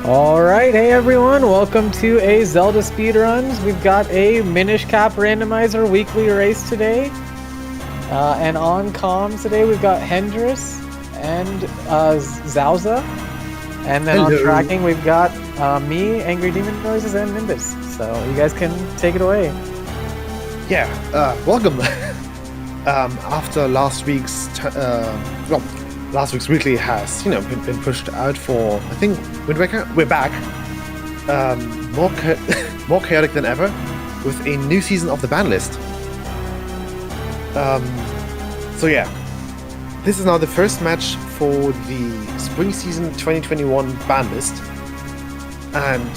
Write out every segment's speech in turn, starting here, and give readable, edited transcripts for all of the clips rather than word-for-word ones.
All right, hey everyone, welcome to a Zelda Speedruns. We've got a Minish Cap Randomizer weekly race today. And on comms today we've got Hendris and Zauza. And then Hello. on tracking we've got me, Angry Demon Noises, and Nimbus. So you guys can take it away. Yeah, welcome. After last week's, last week's weekly has, been pushed out for, I think, Wind Waker. We're back. More chaotic than ever, with a new season of the ban list. So yeah, this is now the first match for the spring season 2021 ban list. And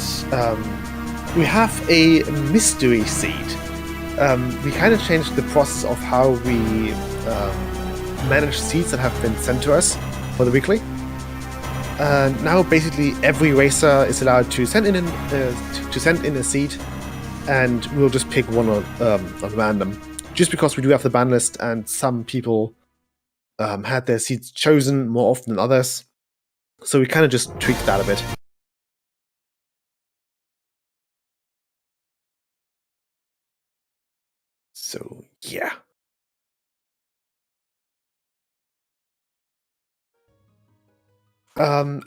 we have a mystery seed. We kind of changed the process of how we manage seeds that have been sent to us for the weekly. And now basically every racer is allowed to send in a seed, and we'll just pick one on random. Just because we do have the ban list, and some people had their seeds chosen more often than others, so we kind of just tweaked that a bit. So yeah.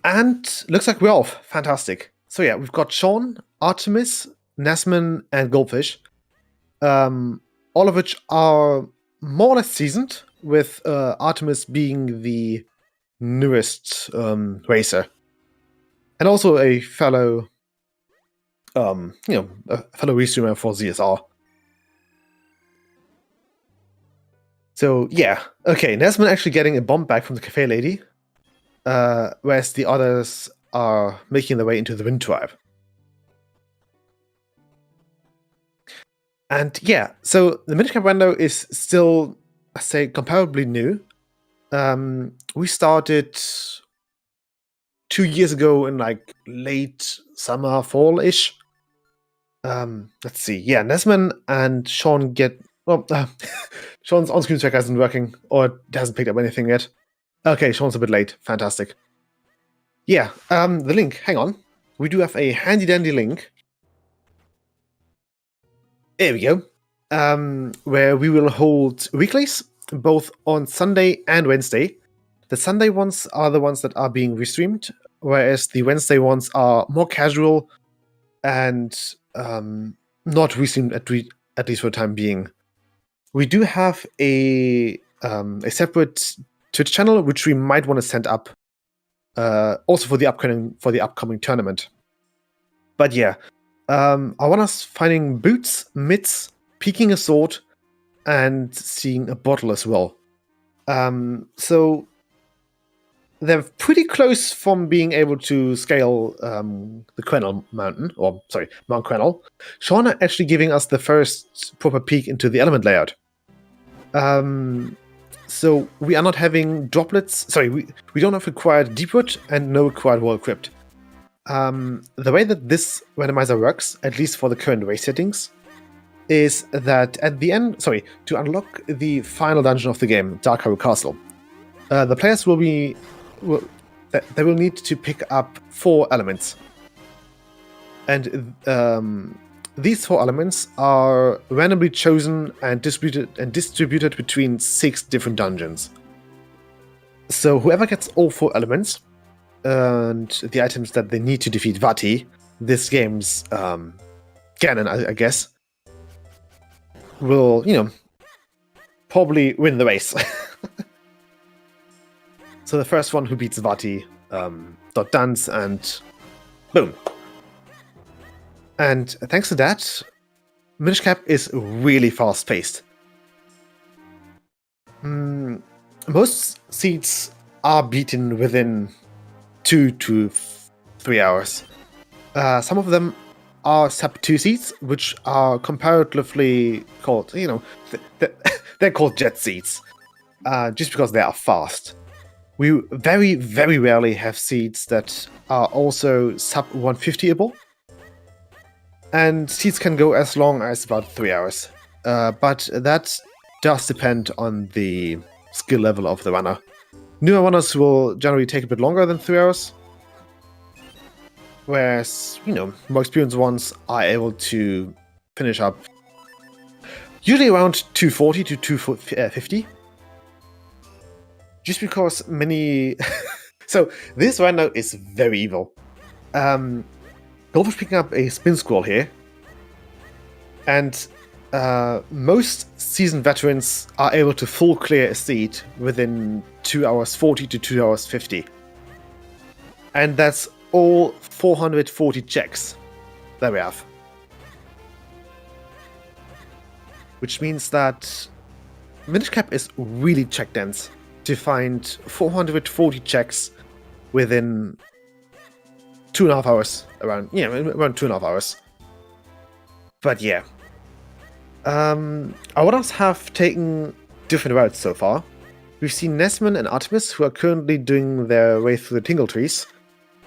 And looks like we're off. Fantastic. So yeah, we've got Sean, Artemis, Nesman, and Goldfish. All of which are more or less seasoned, with Artemis being the newest racer. And also a fellow restreamer for ZSR. So yeah, okay, Nesman actually getting a bomb back from the cafe lady, whereas the others are making their way into the Wind Tribe. And yeah, so the Minish Cap window is still, I say, comparably new. We started 2 years ago in like late summer, fall-ish. Let's see. Yeah, Nesman and Sean get... Well, Sean's on-screen tracker isn't working, or it hasn't picked up anything yet. Okay, Sean's a bit late. Fantastic. Yeah, the link. Hang on. We do have a handy-dandy link. There we go. Where we will hold weeklies, both on Sunday and Wednesday. The Sunday ones are the ones that are being restreamed, whereas the Wednesday ones are more casual and not restreamed at least for the time being. We do have a separate Twitch channel which we might want to send up, also for the upcoming tournament. But yeah, I want us finding boots, mitts, peeking a sword, and seeing a bottle as well. So they're pretty close from being able to scale the Quennel Mountain, Mount Quennel. Sean are actually giving us the first proper peek into the element layout. So we are not having droplets. Sorry, we don't have required Deepwood and no required Wall Crypt. The way that this randomizer works, at least for the current race settings, is that at the end, to unlock the final dungeon of the game, Dark Harrow Castle, the players will need to pick up 4 elements. And these 4 elements are randomly chosen and distributed between 6 different dungeons. So whoever gets all 4 elements and the items that they need to defeat Vati, this game's Ganon, I guess, will, probably win the race. So the first one who beats Vati, dance, and boom. And thanks to that, Minish Cap is really fast-paced. Most seeds are beaten within 2 to 3 hours. Some of them are sub 2 seeds, which are comparatively called, they're called jet seeds, just because they are fast. We very, very rarely have seeds that are also sub 150able. And seeds can go as long as about 3 hours. But that does depend on the skill level of the runner. Newer runners will generally take a bit longer than 3 hours. whereas, more experienced ones are able to finish up usually around 240 to 250. Just because many... So, this rando is very evil. Goldfish picking up a spin scroll here. And most seasoned veterans are able to full clear a seed within 2 hours 40 to 2 hours 50. And that's all 440 checks that we have. Which means that Minish Cap is really check dense to find 440 checks within 2.5 hours. Around 2.5 hours. But yeah. Our others have taken different routes so far. We've seen Nesman and Artemis, who are currently doing their way through the Tingle Trees,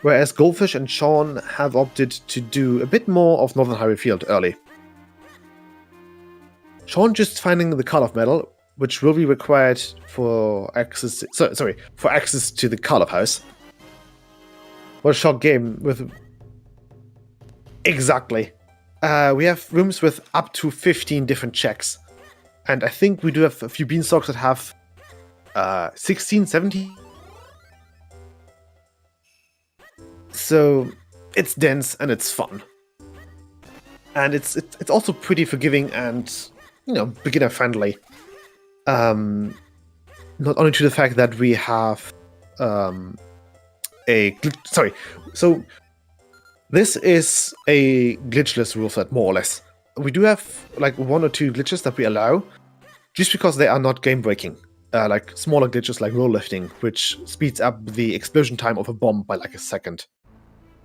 whereas Goldfish and Sean have opted to do a bit more of Northern Highway Field early. Sean just finding the Call of Metal, which will be required for access. For access to the Call of House. What a shock game with. Exactly. We have rooms with up to 15 different checks. And I think we do have a few beanstalks that have 16, 17. So it's dense and it's fun. And it's also pretty forgiving and, beginner friendly. Not only to the fact that we have so this is a glitchless rule set, more or less. We do have like 1 or 2 glitches that we allow, just because they are not game breaking. Like smaller glitches like roll lifting, which speeds up the explosion time of a bomb by like a second.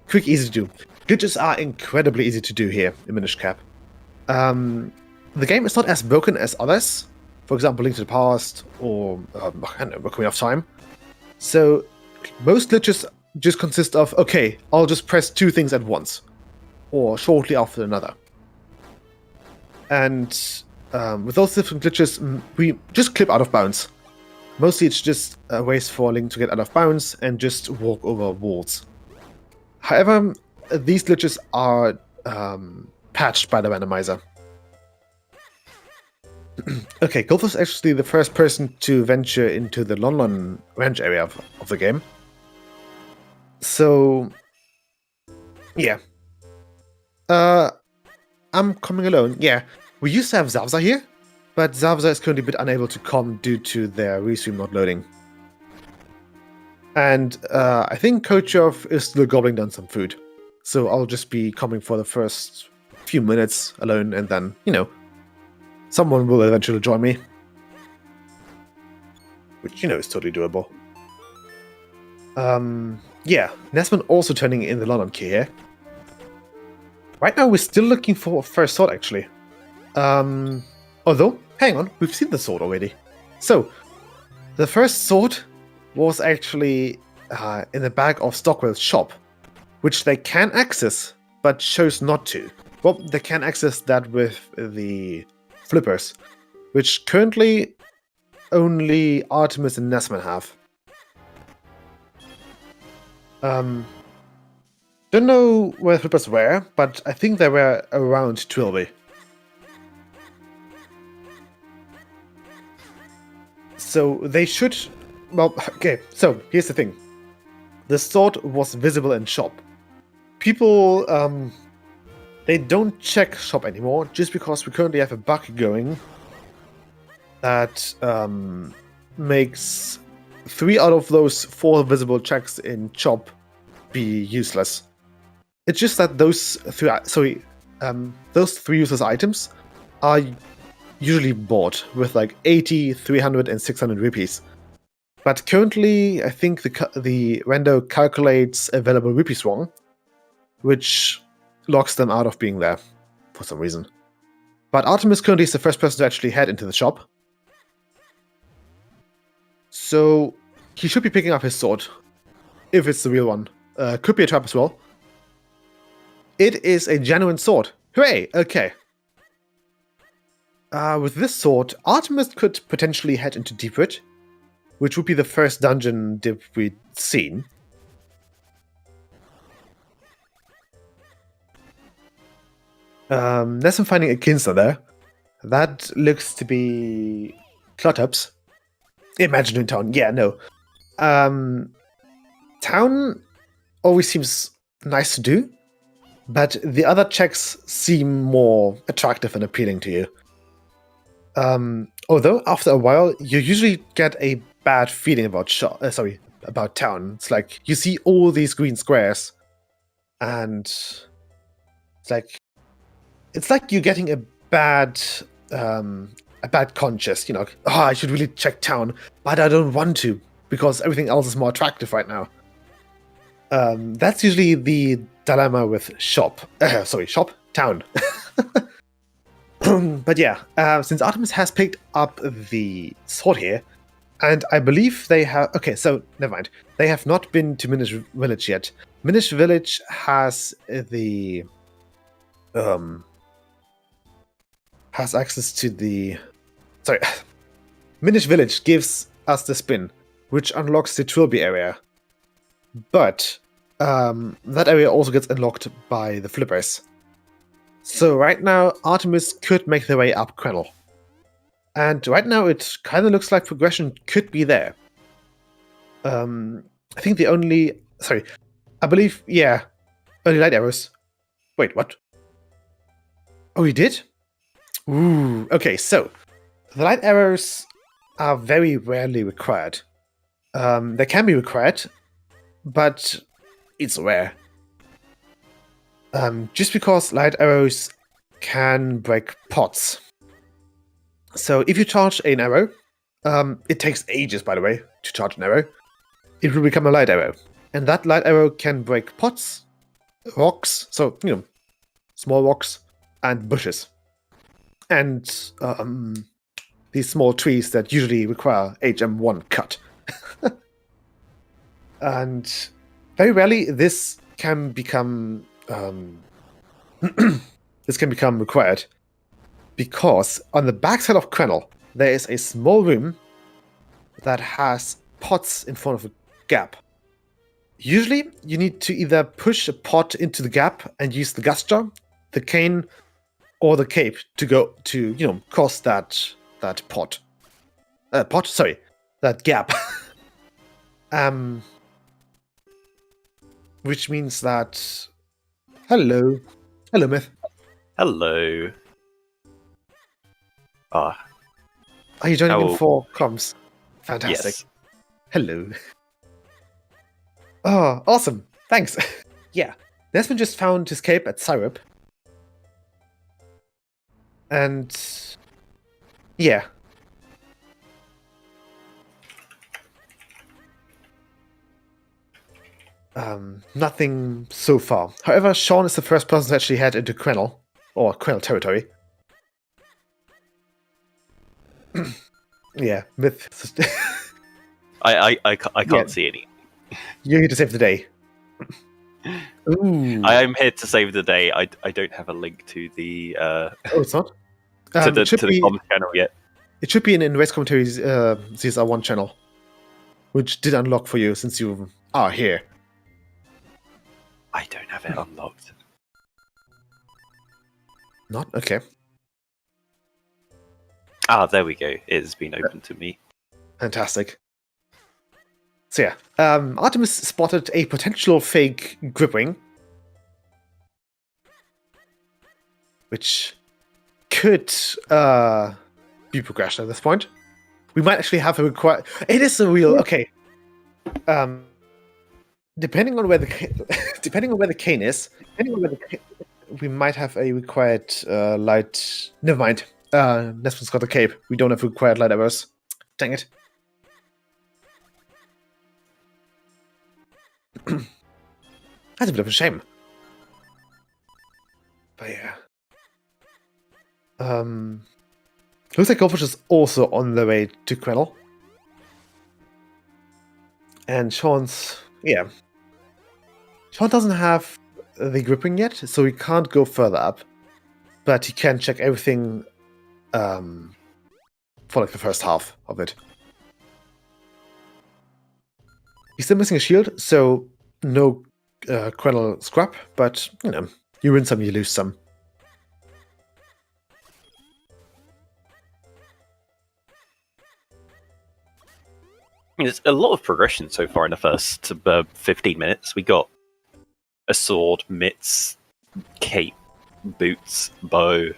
Quick, easy to do. Glitches are incredibly easy to do here in Minish Cap. The game is not as broken as others. For example, Link to the Past or Ocarina of Time. So most glitches just consist of, okay, I'll just press 2 things at once, or shortly after another. And with those different glitches, we just clip out of bounds. Mostly it's just ways for Link to get out of bounds and just walk over walls. However, these glitches are patched by the randomizer. Okay, Golf was actually the first person to venture into the London ranch area of the game. So, yeah. I'm coming alone. Yeah, we used to have Zavza here, but Zavza is currently a bit unable to come due to their restream not loading. And I think Kochov is still gobbling down some food. So I'll just be coming for the first few minutes alone, and then, someone will eventually join me. Which, is totally doable. Yeah, Nesman also turning in the London key here. Right now we're still looking for a first sword, actually. Although, hang on, we've seen the sword already. So, the first sword was actually in the bag of Stockwell's shop, which they can access, but chose not to. Well, they can access that with the flippers, which currently only Artemis and Nesman have. Don't know where the flippers were, but I think they were around Twilby. So they should... Well, okay, so here's the thing. The sword was visible in shop. People, they don't check shop anymore, just because we currently have a bug going that makes 3 out of those 4 visible checks in shop be useless. It's just that those 3 useless items are usually bought with like 80, 300, and 600 rupees. But currently, I think the rando calculates available rupees wrong, which locks them out of being there for some reason. But Artemis currently is the first person to actually head into the shop. So he should be picking up his sword, if it's the real one. Could be a trap as well. It is a genuine sword. Hooray! Okay. With this sword, Artemis could potentially head into Deepwood, which would be the first dungeon dip we'd seen. Nessun finding a Kinster there. That looks to be Clottops. Imaginary Town. Yeah, no. Town always seems nice to do, but the other checks seem more attractive and appealing to you. Although after a while, you usually get a bad feeling about about town. It's like you see all these green squares, and it's like you're getting a bad conscience. You know, I should really check town, but I don't want to because everything else is more attractive right now. That's usually the dilemma with town. But yeah, since Artemis has picked up the sword here, and I believe they have... Okay, so never mind. They have not been to Minish Village yet. Minish Village has the... has access to the... Sorry. Minish Village gives us the spin, which unlocks the Trilby area. But that area also gets unlocked by the flippers. So right now, Artemis could make their way up Quennel. And right now, it kind of looks like progression could be there. I think the only... Sorry. I believe, yeah. Early light arrows. Wait, what? Oh, he did? Ooh, okay, so... The light arrows are very rarely required. They can be required, but it's rare. Just because light arrows can break pots. So if you charge an arrow, it takes ages, by the way, to charge an arrow. It will become a light arrow. And that light arrow can break pots, rocks, so, you know, small rocks, and bushes. And these small trees that usually require HM1 cut. And very rarely this can become required, because on the backside of Quennel there is a small room that has pots in front of a gap. Usually you need to either push a pot into the gap and use the gas jar, the cane, or the cape to go to, you know, cross that that gap. Which means that... Hello, Myth. Hello. Are you joining in for comms? Fantastic. Yes. Hello. Oh, awesome. Thanks. Yeah. Nesman just found his cape at Syrup. And... yeah. Nothing so far. However, Sean is the first person to actually head into Quennel, or Quennel territory. Yeah, Myth. I can't see any. You're here to save the day. Ooh. I am here to save the day. I don't have a link to the Oh, it's not? to the comms channel yet. It should be in Race Commentaries CSR1 channel, which did unlock for you since you are here. I don't have it unlocked. Not? Okay. Ah, there we go. It has been opened to me. Fantastic. So yeah, Artemis spotted a potential fake grip ring, which could be progression at this point. We might actually have a required... It is a real... Okay. Depending on where the cane is, we might have a required light... Never mind. Nesman's got a cape. We don't have required light arrows. Dang it. That's a bit of a shame. But yeah. Looks like Goldfish is also on the way to Quennel. And Sean's... yeah. Sean doesn't have the gripping yet, so he can't go further up. But he can check everything for like the first half of it. He's still missing a shield, so no Quennel scrap, but, you know, you win some, you lose some. There's a lot of progression so far in the first 15 minutes. We got a sword, mitts, cape, boots, bow,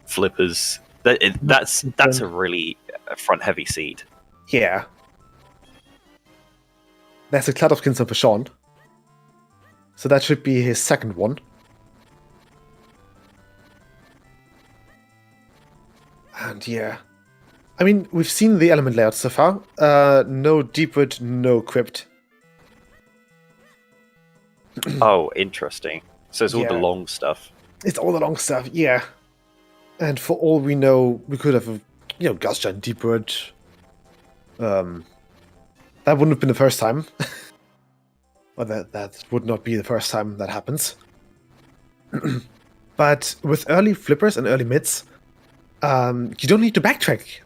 flippers. That's a really front-heavy seed. Yeah. There's a cloud of skins for Sean. So that should be his second one. And yeah. I mean, we've seen the element layout so far. No Deepwood, no Crypt. Oh, interesting. So it's all the Yeah. long stuff. It's all the long stuff, yeah. And for all we know, we could have, Gusja and Deepwood. That wouldn't have been the first time. Or that would not be the first time that happens. But with early flippers and early mids, you don't need to backtrack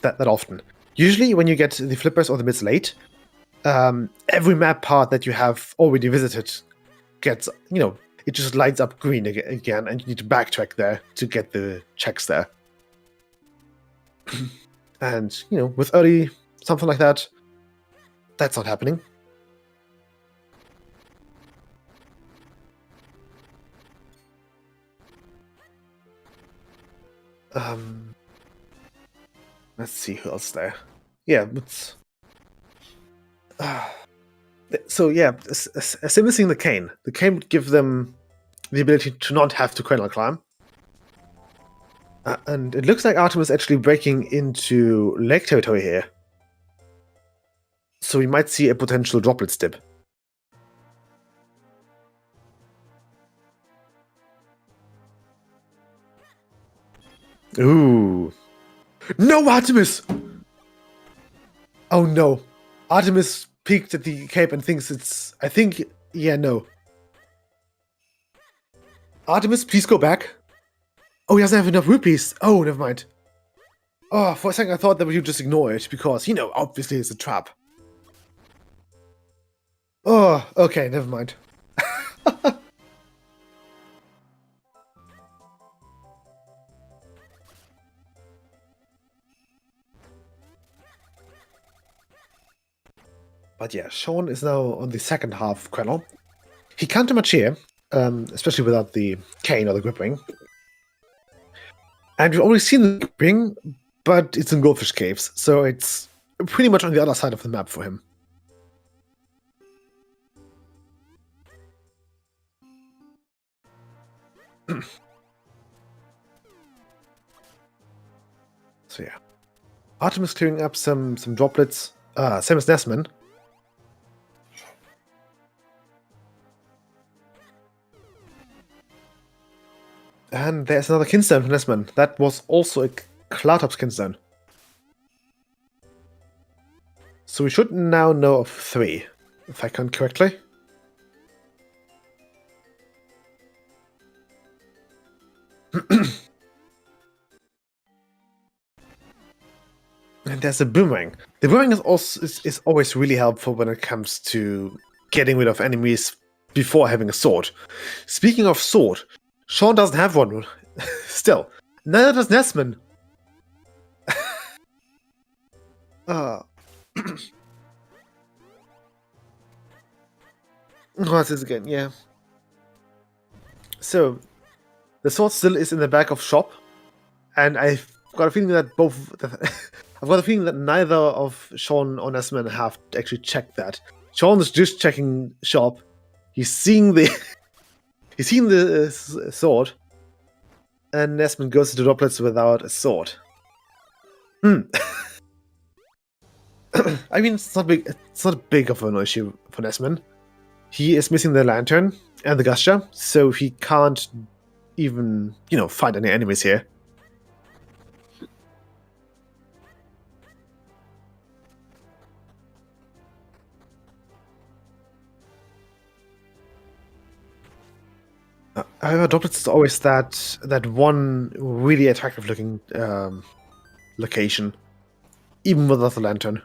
that often. Usually when you get the flippers or the mids late, every map part that you have already visited gets, it just lights up green again, and you need to backtrack there to get the checks there. And, with early something like that, that's not happening. Let's see who else there. Yeah, but so yeah, as missing the cane would give them the ability to not have to kernel climb. And it looks like Artemis is actually breaking into lake territory here. So we might see a potential droplet dip. Ooh. No, Artemis! Oh no. Artemis peeked at the cape and thinks it's... Yeah, no. Artemis, please go back. Oh, he doesn't have enough rupees. Oh, never mind. Oh, for a second I thought that we would just ignore it, because, obviously it's a trap. Oh, okay, never mind. But yeah, Sean is now on the second half kernel. He can't do much here, especially without the cane or the grip ring. And we've already seen the grip ring, but it's in Goldfish Caves, so it's pretty much on the other side of the map for him. So yeah. Artemis clearing up some droplets. Same as Nesman. And there's another Kinstone from Nesman. That was also a Cloudtop's Kinstone. So we should now know of 3, if I count correctly. And there's a boomerang. The boomerang is always really helpful when it comes to getting rid of enemies before having a sword. Speaking of sword, Sean doesn't have one. Still, neither does Nesman. What's this again? Yeah. So, the sword still is in the back of shop, and I've got a feeling that I've got a feeling that neither of Sean or Nesman have actually checked that. Sean is just checking shop. He's seeing the sword, and Nesman goes to the droplets without a sword. I mean, it's not big. It's not big of an issue for Nesman. He is missing the lantern and the Gusha, so he can't even, fight any enemies here. However, droplets is always that one really attractive looking location, even without the lantern.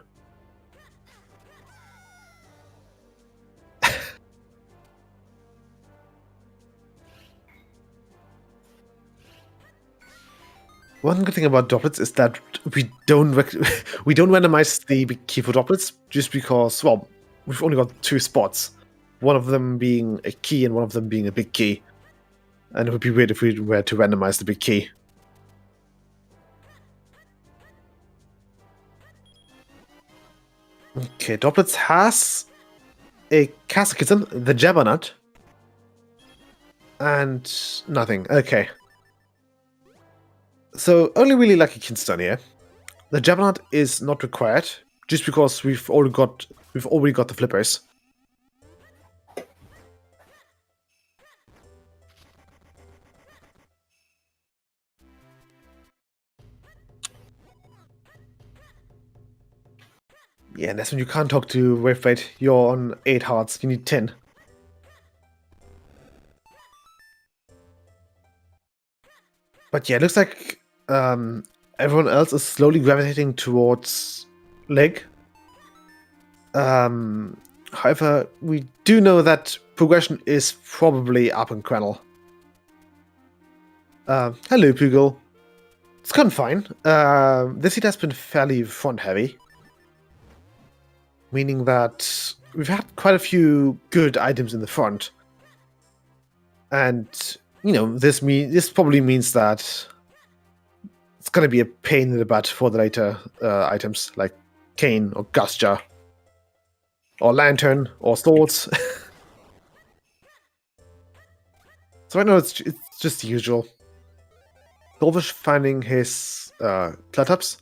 One good thing about droplets is that we don't we don't randomize the big key for droplets just because, well, we've only got 2 spots, one of them being a key and one of them being a big key, and it would be weird if we were to randomize the big key. Okay, droplets has a Casakism, the Jabberknot, and nothing. Okay. So only really lucky Kinstone here. The Jabberknot is not required, just because we've already got the flippers. Yeah, and that's when you can't talk to Waveblade. You're on 8 hearts. You need 10. But yeah, it looks like everyone else is slowly gravitating towards Leg. However, we do know that progression is probably up in Quennel. Hello, Pugil. It's gone fine. This heat has been fairly front-heavy. Meaning that we've had quite a few good items in the front. And, you know, this probably means that it's going to be a pain in the butt for the later items, like Cane or Gusture, or Lantern, or Swords. So right now it's just the usual. Goldfish finding his Cluttups.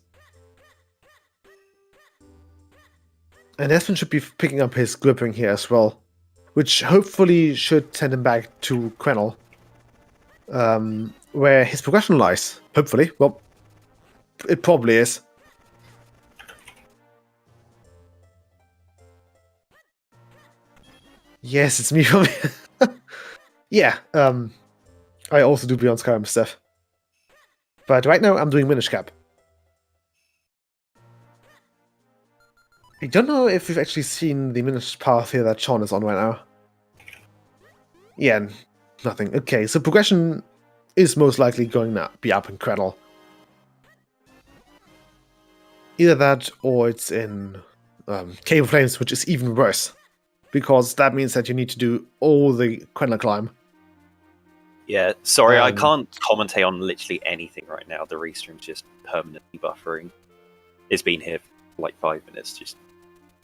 And Espen should be picking up his Gripping here as well, which hopefully should send him back to Quennel, where his progression lies. Hopefully. Well, it probably is. Yes, it's me from... Yeah, I also do Beyond Skyrim stuff. But right now I'm doing Minish Cap. I don't know if we've actually seen the Minish path here that Sean is on right now. Yeah, nothing. Okay, so progression is most likely going to be up in Quennel. Either that or it's in Cave of Flames, which is even worse. Because that means that you need to do all the Quennel climb. Yeah, sorry, I can't commentate on literally anything right now. The restream's just permanently buffering. It's been here for like 5 minutes, just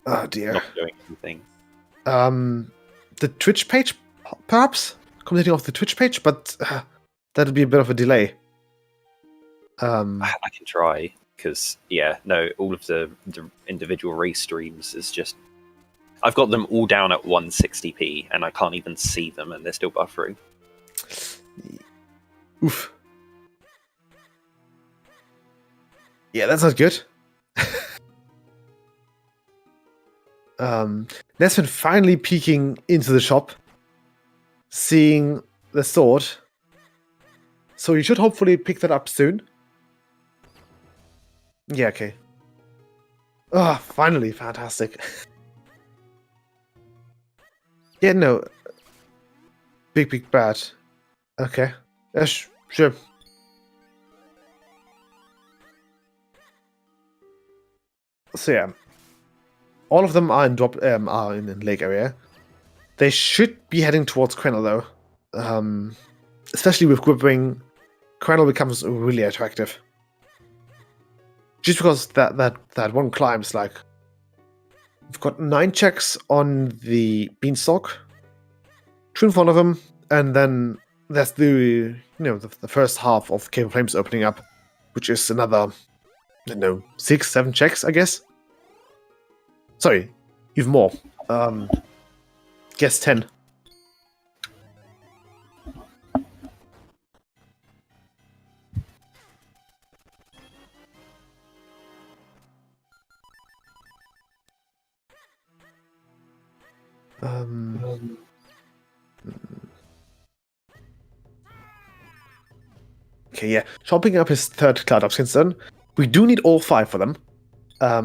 oh dear, not doing anything. The Twitch page, perhaps? Commentating off the Twitch page, but that'd be a bit of a delay. I can try, because, yeah, no, all of the individual restreams is just... I've got them all down at 160p, and I can't even see them, and they're still buffering. Oof. Yeah, that's not good. Nesvin finally peeking into the shop, seeing the sword. So you should hopefully pick that up soon. Yeah, okay. Ah, oh, finally, fantastic. Yeah, no. Big bad. Okay. Sure. So yeah. All of them are in in lake area. They should be heading towards Quennel though. Especially with Gripping, Quennel becomes really attractive. Just because that one climbs, like, we've got 9 checks on the Beanstalk, 2 in front of them, and then there's the first half of Cave of Flames opening up, which is another, I don't know, 6, 7 checks, I guess. Sorry, even more. Guess 10. Okay, yeah. Chopping up his third Cloud Upskins. We do need all 5 for them.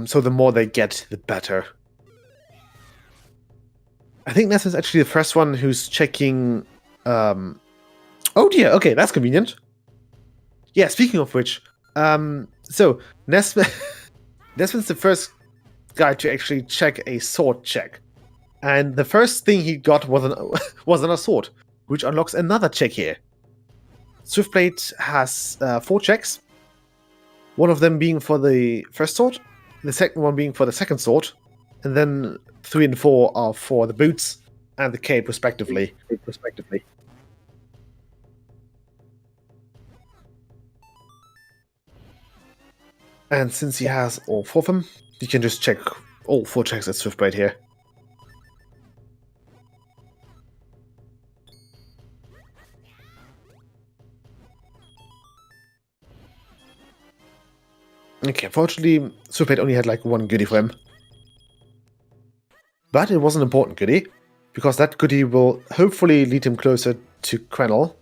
So the more they get, the better. I think Ness is actually the first one who's checking... Oh dear, okay, that's convenient. Yeah, speaking of which, So Nesvin's the first guy to actually check a sword check, and the first thing he got was was an sword, which unlocks another check here. Swiftblade has 4 checks, one of them being for the first sword, the second one being for the second sword, and then 3 and 4 are for the boots and the cape, respectively. And since he has all 4 of them, you can just check all 4 checks at Swiftblade here. Okay, unfortunately, Swiftblade only had like 1 goodie for him. But it was an important goodie, because that goodie will hopefully lead him closer to Quennel.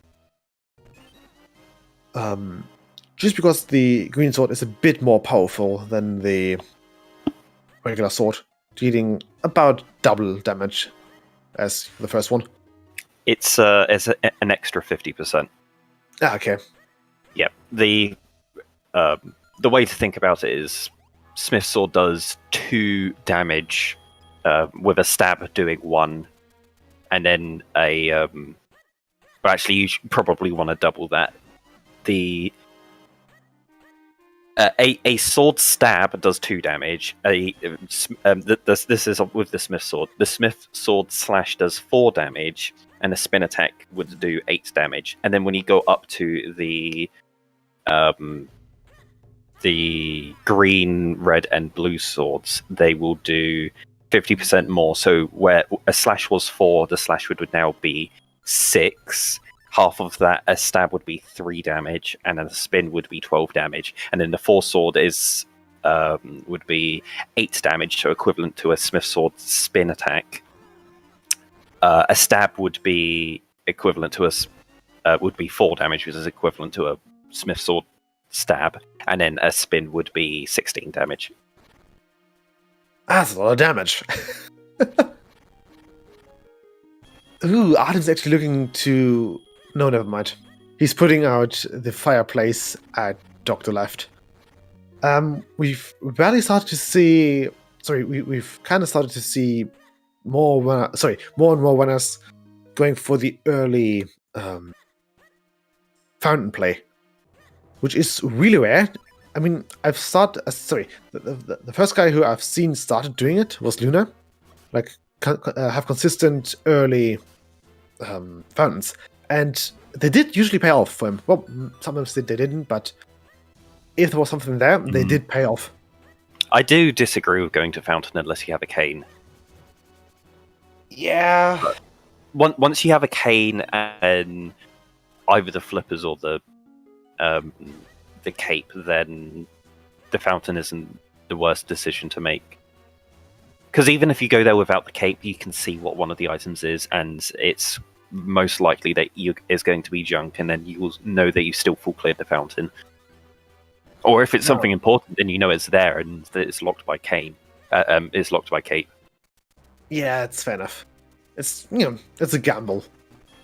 Just because the green sword is a bit more powerful than the regular sword, dealing about double damage as the first one. It's an extra 50%. Ah, okay. Yep. The way to think about it is Smith's sword does 2 damage with a stab doing 1, and then well, actually, you should probably want to double that. A sword stab does 2 damage. This is with the Smith sword. The Smith sword slash does 4 damage, and a spin attack would do 8 damage. And then when you go up to the green, red, and blue swords, they will do 50% more. So where a slash was 4, the slash would now be 6. Half of that, a stab would be 3 damage, and then a spin would be 12 damage. And then the 4 sword would be 8 damage, so equivalent to a Smith sword spin attack. A stab would be equivalent to would be 4 damage, which is equivalent to a Smith sword stab, and then a spin would be 16 damage. That's a lot of damage. Ooh, Arden's actually looking to... No, never mind. He's putting out the fireplace at Dr. Left. We've barely started to see... Sorry, we've kind of started to see more and more winners going for the early fountain play, which is really rare. I mean, the first guy who I've seen started doing it was Luna. Like, have consistent early fountains. And they did usually pay off for him. Well, sometimes they didn't, but if there was something there, they did pay off. I do disagree with going to fountain unless you have a cane. Yeah. But once you have a cane and either the flippers or the cape, then the fountain isn't the worst decision to make. Because even if you go there without the cape, you can see what one of the items is, and it's most likely that is going to be junk, and then you will know that you still full cleared the fountain. Or if it's something important, then you know it's there and that it's locked by cane. It's locked by cape. Yeah, it's fair enough. It's it's a gamble.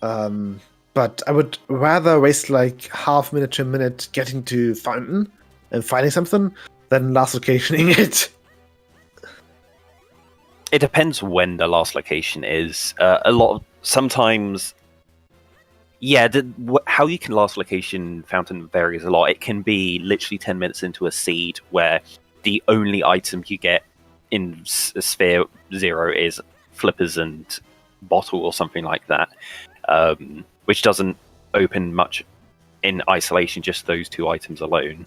But I would rather waste like half minute to a minute getting to fountain and finding something than last locationing it. It depends when the last location is. Sometimes, yeah, how you can last location fountain varies a lot. It can be literally 10 minutes into a seed where the only item you get in Sphere 0 is flippers and bottle or something like that, which doesn't open much in isolation, just those 2 items alone.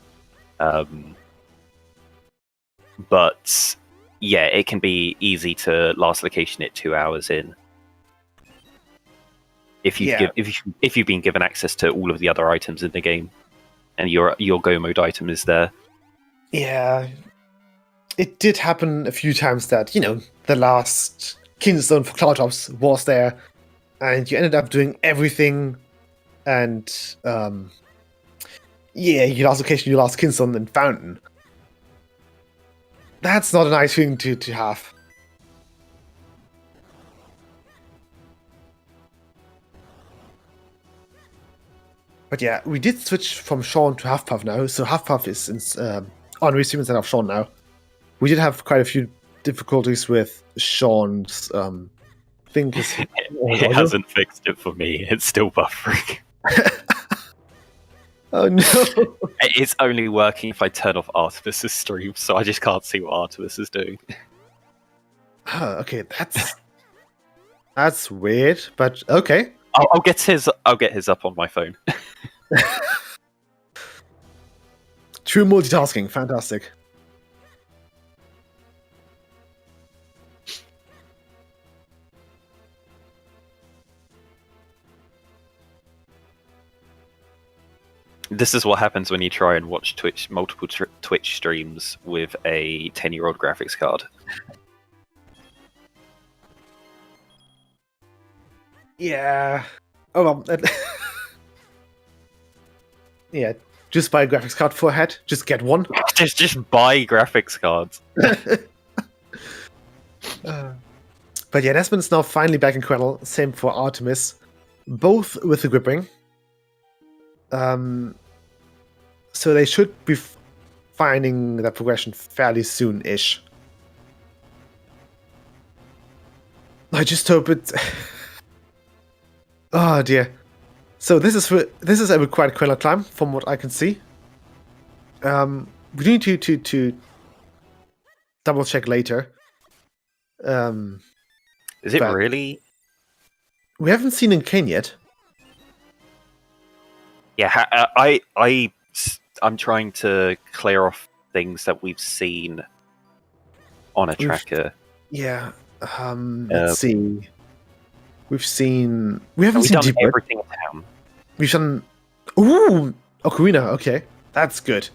But yeah, it can be easy to last location it 2 hours in. If you've been given access to all of the other items in the game, and your go mode item is there. Yeah, it did happen a few times that the last Kinstone for Cloudtops was there, and you ended up doing everything, and you last location, you last Kinstone and Fountain. That's not a nice thing to have. But yeah, we did switch from Sean to Huffpuff now, so Huffpuff is on restream instead of Sean now. We did have quite a few difficulties with Sean's thing. It hasn't fixed it for me. It's still buffering. Oh no! It's only working if I turn off Artemis's stream, so I just can't see what Artemis is doing. Okay, that's weird, but okay. I'll get his up on my phone. True multitasking, fantastic. This is what happens when you try and watch multiple Twitch streams with a 10-year-old graphics card. Yeah. Oh well. Yeah. Just buy a graphics card for a head. Just get one. Just buy graphics cards. But yeah, Desmond's now finally back in Quennel. Same for Artemis. Both with the grip ring. So they should be finding that progression fairly soon-ish. I just hope it. Oh dear. So this is a required Quennel climb, from what I can see. We need to double check later. Is it really? We haven't seen in Kane yet. Yeah, I'm trying to clear off things that we've seen on a tracker. Yeah. Let's see. We haven't seen done Deep everything in town. We've done. Ooh, Ocarina. Okay, that's good.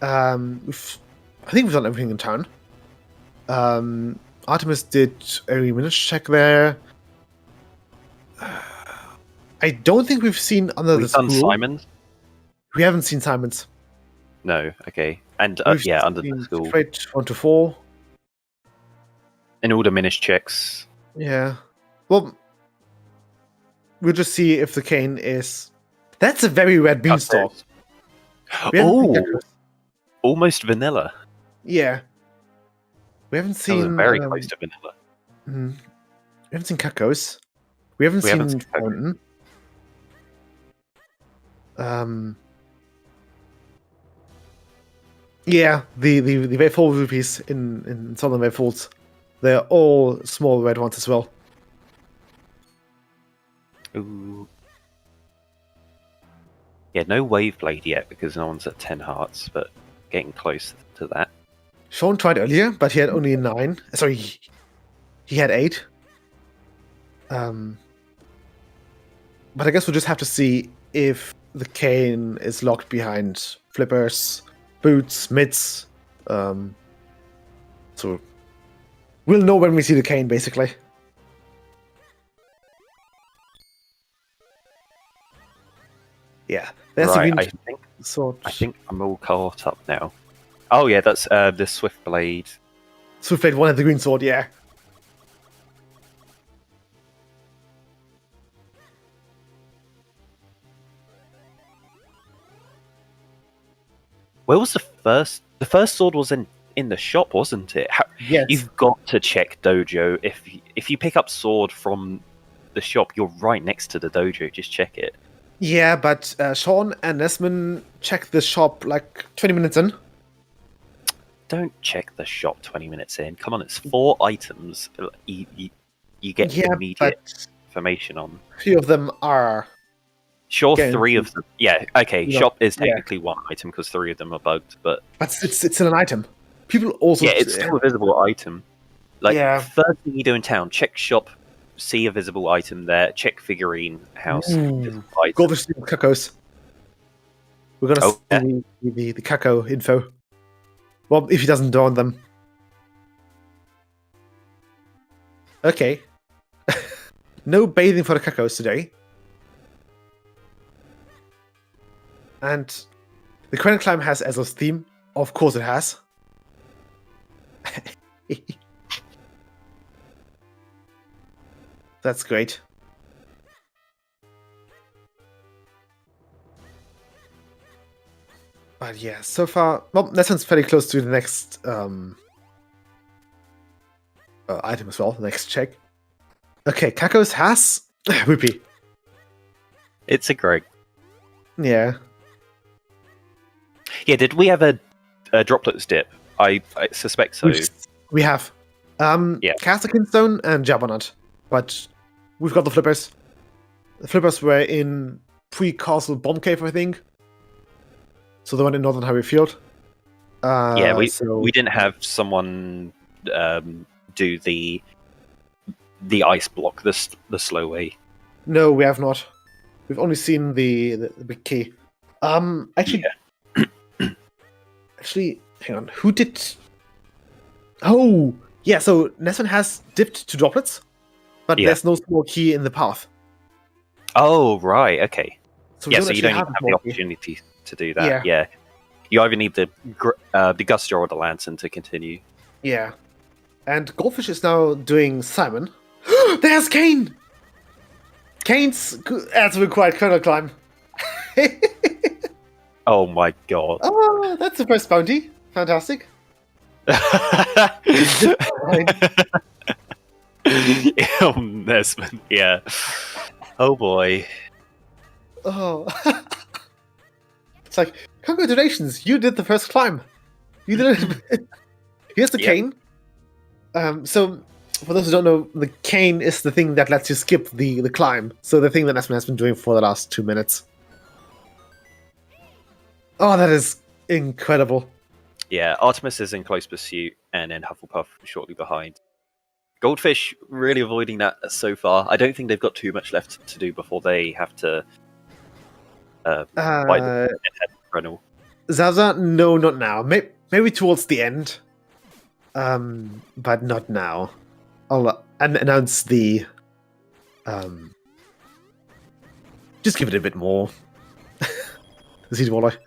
I think we've done everything in town. Artemis did a Minish check there. I don't think we've seen under the school. We've done Simon's. We haven't seen Simon's. No, okay, and We've under the seen school. Straight 1 to 4. And all the Minish checks. Yeah. Well, we'll just see if the cane is. That's a very red beanstalk. Oh, almost vanilla. Yeah. We haven't seen. Very close to vanilla. We haven't seen Kakos. We haven't seen Fountain. Yeah, the Wave 4 rupees in Southern Wave Falls, they're all small red ones as well. Ooh. Yeah, no Wave Blade yet because no one's at 10 hearts, but getting close to that. Sean tried earlier, but he had only 9. Sorry, he had 8. But I guess we'll just have to see if the cane is locked behind flippers, boots, mitts. So we'll know when we see the cane, basically. Yeah, there's right, I think I'm all caught up now. Oh yeah, that's the Swift Blade. Swift Blade 1 had the green sword, yeah. Where was the first? The first sword was in the shop, wasn't it? Yes. You've got to check dojo. If you pick up sword from the shop, you're right next to the dojo. Just check it. Yeah, but Sean and Nesman checked the shop like 20 minutes in. Don't check the shop 20 minutes in. Come on, it's 4 items. You get immediate information on. 3 of them are. Sure, 3 of them. Yeah, okay. Shop is yeah. technically 1 item because 3 of them are bugged, but it's still an item. People also. Yeah, it's still a visible item. Like, Yeah. first thing you do in town, check shop, see a visible item there, check figurine house. Visible item. Go to see the Kakos. We're gonna see the Kako info. Well, if he doesn't dawn them. Okay. No bathing for the Kakos today. And the Quennel Climb has Ezra's theme. Of course it has. That's great. But yeah, so far, well, that sounds fairly close to the next item as well. Next check. Okay, Kakos has Whippy. It's a Greg. Yeah. Yeah, did we have a droplets dip? I suspect so. We have. Yeah. Casterkin Stone and Jabberknot. But we've got the flippers. The flippers were in pre-castle bomb cave, I think. So the one in Northern Highway Field. Yeah, we didn't have someone do the ice block the slow way. No, we have not. We've only seen the big key. Actually, actually, hang on. Who did? Oh, yeah. So Nesman has dipped to droplets, but there's no small key in the path. Oh, right. Okay. So yeah, so you don't even have the opportunity to do that. Yeah. You either need the Guster or the Lantern to continue. Yeah. And Goldfish is now doing Simon. There's Kane! Kane's... That's a quite Colonel climb. Oh my god. Oh, that's the first bounty. Fantastic. Nesman, yeah. Oh boy. Oh. It's like, congratulations, you did the first climb. You did it. Here's the cane. So, for those who don't know, the cane is the thing that lets you skip the climb. So the thing that Nesman has been doing for the last 2 minutes. Oh, that is incredible. Yeah, Artemis is in close pursuit, and then Hufflepuff shortly behind. Goldfish really avoiding that so far. I don't think they've got too much left to do before they have to fight the Renal. Zaza, no, not now. Maybe towards the end. But not now. I'll announce the... just give it a bit more. See more like...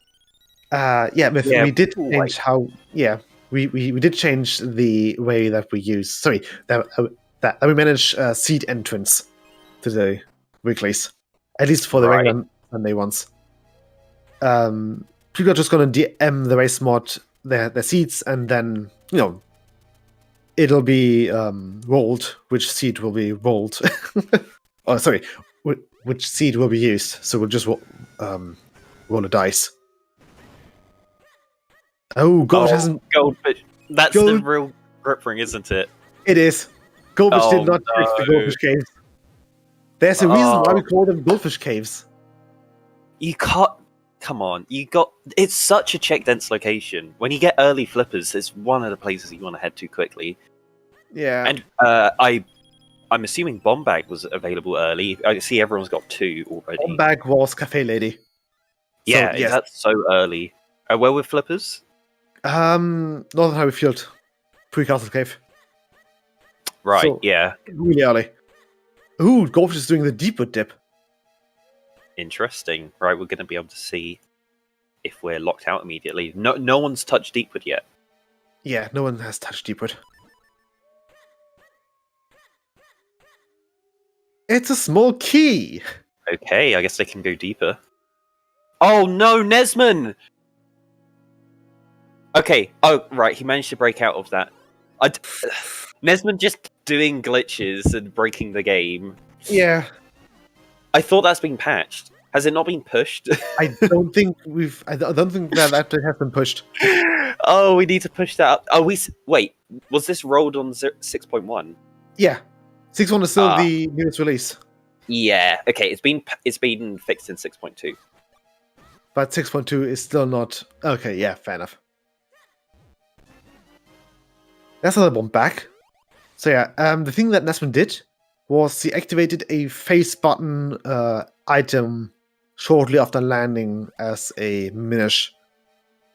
we did change how... Yeah, we did change the way that we use... Sorry, that we manage seed entrance to the weeklies. At least for the regular Sunday ones. People are just going to DM the race mod their seeds, and then, it'll be rolled which seed will be rolled. Oh, sorry, which seed will be used. So we'll just roll a dice. Oh, Goldfish hasn't... Goldfish. That's the real grip ring, isn't it? It is. Goldfish did not fix the Goldfish Caves. There's a reason why we call them Goldfish Caves. You can't... Come on, it's such a check-dense location. When you get early flippers, it's one of the places you want to head to quickly. Yeah. And I'm assuming Bomb Bag was available early. I see everyone's got 2 already. Bomb Bag was Cafe Lady. Yeah, so, yes. That's so early. Where were flippers? Northern Highway Field. Pre-Castle Cave. Right, so, yeah. Really early. Ooh, Goldfish is doing the Deepwood dip. Interesting. Right, we're going to be able to see if we're locked out immediately. No one's touched Deepwood yet. Yeah, no one has touched Deepwood. It's a small key. Okay, I guess they can go deeper. Oh no, Nesman! Okay, oh right, he managed to break out of that. Nesman just doing glitches and breaking the game. Yeah. I thought that's been patched. Has it not been pushed? I don't think I don't think that has been pushed. Oh, we need to push that up. Wait, was this rolled on 6.1? Yeah. 6.1 is still the newest release. Yeah, okay, it's been fixed in 6.2. But 6.2 is still not... Okay, yeah, fair enough. That's another one back. So yeah, the thing that Nesman did was he activated a face button item shortly after landing as a Minish.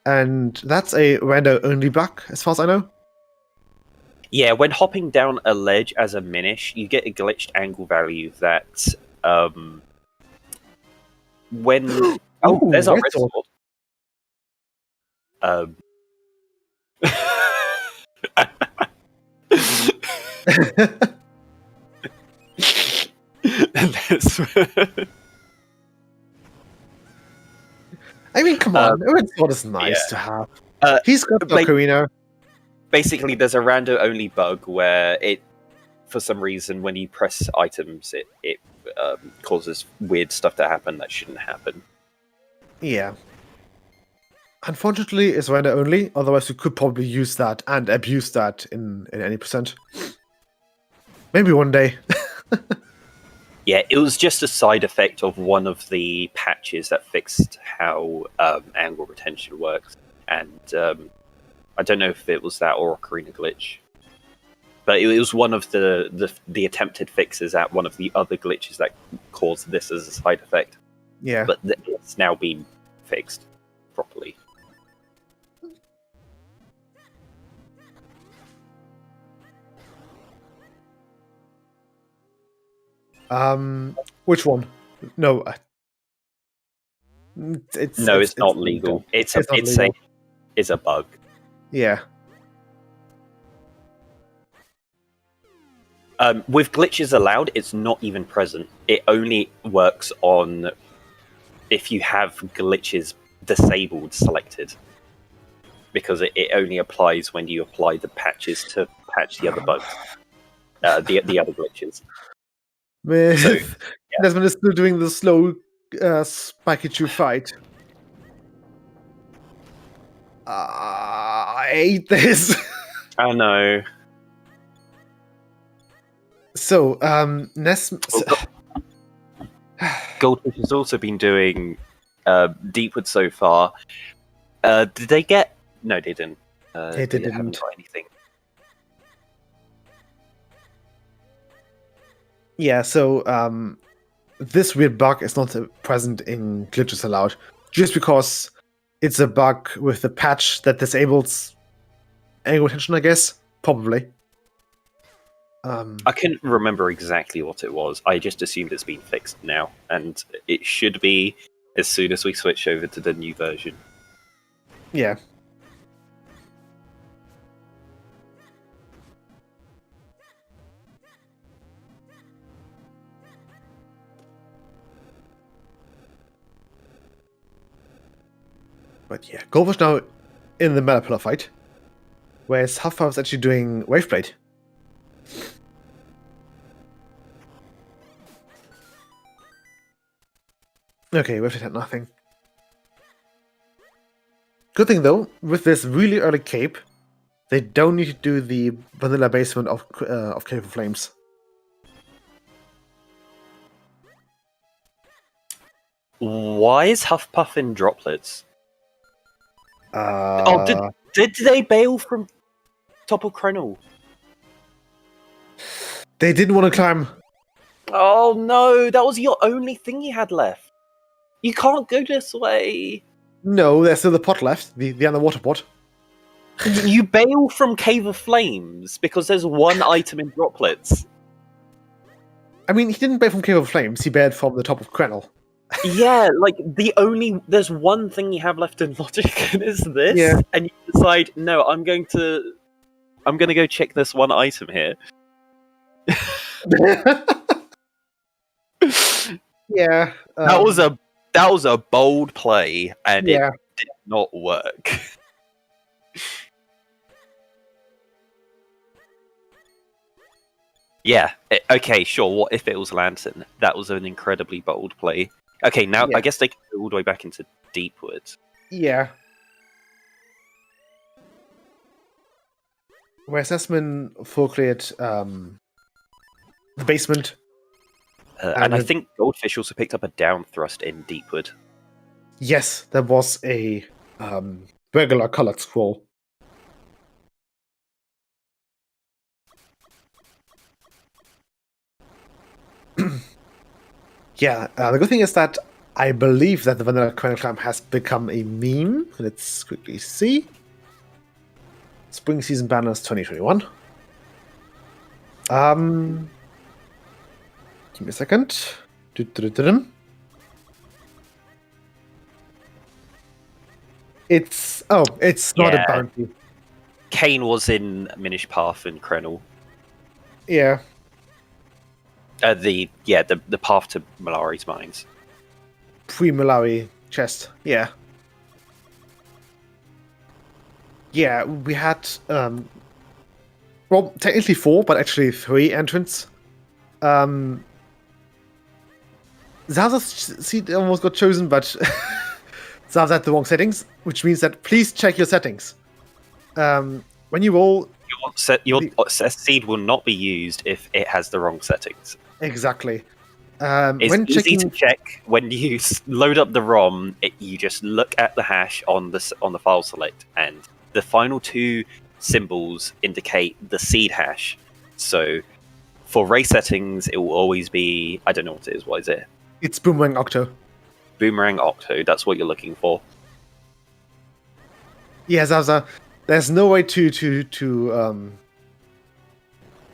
And that's a rando only bug, as far as I know. Yeah, when hopping down a ledge as a Minish, you get a glitched angle value that when there's our red sword. I mean, come on, Owen Sword is nice to have. He's got the Ocarina. Basically, there's a rando only bug where it, for some reason, when you press items, it causes weird stuff to happen that shouldn't happen. Yeah. Unfortunately, it's render only. Otherwise, we could probably use that and abuse that in any percent. Maybe one day. Yeah, it was just a side effect of one of the patches that fixed how angle retention works, and I don't know if it was that or Ocarina glitch, but it was one of the attempted fixes at one of the other glitches that caused this as a side effect. Yeah, but it's now been fixed properly. Which one? No, it's not legal. It's a bug. Yeah. With glitches allowed, it's not even present. It only works on if you have glitches disabled selected, because it only applies when you apply the patches to patch the other bugs, the other glitches. So, Desmond is still doing the slow Spikachu fight. I hate this. I know. So, Goldfish has also been doing Deepwood so far. Did they get? No, they didn't. They didn't. Haven't got anything. Yeah, so this weird bug is not present in glitches allowed, just because it's a bug with a patch that disables angle retention, I guess. Probably. I couldn't remember exactly what it was. I just assumed it's been fixed now, and it should be as soon as we switch over to the new version. Yeah. But yeah, Goldfish now in the Meta Pillar fight, whereas Huffpuff is actually doing Waveblade. Okay, Waveblade had nothing. Good thing though, with this really early cape, they don't need to do the vanilla basement of Cave of Flames. Why is Huffpuff in droplets? Oh, did they bail from Top of Krenel? They didn't want to climb. Oh no, that was your only thing you had left. You can't go this way. No, there's still the pot left, the underwater pot. You bail from Cave of Flames because there's one item in droplets. I mean, he didn't bail from Cave of Flames, he bailed from the top of Krenel. Yeah, like there's one thing you have left in logic, and it's this. Yeah. And you decide, no, I'm going to go check this one item here. Yeah. That was a bold play, and yeah. it did not work. Yeah. Okay. Sure. What if it was Lantern? That was an incredibly bold play. Okay. Now Yeah. I guess they can go all the way back into Deepwood. Yeah. Whereas Esmond full cleared the basement. And I think Goldfish also picked up a down thrust in Deepwood. Yes, there was a regular colored scroll. Yeah, the good thing is that I believe that the Vanilla Kernel Climb has become a meme. Let's quickly see. Spring Season Banners 2021. Give me a second. It's not a bounty. Kane was in Minish Path and Krenel. Yeah. The path to Malari's mines. Pre-Malawi chest. Yeah. Yeah, we had well, technically 4, but actually 3 entrants. Zaza's seat almost got chosen, but Zaza had the wrong settings, which means that please check your settings. When you roll, Your seed will not be used if it has the wrong settings. exactly. It's when easy checking, to check when you load up the ROM. You just look at the hash on the file select, and the final 2 symbols indicate the seed hash. So for race settings, it will always be, I don't know what it is. What is it? it's Boomerang Octo. Boomerang Octo. That's what you're looking for. Yeah, Zaza, there's no way to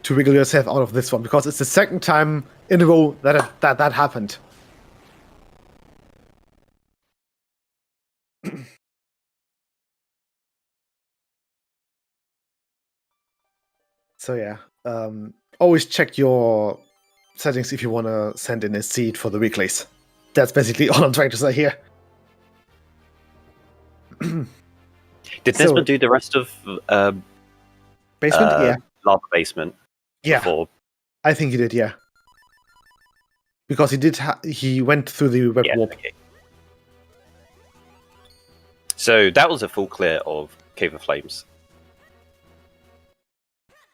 wiggle yourself out of this one because it's the second time in a row that happened. So yeah, always check your settings if you want to send in a seed for the weeklies. That's basically all I'm trying to say here. Did So- Desmond do the rest of Basement, yeah, Lava Basement yeah, before? I think he did, yeah, because he did. He went through the web Yeah, warp. okay. So that was a full clear of Cave of Flames.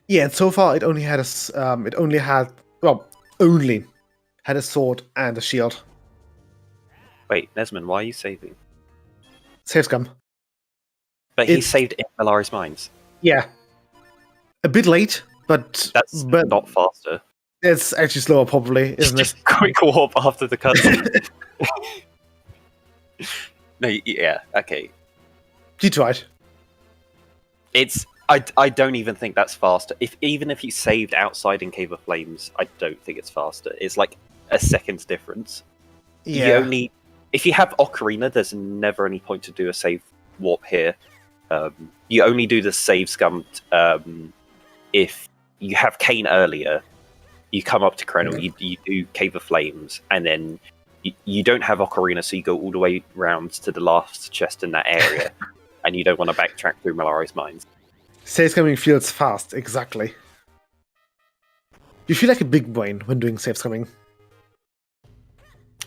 Yeah, and so far it only had only had a sword and a shield. Wait, Desmond, why are you saving? Save scum. But he It's- saved in Valaris Mines. Yeah, a bit late, but That's but not faster. it's actually slower, probably, isn't it? Just quick warp after the cutscene. No, yeah, okay. You tried. It's I don't even think that's faster. Even if you saved outside in Cave of Flames, I don't think it's faster. It's like a second's difference. Yeah. If you have Ocarina, there's never any point to do a save warp here. You only do the save scum if you have Kane earlier. You come up to Krenel, you do Cave of Flames, and then you don't have Ocarina, so you go all the way round to the last chest in that area, and you don't want to backtrack through Malaris Mines. Save scumming feels fast, exactly. You feel like a big brain when doing save scumming.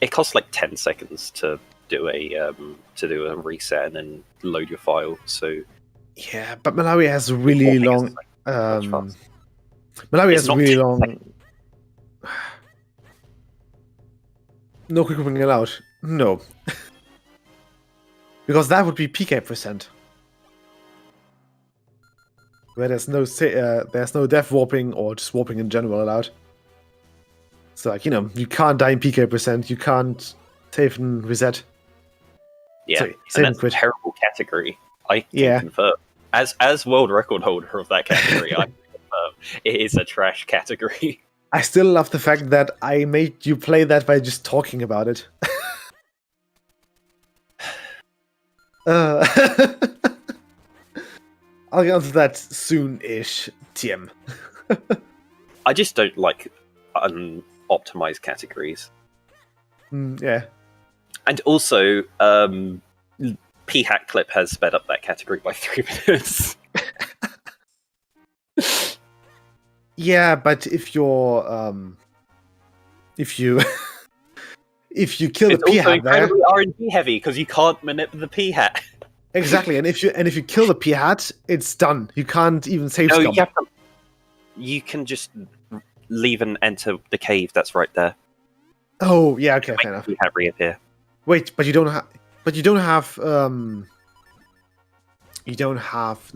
It costs like 10 seconds to do a reset and then load your file. So Yeah, but Malawi has really warping long. is, like, much faster. Malawi It's has not really 10 long. No quick warping allowed. No, because that would be PK%. Where there's no death warping or just warping in general allowed. So like, you can't die in PK%. You can't save and reset. Yeah, Sorry, and save and that's a quit. terrible category. I can Yeah. confirm. As world record holder of that category, I can confirm it is a trash category. I still love the fact that I made you play that by just talking about it. I'll get onto that soon-ish, TM. I just don't like unoptimized categories. Yeah. And also, P-Hack Clip has sped up that category by 3 minutes. Yeah, but if you're if you if you kill the It's also P-hat there, incredibly RNG heavy because you can't manip the P-Hat. exactly, and if you kill the P-hat, it's done. You can't even save No, scum. you can just leave and enter the cave that's right there. Oh, yeah, okay, Make fair enough. the P-Hat reappear. Wait, but you don't have the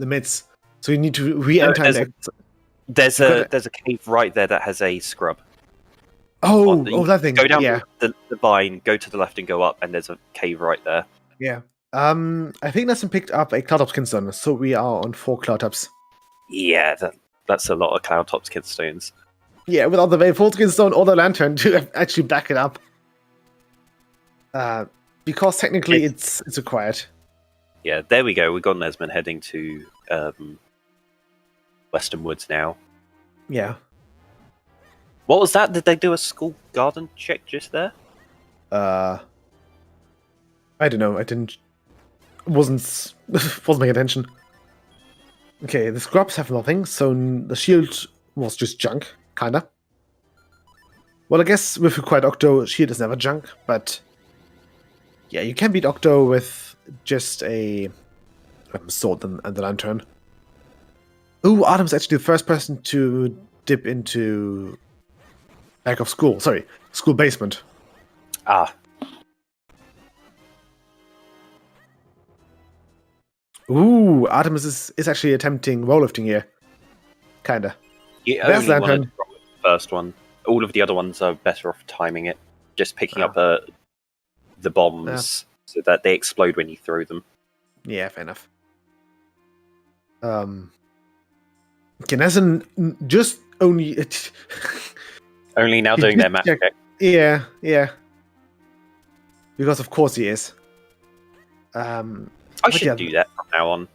mids, so you need to re-enter. there's and There's You've there's a cave right there that has a scrub. that thing. Go down Yeah, the vine, go to the left and go up, and there's a cave right there. yeah. I think Nathan picked up a Cloud Top Skinstone, so we are on 4 Cloud Tops. Yeah, that's a lot of Cloud Top Skidstones. Yeah, without the Full Skinstone or the Lantern to actually back it up. Because technically it's required. Yeah, there we go. We got Nesmond heading to Western Woods now. Yeah. What was that? Did they do a school garden check just there? I don't know. I wasn't paying attention. Okay, the scrubs have nothing, so the shield was just junk, kinda. Well, I guess with Required Octo, shield is never junk, but yeah, you can beat Octo with just a sword and the lantern. Ooh, Artem's actually the first person to dip into back of school. Sorry, school basement. Ah, Ooh, Artemis is actually attempting weightlifting here. Kinda. you There's only want to lantern. drop the first one. All of the other ones are better off timing it. Just picking up the bombs so that they explode when you throw them. Yeah, fair enough. Kinesin just only... Only now He doing did their map check- check. Yeah. Because of course he is. I but should yeah, do that from now on.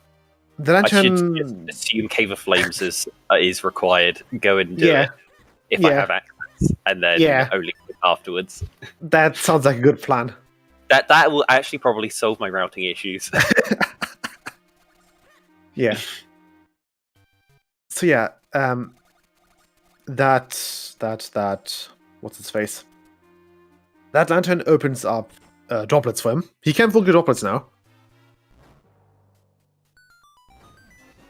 the I should lantern... just assume Cave of Flames is required. Go and do Yeah. it if I Yeah. have access, and then Yeah. only afterwards. That sounds like a good plan. That will actually probably solve my routing issues. Yeah. So yeah, that what's its face? That lantern opens up droplets for him. He can fully droplets now.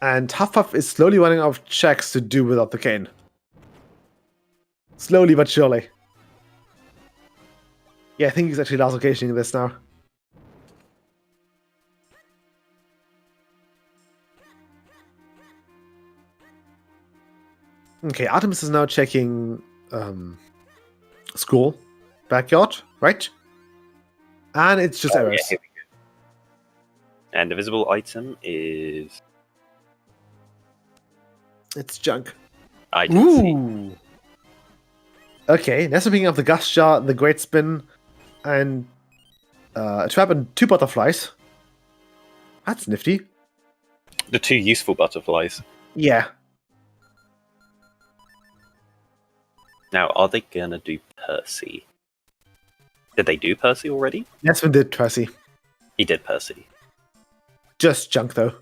And Huffpuff is slowly running out of checks to do without the cane. Slowly but surely. Yeah, I think he's actually last occasioning this now. Okay, Artemis is now checking school, backyard, right? And it's just errors. Yeah, here we go. And the visible item is It's junk. I didn't see. Ooh. Okay, next picking up the gas jar, the great spin, and a trap and 2 butterflies. That's nifty. The 2 useful butterflies. Yeah. Now, are they gonna do Percy? Did they do Percy already? Nesman did Percy. He did Percy. Just junk though.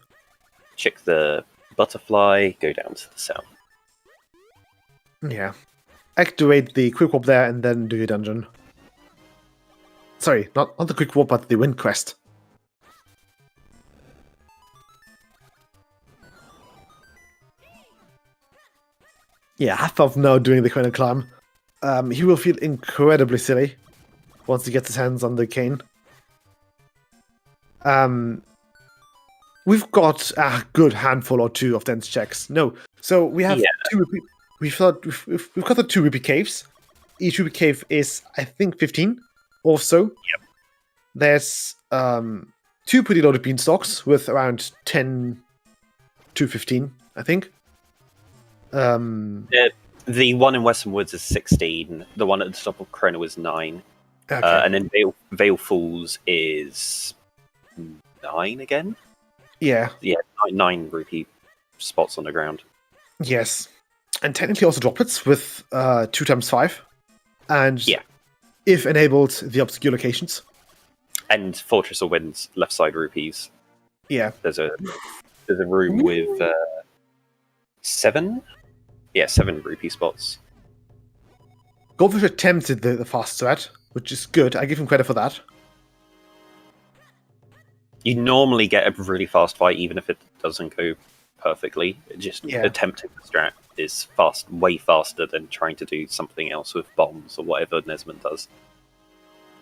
Check the butterfly, go down to the south. Yeah. Activate the quick warp there and then do your dungeon. Sorry, not the quick warp, but the wind quest. Yeah, Huffpuff now doing the kind of climb. He will feel incredibly silly once he gets his hands on the cane. We've got a good handful or 2 of dense checks. No, so we have 2 repeat. We've got the 2 repeat caves. Each repeat cave is, I think, 15 or so. Yep. There's 2 pretty loaded beanstalks with around 10 to 15, I think. The one in Western Woods is 16. The one at the top of Corona was 9. Okay. And then Vale Falls is 9 again? Yeah. Yeah, 9 rupee spots on the ground. Yes. And technically also droplets with 2 times 5. And if enabled, the obscure locations. And Fortress of Wind's left side rupees. Yeah. There's a room with 7? Yeah, 7 rupee spots. Goldfish attempted the fast strat, which is good. I give him credit for that. You normally get a really fast fight, even if it doesn't go perfectly. Just attempting the strat is way faster than trying to do something else with bombs or whatever Nesmond does.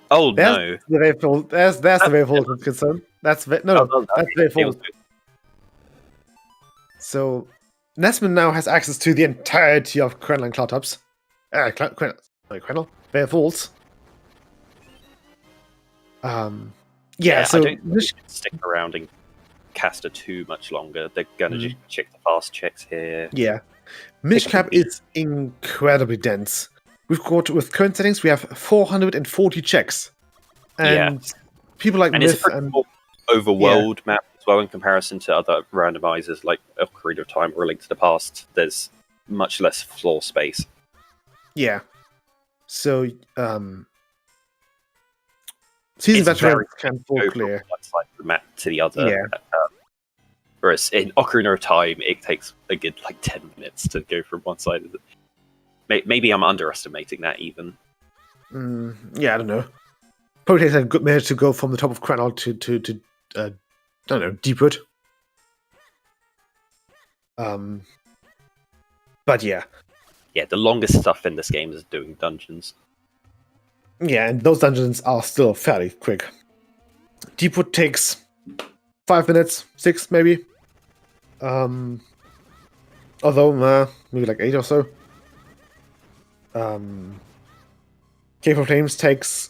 Oh no! There's the very full concern. That's that's very full. So Nesmond now has access to the entirety of Quenlin Cloudtops. Quenel? Bear Falls. So I don't think stick around and caster too much longer. They're gonna just check the fast checks here. Yeah. Minish Cap is incredibly dense. We've got, with current settings, we have 440 checks. And people like Myth it's a and overworld map as well in comparison to other randomizers like Ocarina of Time or A Link to the Past. There's much less floor space. Yeah. So, season veterans can fall clear. One side of the map to the other. Whereas in Ocarina of Time, it takes a good 10 minutes to go from one side of it. Maybe I'm underestimating that even. Yeah, I don't know. Probably takes a good minute to go from the top of Cranal to I don't know, Deepwood. But yeah. Yeah, the longest stuff in this game is doing dungeons. Yeah, and those dungeons are still fairly quick. Deepwood takes 5 minutes, 6 maybe. Although maybe 8 or so. Cave of Flames takes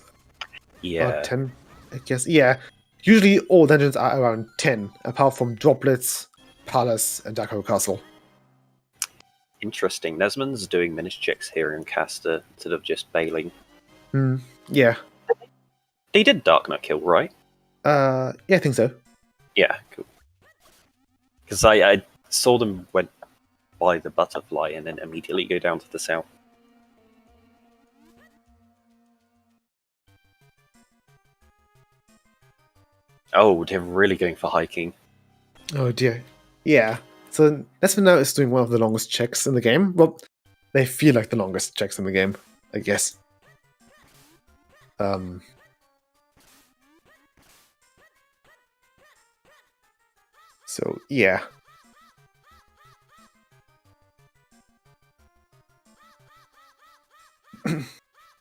10, I guess. Yeah, usually all dungeons are around 10, apart from Droplets, Palace, and Dark Castle. Interesting. Nesmond's doing Minish checks here in Caster instead of just bailing. Yeah. They did Dark Knight kill, right? Yeah, I think so. Yeah, cool. Because I saw them went by the butterfly and then immediately go down to the south. Oh, they're really going for hiking. Oh dear. Yeah. So Nesmond now is doing one of the longest checks in the game. Well, they feel like the longest checks in the game, I guess. So yeah.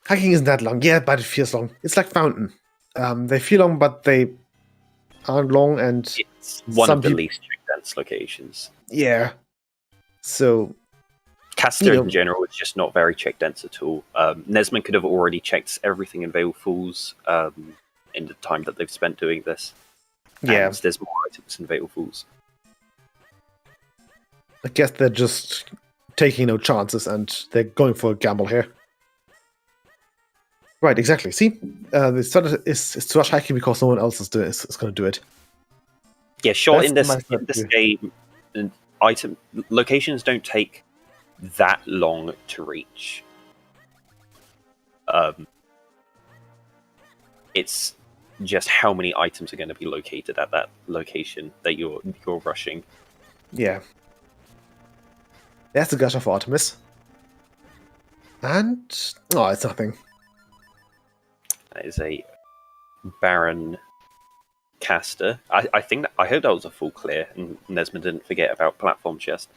Hiking isn't that long, yeah, but it feels long. It's like Fountain. They feel long, but they aren't long, and it's one of the least dense locations. Yeah. So Caster in general is just not very check dense at all. Nesmond could have already checked everything in Vale Falls in the time that they've spent doing this. Yeah. And there's more items in Vale Falls. I guess they're just taking no chances and they're going for a gamble here. Right, exactly. See? The strategy is to rush hiking because no one else is going to do it. Yeah, sure. In this game, locations don't take that long to reach. It's just how many items are going to be located at that location that you're rushing. Yeah. That's the gush of Artemis. And it's nothing. That is a barren Caster. I hope that was a full clear and Nesmond didn't forget about platform chest.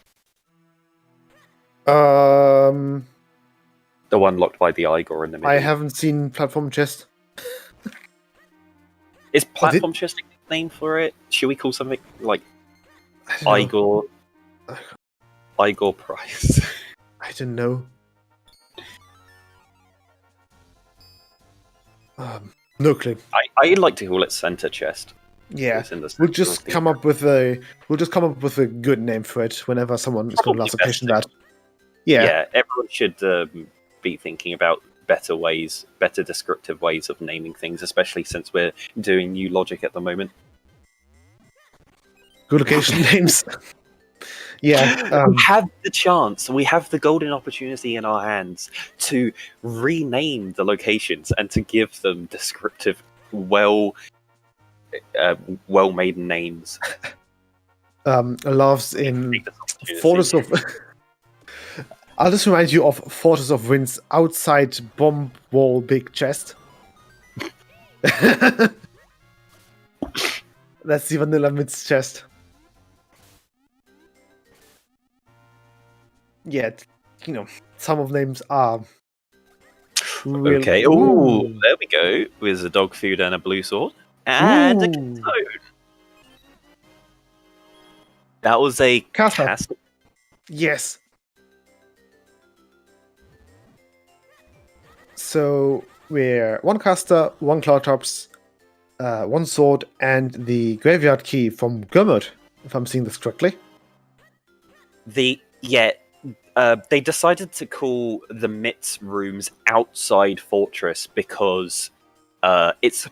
The one locked by the Igor in the middle. I haven't seen platform chest. Is platform chest a name for it? Should we call something like Igor? Igor Price. I don't know. No clue. I'd like to call it center chest. Yeah, we'll just come up with a good name for it whenever someone is going to ask a question that. Yeah, everyone should be thinking about better descriptive ways of naming things, especially since we're doing new logic at the moment. Good location names. Yeah, we have the chance. We have the golden opportunity in our hands to rename the locations and to give them descriptive, well-made names. Loves in Fortress of. I'll just remind you of Fortress of Winds outside bomb wall big chest. That's the vanilla midst chest. Yeah, some of names are. Really... Okay. Oh, there we go. With a dog food and a blue sword and a toad. That was a caster. Yes. So we're one caster, one Cloudtops, one sword, and the graveyard key from Gurmod, if I'm seeing this correctly. They decided to call the Mitts rooms outside Fortress because it's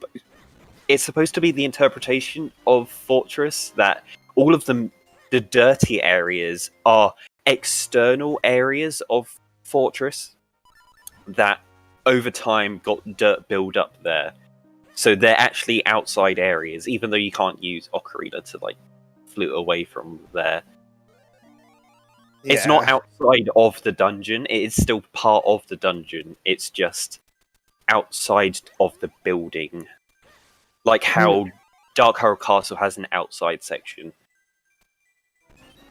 supposed to be the interpretation of Fortress that all of the dirty areas are external areas of Fortress that over time got dirt build up there. So they're actually outside areas, even though you can't use Ocarina to flew away from there. It's not outside of the dungeon. It is still part of the dungeon. It's just outside of the building. Like how Dark Horror Castle has an outside section.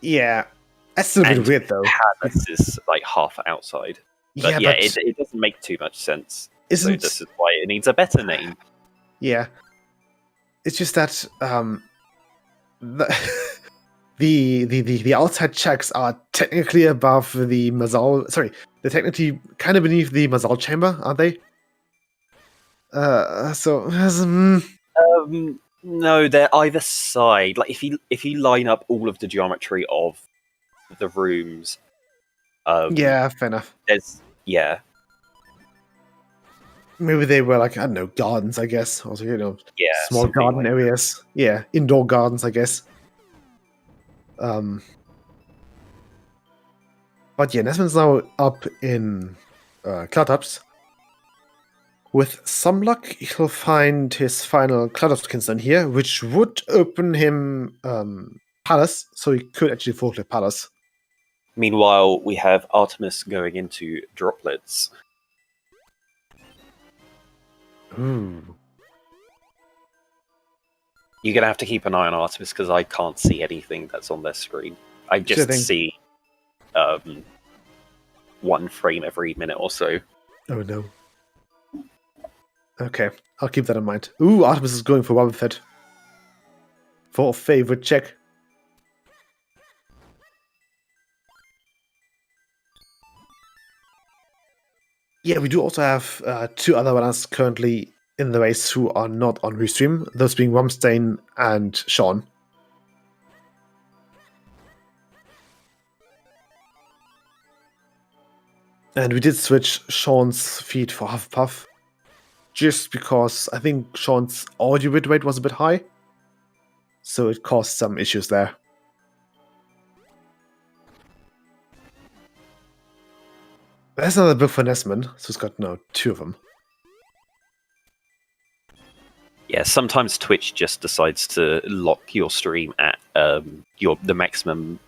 Yeah. That's a bit weird, though. Palace is like half outside. But it doesn't make too much sense. So this is why it needs a better name. Yeah. It's just that the outside checks are technically above the Mazal. Sorry, they're technically kind of beneath the Mazal chamber, aren't they? No, they're either side. Like if you line up all of the geometry of the rooms, yeah, fair enough. Maybe they were like, I don't know, gardens, I guess. Also, small garden areas. Yeah, indoor gardens, I guess. But yeah, Nesman's now up in Cloudtops. With some luck, he'll find his final Cloudtops Kinston here, which would open him Palace, so he could actually forklift Palace. Meanwhile, we have Artemis going into Droplets. Ooh. You're going to have to keep an eye on Artemis because I can't see anything that's on their screen. I just see one frame every minute or so. Oh no. Okay, I'll keep that in mind. Ooh, Artemis is going for Wobbuffet. For a favorite check. Yeah, we do also have two other runners currently in the race who are not on Restream, those being Rumstein and Sean. And we did switch Sean's feed for Hufflepuff, just because I think Sean's audio bit rate was a bit high, so it caused some issues there. That's another book for Nesman, so it's got two of them. Yeah, sometimes Twitch just decides to lock your stream at the maximum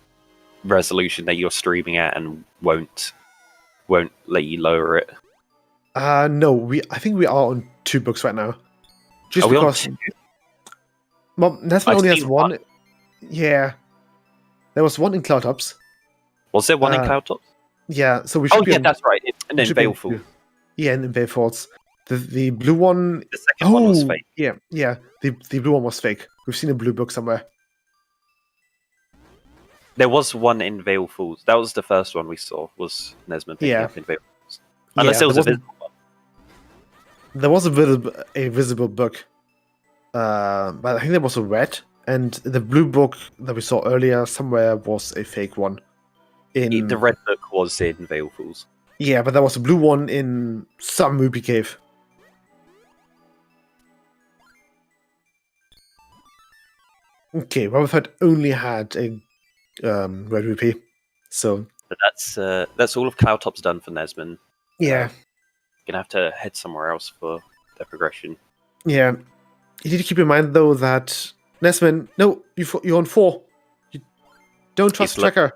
resolution that you're streaming at and won't let you lower it. No, I think we are on 2 books right now. Just because well, Nesman only has one. Yeah. There was one in Cloudtops. Was there one in Cloudtops? Yeah, so we should be that's right. And then Baleful. Yeah, and in Balefalls. The blue one... The second one was fake. Yeah. The blue one was fake. We've seen a blue book somewhere. There was one in Vale Falls. That was the first one we saw, was Nesman picking up in Vale Falls. Unless there was a visible one. There was a visible book. But I think there was a red. And the blue book that we saw earlier somewhere was a fake one. The red book was in Vale Falls. Yeah, but there was a blue one in some Ruby Cave. Okay, Wobbuffet only had a red rupee, so... But that's all of Cloudtops done for Nesman. Yeah. Gonna have to head somewhere else for their progression. Yeah. You need to keep in mind, though, that Nesman... No, you're on 4. You don't trust Tracker.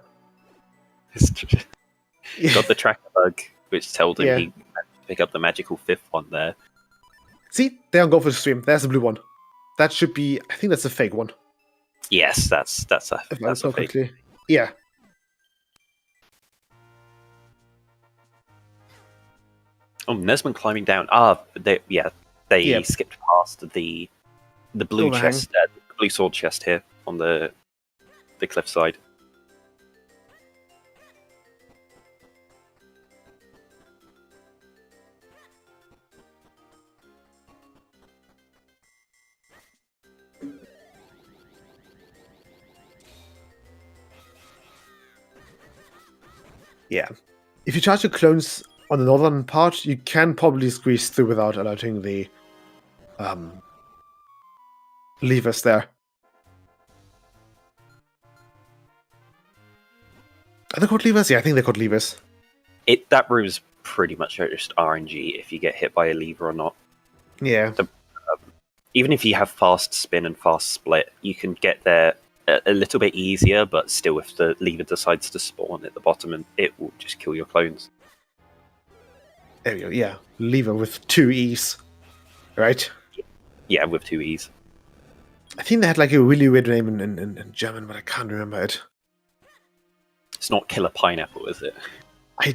He got the tracker bug, which told him he had to pick up the magical 5th one there. See? They don't go for the stream. There's a blue one. That should be... I think that's a fake one. Yes, that's a fake. Quickly. Yeah. Oh, Nesman climbing down. They skipped past the blue chest, the blue sword chest here on the cliffside. Yeah. If you charge your clones on the northern part, you can probably squeeze through without alerting the levers there. Are they called levers? Yeah, I think they're called levers. That room's pretty much just RNG if you get hit by a lever or not. Yeah. Even if you have fast spin and fast split, you can get there a little bit easier, but still, if the lever decides to spawn at the bottom, and it will just kill your clones. There we go. Yeah, lever with 2 E's, right? Yeah, with 2 E's. I think they had like a really weird name in German, but I can't remember it. It's not Killer Pineapple, is it?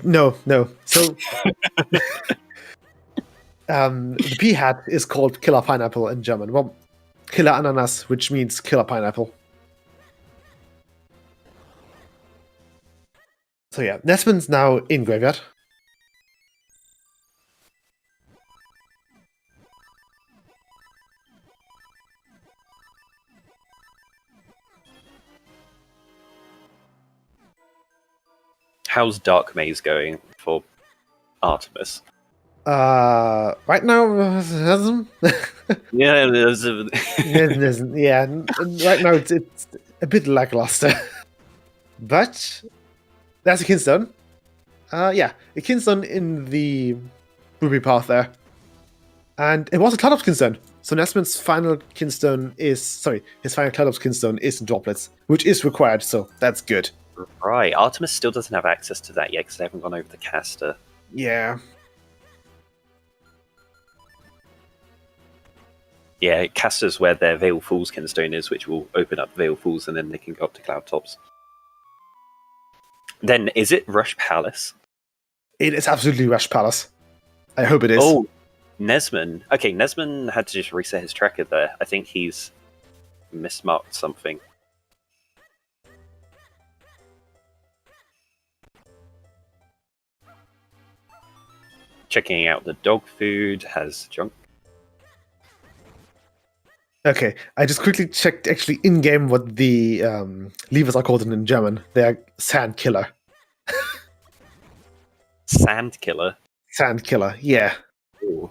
No. So the P hat is called Killer Pineapple in German. Well, Killer Ananas, which means Killer Pineapple. So yeah, Nesman's now in graveyard. How's Dark Maze going for Artemis? Right now, Yeah, there's yeah, right now it's a bit lackluster. But there's a Kinstone. Yeah, a Kinstone in the Ruby path there. And it was a Cloud Ops Kinstone. So Nesman's final Kinstone his final Cloud Ops Kinstone is in droplets, which is required, so that's good. right. Artemis still doesn't have access to that yet because they haven't gone over the caster. Yeah. Yeah, caster's where their Veil Falls Kinstone is, which will open up Veil Falls and then they can go up to Cloud Tops. Then, is it Rush Palace? It is absolutely Rush Palace. I hope it is. Oh, Nesman. Okay, Nesman had to just reset his tracker there. I think he's mismarked something. Checking out the dog food has junk. Okay, I just quickly checked actually in-game what the levers are called in German. They're Sand Killer. Sand Killer. Sand Killer, yeah. Ooh.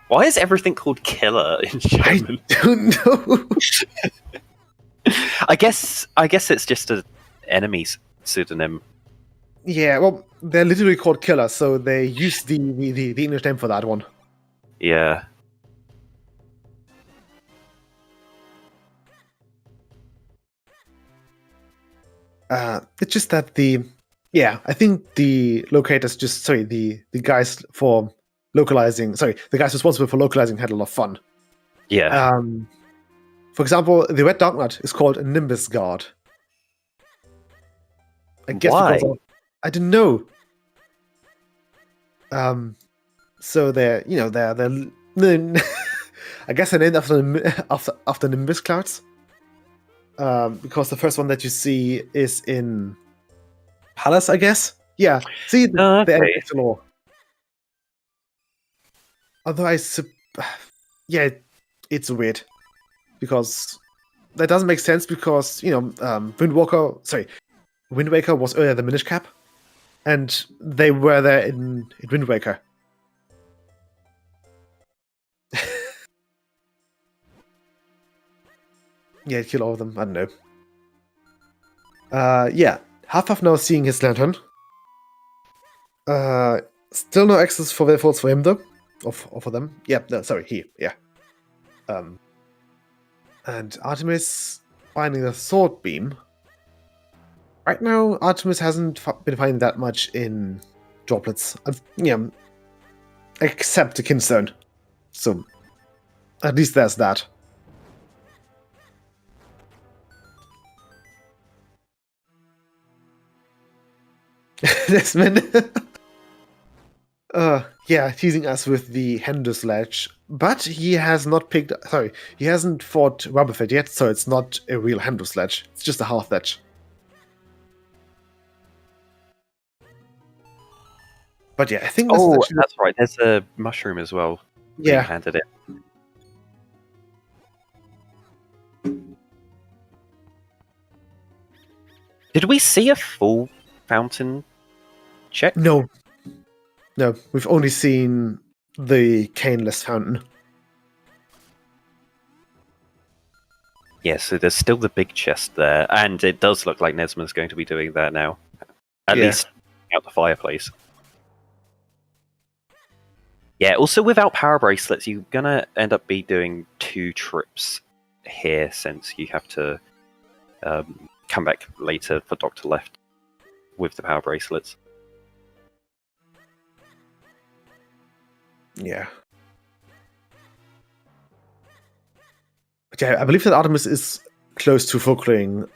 Why is everything called Killer in German? I don't know. I guess it's just an enemy's pseudonym. Yeah, well, they're literally called Killer, so they use the English name for that one. Yeah. It's just that I think the locators the guys for localizing, the guys responsible for localizing had a lot of fun. Yeah. For example, the Red Dark Knight is called a Nimbus Guard. I guess Why? because I didn't know. So they're I guess they're named after Nimbus clouds. Because the first one that you see is in Palace, I guess. Yeah. See the extra lore. Otherwise, yeah, it's weird because that doesn't make sense because Wind Waker was earlier than Minish Cap, and they were there in Wind Waker. Yeah, kill all of them. I don't know. Yeah, Half-Half now seeing his lantern. Still no access for Velfords for him though, or for them. Yeah, no, sorry, he. Yeah. And Artemis finding the sword beam. Right now, Artemis hasn't been finding that much in droplets. Except the Kinstone. So, at least there's that. Desmond. Yeah, teasing us with the Hendo Sledge. But he has not he hasn't fought Rubberfett yet, so it's not a real Hendo Sledge. It's just a half sledge. But yeah, I think that's right. There's a mushroom as well. Yeah. Handed it. Did we see a full fountain check? No, we've only seen the caneless fountain. Yeah, so there's still the big chest there, and it does look like Nesman's going to be doing that now. At least out the fireplace. Yeah, also without power bracelets, you're gonna end up doing 2 trips here since you have to Come back later for Doctor Left with the power bracelets. Yeah. But yeah, I believe that Artemis is close to full clearing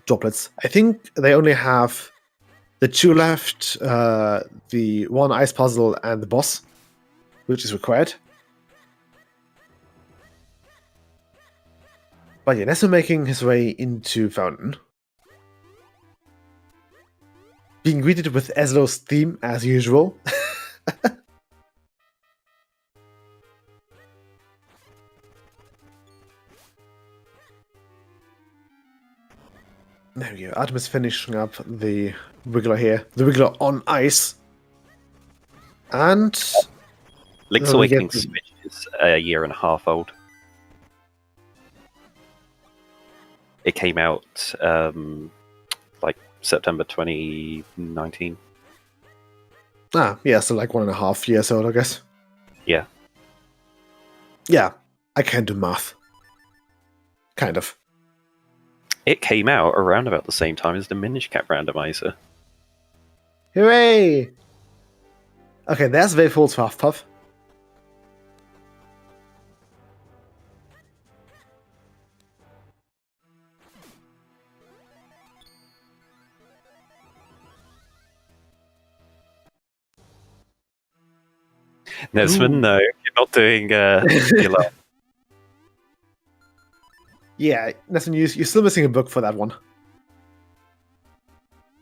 droplets. I think they only have the 2 left, the 1 ice puzzle, and the boss, which is required. But yeah, Nesso making his way into Fountain. Being greeted with Ezlo's theme as usual. There we go. Artemis finishing up the Wiggler here. The Wiggler on ice. And Link's Awakening Switch is a 1.5 years old. It came out like September 2019. Yeah, so like 1.5 years old, I guess. Yeah. Yeah, I can do math. Kind of. It came out around about the same time as the Minish Cap Randomizer. Hooray! Okay, there's Wayfall's Half Puff. Nesman, no, you're not doing Gila. Yeah, Nesman, you're still missing a book for that one.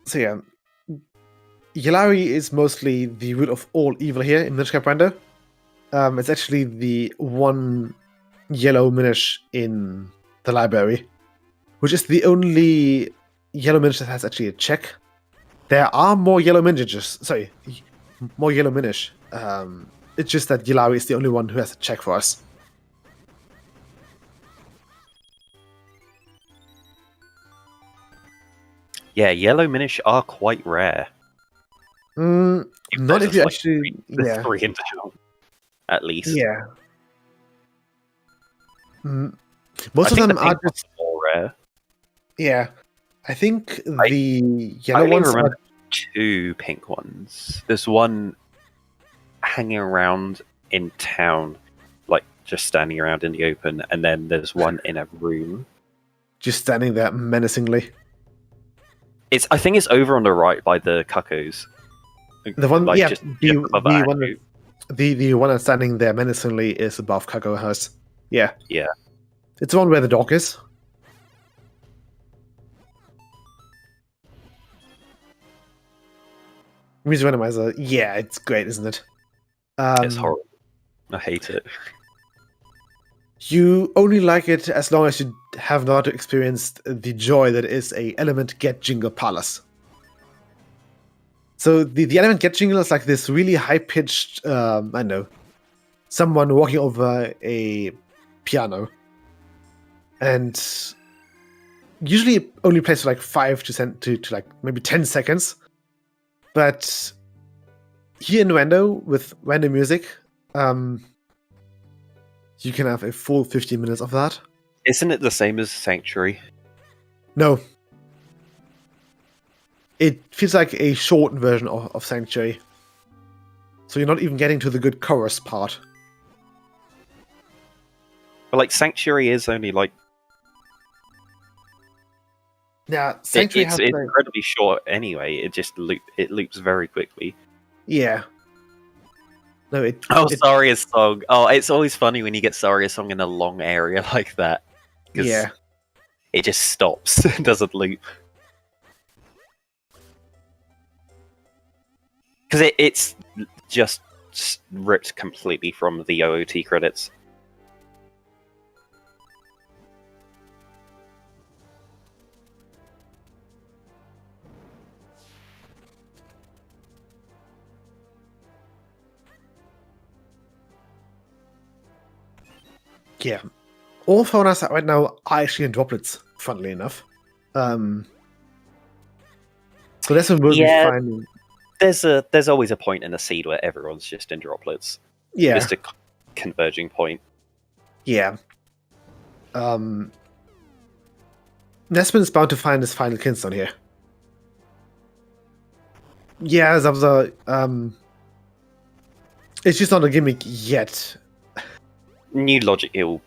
So yeah, Yalari is mostly the root of all evil here in Minish Cap Rando. It's actually the one yellow Minish in the library, which is the only yellow Minish that has actually a check. There are more yellow Minish. Sorry, more yellow Minish. It's just that Yalari is the only one who has a check for us. Yeah, yellow Minish are quite rare. Not if you actually... Yeah. 3 in town, at least. Yeah. Most of them are just... more rare. Yeah. I think the yellow I ones remember 2 pink ones. There's one hanging around in town, like just standing around in the open, and then there's one in a room. Just standing there menacingly. I think it's over on the right by the cuckoos. The one, like, yeah, just the one that's standing there menacingly is above Cuckoo House. Yeah. Yeah. It's the one where the dog is. Music Randomizer, yeah, it's great, isn't it? It's horrible. I hate it. You only like it as long as you have not experienced the joy that is a Element Get Jingle Palace. So the Element Get Jingle is like this really high-pitched, I don't know, someone walking over a piano. And usually it only plays for like 5 to like maybe 10 seconds. But here in Rando, with random music, you can have a full 15 minutes of that. Isn't it the same as Sanctuary? No. It feels like a shortened version of Sanctuary. So you're not even getting to the good chorus part. But like Sanctuary is only like... Yeah, Sanctuary it's has incredibly short anyway. It just loops very quickly. Yeah. No, Saria's song. Oh, it's always funny when you get Saria's song in a long area like that. Yeah. It just stops. It doesn't loop. Because it's just ripped completely from the OOT credits. Yeah. All faunas right now are actually in droplets, funnily enough. So that's what we'll be finding. There's always a point in a seed where everyone's just in droplets. Yeah. Just a converging point. Yeah. Nesman is bound to find his final kinstone here. Yeah, Zabza, it's just not a gimmick yet. New logic, it'll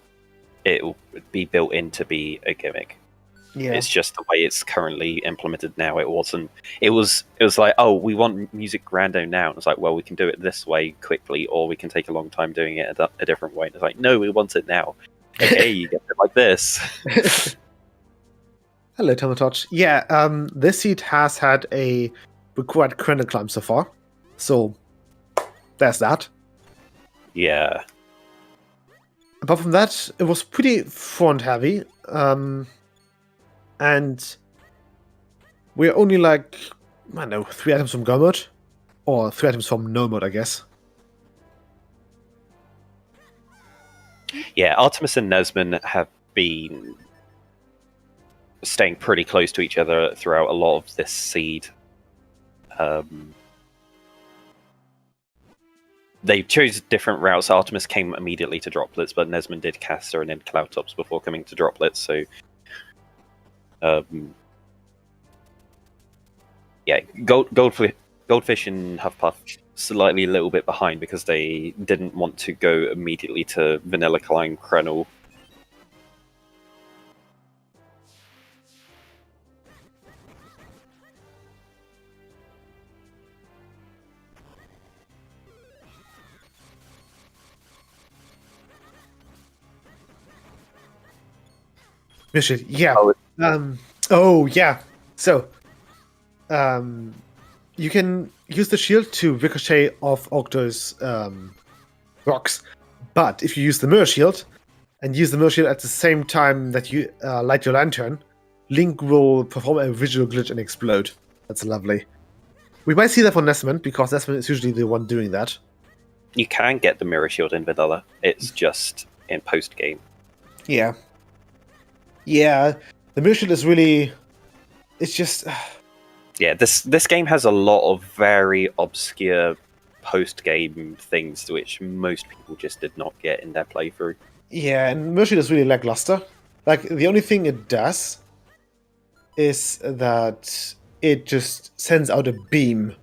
be built in to be a gimmick. Yeah. It's just the way it's currently implemented now. It wasn't. It was like, oh, we want music random now. And it's like, well, we can do it this way quickly, or we can take a long time doing it a different way. And it's like, no, we want it now. Okay, you get it like this. Hello, Tomatouch. Yeah, this seed has had a required credit climb so far. So, there's that. Yeah. Apart from that, it was pretty front heavy. And we're only like, I don't know, 3 items from go mode. Or 3 items from no mode, I guess. Yeah, Artemis and Nesman have been staying pretty close to each other throughout a lot of this seed. They chose different routes. Artemis came immediately to droplets, but Nesman did caster and then cloud tops before coming to droplets. So, yeah, Goldfish and Huffpuff slightly a little bit behind because they didn't want to go immediately to Vanilla Climb Krenel. Mission, yeah. Oh, yeah. So, you can use the shield to ricochet off Octo's rocks, but if you use the mirror shield and use the mirror shield at the same time that you light your lantern, Link will perform a visual glitch and explode. That's lovely. We might see that for Nesman, because Nesman is usually the one doing that. you can get the mirror shield in vanilla. It's just in post game. Yeah. Yeah, the mirror shield is really... It's just... Yeah, this game has a lot of very obscure post-game things which most people just did not get in their playthrough. Yeah, and mirror shield is really lackluster. Like, the only thing it does is that it just sends out a beam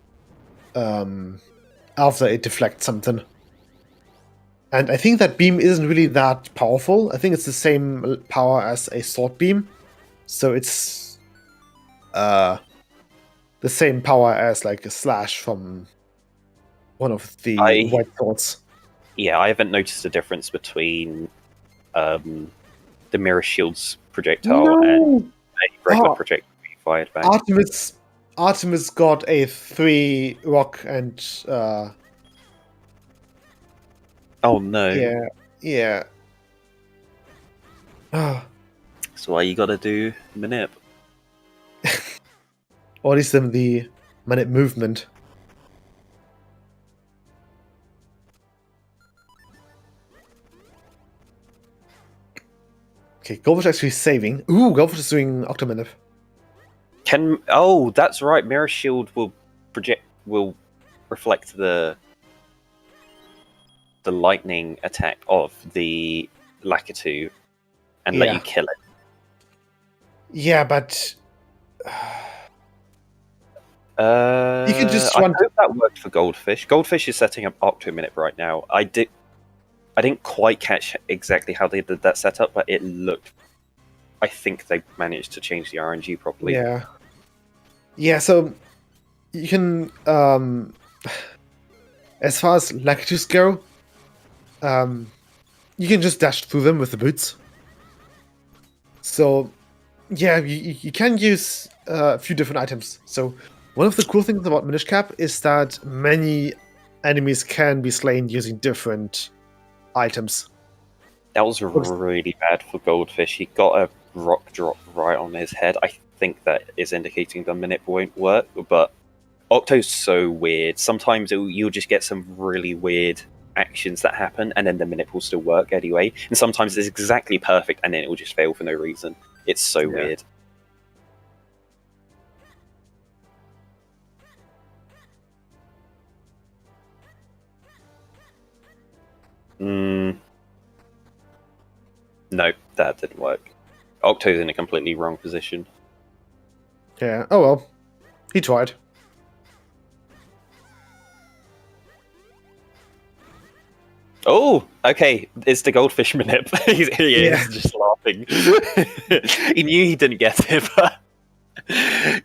after it deflects something. And I think that beam isn't really that powerful. I think it's the same power as a sword beam. So it's the same power as like a slash from one of the white swords. Yeah, I haven't noticed a difference between the mirror shield's projectile and a regular projectile being fired back. Artemis got a 3 rock and oh no. Yeah. That's why you gotta do manip. Or at least in the manip movement. Okay, Goldfish actually saving. Ooh, Goldfish is doing Octomanip. Oh, that's right. Mirror Shield will reflect the lightning attack of the Lakitu and let you kill it. Yeah, but you can just I hope that worked for Goldfish. Goldfish is setting up Octominute right now. I didn't quite catch exactly how they did that setup, but it looked. I think they managed to change the RNG properly. Yeah. So you can, as far as Lakitus go, you can just dash through them with the boots. So yeah, you can use a few different items. So one of the cool things about Minish Cap is that many enemies can be slain using different items. That was really bad for Goldfish. He got a rock drop right on his head. I think that is indicating the manip won't work, but Octo's so weird. Sometimes you'll just get some really weird actions that happen, and then the manip will still work anyway. And sometimes it's exactly perfect, and then it will just fail for no reason. It's so weird. No, that didn't work. Octo's in a completely wrong position. Yeah. Oh well. He tried. Oh, okay. It's the goldfish manip. He Yeah. is just laughing. He knew he didn't get it, but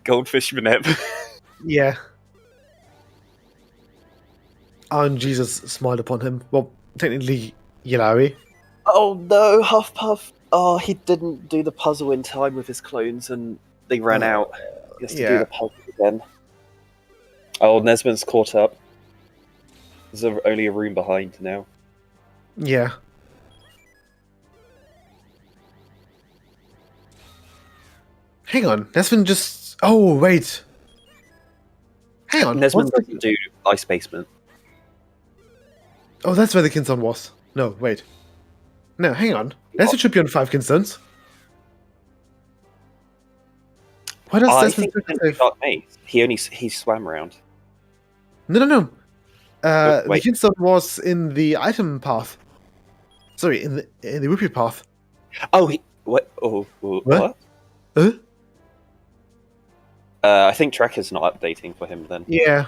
goldfish manip. Yeah. And Jesus smiled upon him. Well, technically, Yalawi. Oh no, Huffpuff. Oh, he didn't do the puzzle in time with his clones and they ran out. He has to do the puzzle again. Oh, Nesmond's caught up. There's only a room behind now. Yeah. Hang on. Nesmond just. Oh, wait. Hang on. Nesmond what's doesn't do Ice Basement. Oh, that's where the Kinstone was. No, wait. No, hang on. Nesmond should be on 5 Kinstones. Why does I Nesmond think he Dark Maze. He swam around. No. The wait. Kinstone was in the item path. Sorry, in the rupee path. Oh, what? Oh, what? Huh? I think tracker's not updating for him then. Yeah.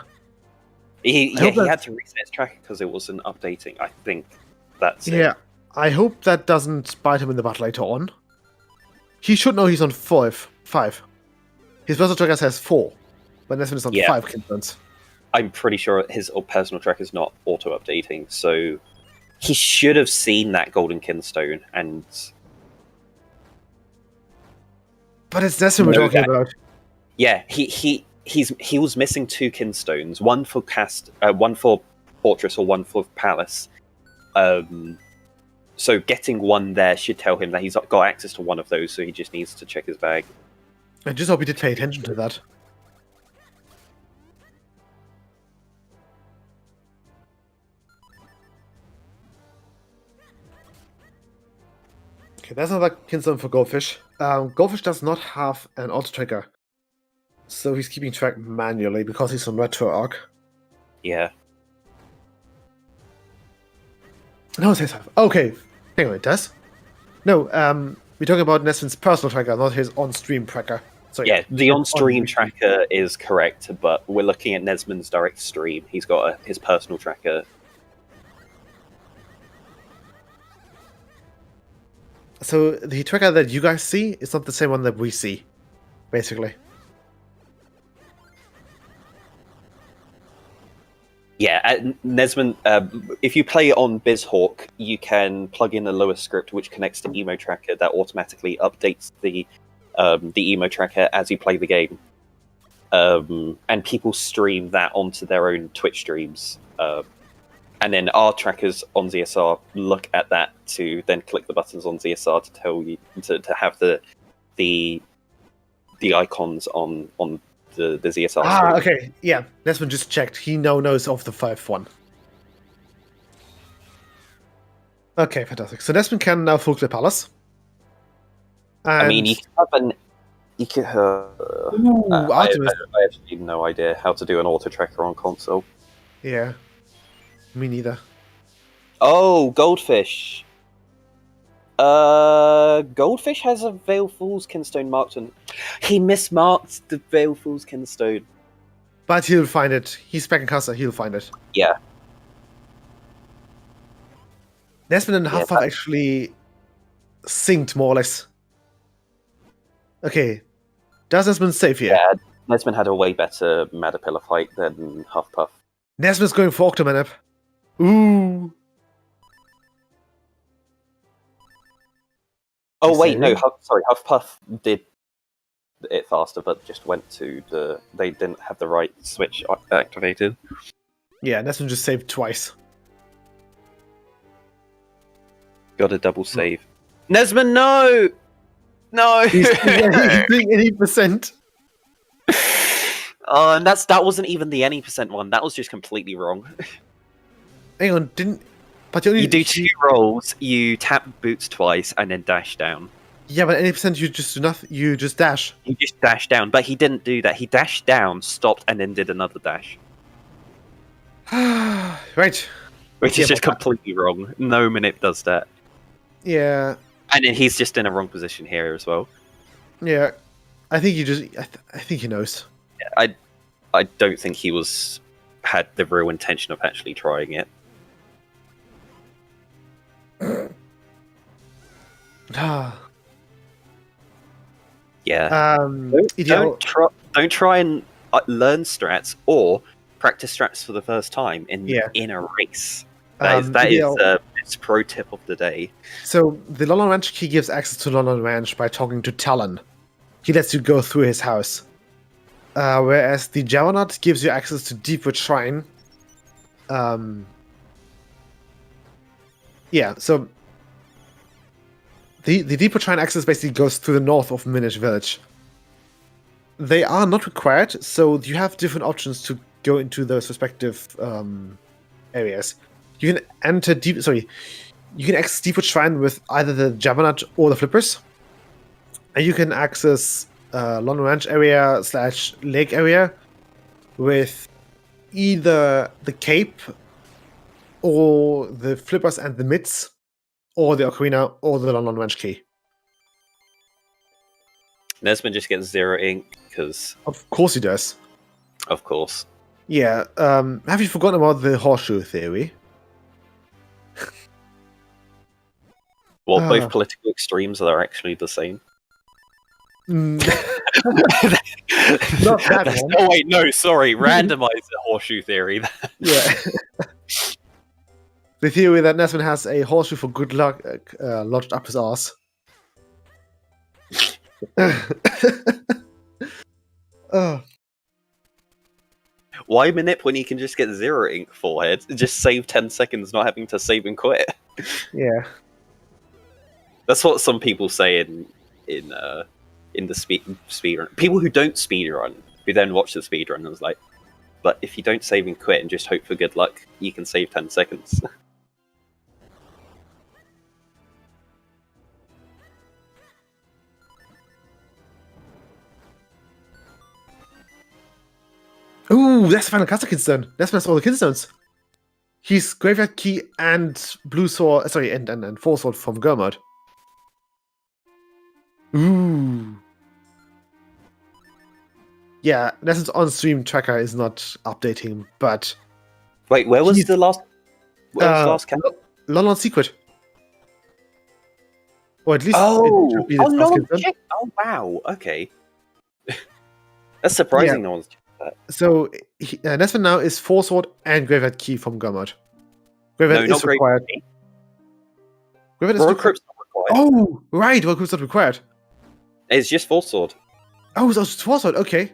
He had to reset his tracker because it wasn't updating. I think that's it. Yeah. I hope that doesn't bite him in the butt later on. He should know he's on 5. His personal tracker says 4, but Nesmond is on 5 Kinstones. I'm pretty sure his personal tracker is not auto-updating, so he should have seen that golden kinstone and. But it's Nesmond we're talking about. Yeah, he was missing 2 kinstones, one for one for fortress or one for palace. So getting one there should tell him that he's got access to one of those, so he just needs to check his bag. I just hope he did pay attention to that. Okay, that's another Kinstone for Goldfish. Goldfish does not have an auto tracker, so he's keeping track manually because he's on Retro Arc. Yeah. No, it says 5. Okay, hang on, it does? No, we're talking about Nesmond's personal tracker, not his on-stream tracker. Sorry, yeah, the on-stream tracker is correct, but we're looking at Nesmond's direct stream. He's got his personal tracker. So the tracker that you guys see is not the same one that we see, basically. Yeah, Nesmond, if you play on BizHawk, you can plug in a lower script which connects to Emo Tracker that automatically updates the Emo Tracker as you play the game. And people stream that onto their own Twitch streams. And then our trackers on ZSR look at that to then click the buttons on ZSR to tell you to have the icons on the ZSR. Ah, okay, yeah. Nesmond just checked. He now knows of the 5-1. Okay, fantastic. So Nesmond can now full clip Palace. And... I mean, you can have an. You can. I actually have no idea how to do an auto tracker on console. Yeah. Me neither. Oh, Goldfish. Goldfish has a Veil Falls Kinstone marked on. He mismarked the Veil Falls Kinstone. But he'll find it. He's back in Casa, he'll find it. Yeah. Nesmond and Hufflepuff actually synced more or less. Okay. Does Nesmond save here? Yeah, Nesmond had a way better Matapilla fight than Huffpuff. Nesmond's going for Octomanip. Ooh. Oh wait, no, Huffpuff did it faster, but just went to the. They didn't have the right switch activated. Yeah, Nesmond just saved twice. Got a double save. Nesmond, no! No! He's doing 80%. Oh, and that wasn't even the any percent one. That was just completely wrong. Hang on, but you do 2 rolls, you tap boots twice, and then dash down. Yeah, but 80% you just do nothing. You just dash. You just dash down, but he didn't do that. He dashed down, stopped, and then did another dash. Right. Which is just completely wrong. No manip does that. Yeah. And then he's just in a wrong position here as well. Yeah, I think I think he knows. I don't think he had the real intention of actually trying it. Yeah. Don't try and learn strats or practice strats for the first time in a race. That is pro tip of the day. So the London Ranch key gives access to London Ranch by talking to Talon. He lets you go through his house. Whereas the Juggernaut gives you access to Deepwood Shrine. Yeah, so the Deepwood Shrine access basically goes through the north of Minish Village. They are not required, so you have different options to go into those respective areas. You can enter you can access Deepwood Shrine with either the Juggernaut or the Flippers. And you can access London Ranch area / lake area with either the Cape or the Flippers and the Mitts, or the Ocarina or the London Ranch key. Nesman just gets 0 ink because... Of course he does. Of course. Yeah, have you forgotten about the horseshoe theory? Well, both political extremes are actually the same. Not that one. Oh wait, no, sorry. Randomizer horseshoe theory. Yeah. The theory that Nesman has a horseshoe for good luck lodged up his arse. Why manip when you can just get 0 ink forehead? Just save 10 seconds not having to save and quit. Yeah. That's what some people say in the speedrun. People who don't speedrun, who then watch the speedrun, is like, but if you don't save and quit and just hope for good luck, you can save 10 seconds. Ooh, that's the final Casa Kidstone. That's all the Kidstones. He's Graveyard Key and Blue Sword, and Four Sword from Gurmod. Ooh. Yeah, Nesman's on-stream tracker is not updating, but... Wait, where was the last... Where was the last cap? London Secret. Or at least... Oh, no, oh wow, okay. That's surprising no one's checked that. So, Nesman now is Four Sword and Graveyard Key from Gurmod. Graveyard is required. Royal Crypt's not required. Oh, right, Royal Crypt's not required. It's just Four Sword. Oh, it's Four Sword, okay.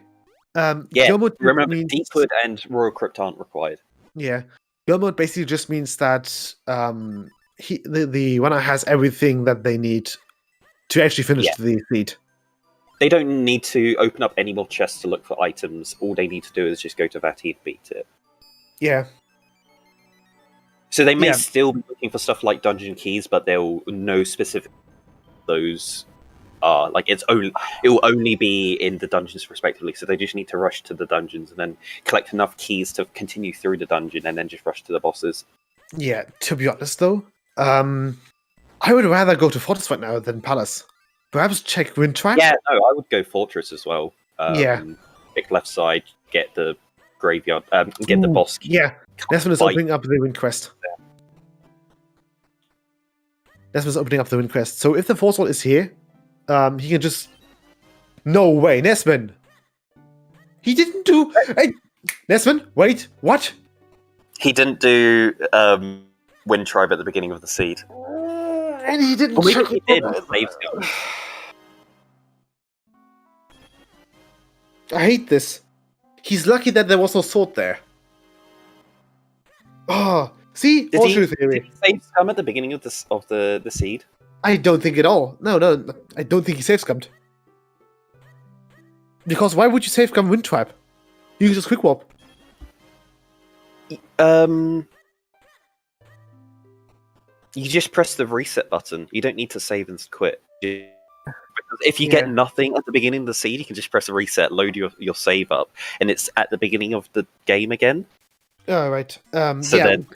Gurmod remember, Deepwood and Royal Crypt aren't required. Yeah. Gurmod basically just means that the runner has everything that they need to actually finish the feat. They don't need to open up any more chests to look for items. All they need to do is just go to Vati and beat it. Yeah. So they may still be looking for stuff like dungeon keys, but they'll know specific those are. Like it will only be in the dungeons respectively. So they just need to rush to the dungeons and then collect enough keys to continue through the dungeon and then just rush to the bosses. Yeah, to be honest though, I would rather go to Fortress right now than Palace. Perhaps check Windtrap? Yeah, no, I would go Fortress as well. Pick left side, get the graveyard, get the boss key. Yeah, Nesman is opening up the Wind Quest. Nesman's opening up the Wind Quest. So if the Force Wall is here, he can just... No way, Nesman! He didn't do... Hey, Nesman, wait, what? He didn't do Wind Tribe at the beginning of the seed. And he didn't... Well, maybe he did. Slaves go. I hate this. He's lucky that there was no sword there. Oh, see? Did he save scum at the beginning of the seed? I don't think at all. No, I don't think he save scummed. Because why would you save scum Wind Trap? You can just quick warp. You just press the reset button. You don't need to save and quit. Because if you get nothing at the beginning of the seed, you can just press the reset, load your save up, and it's at the beginning of the game again. Oh, right. So then...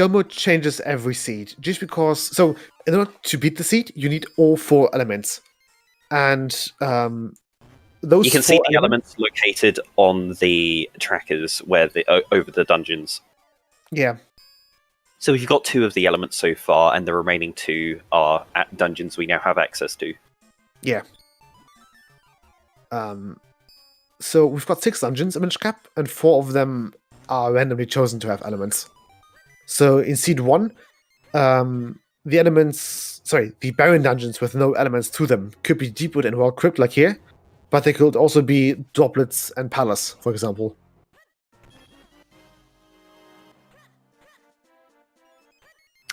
go mode changes every seed, just because. So in order to beat the seed, you need all 4 elements, and those You can see 4 the elements located on the trackers where over the dungeons. Yeah. So we've got 2 of the elements so far, and the remaining 2 are at dungeons we now have access to. Yeah. So we've got 6 dungeons in Minish Cap, and 4 of them are randomly chosen to have elements. So in Seed 1, the barren dungeons with no elements to them could be Deepwood and Wild Crypt like here, but they could also be Droplets and Palace, for example.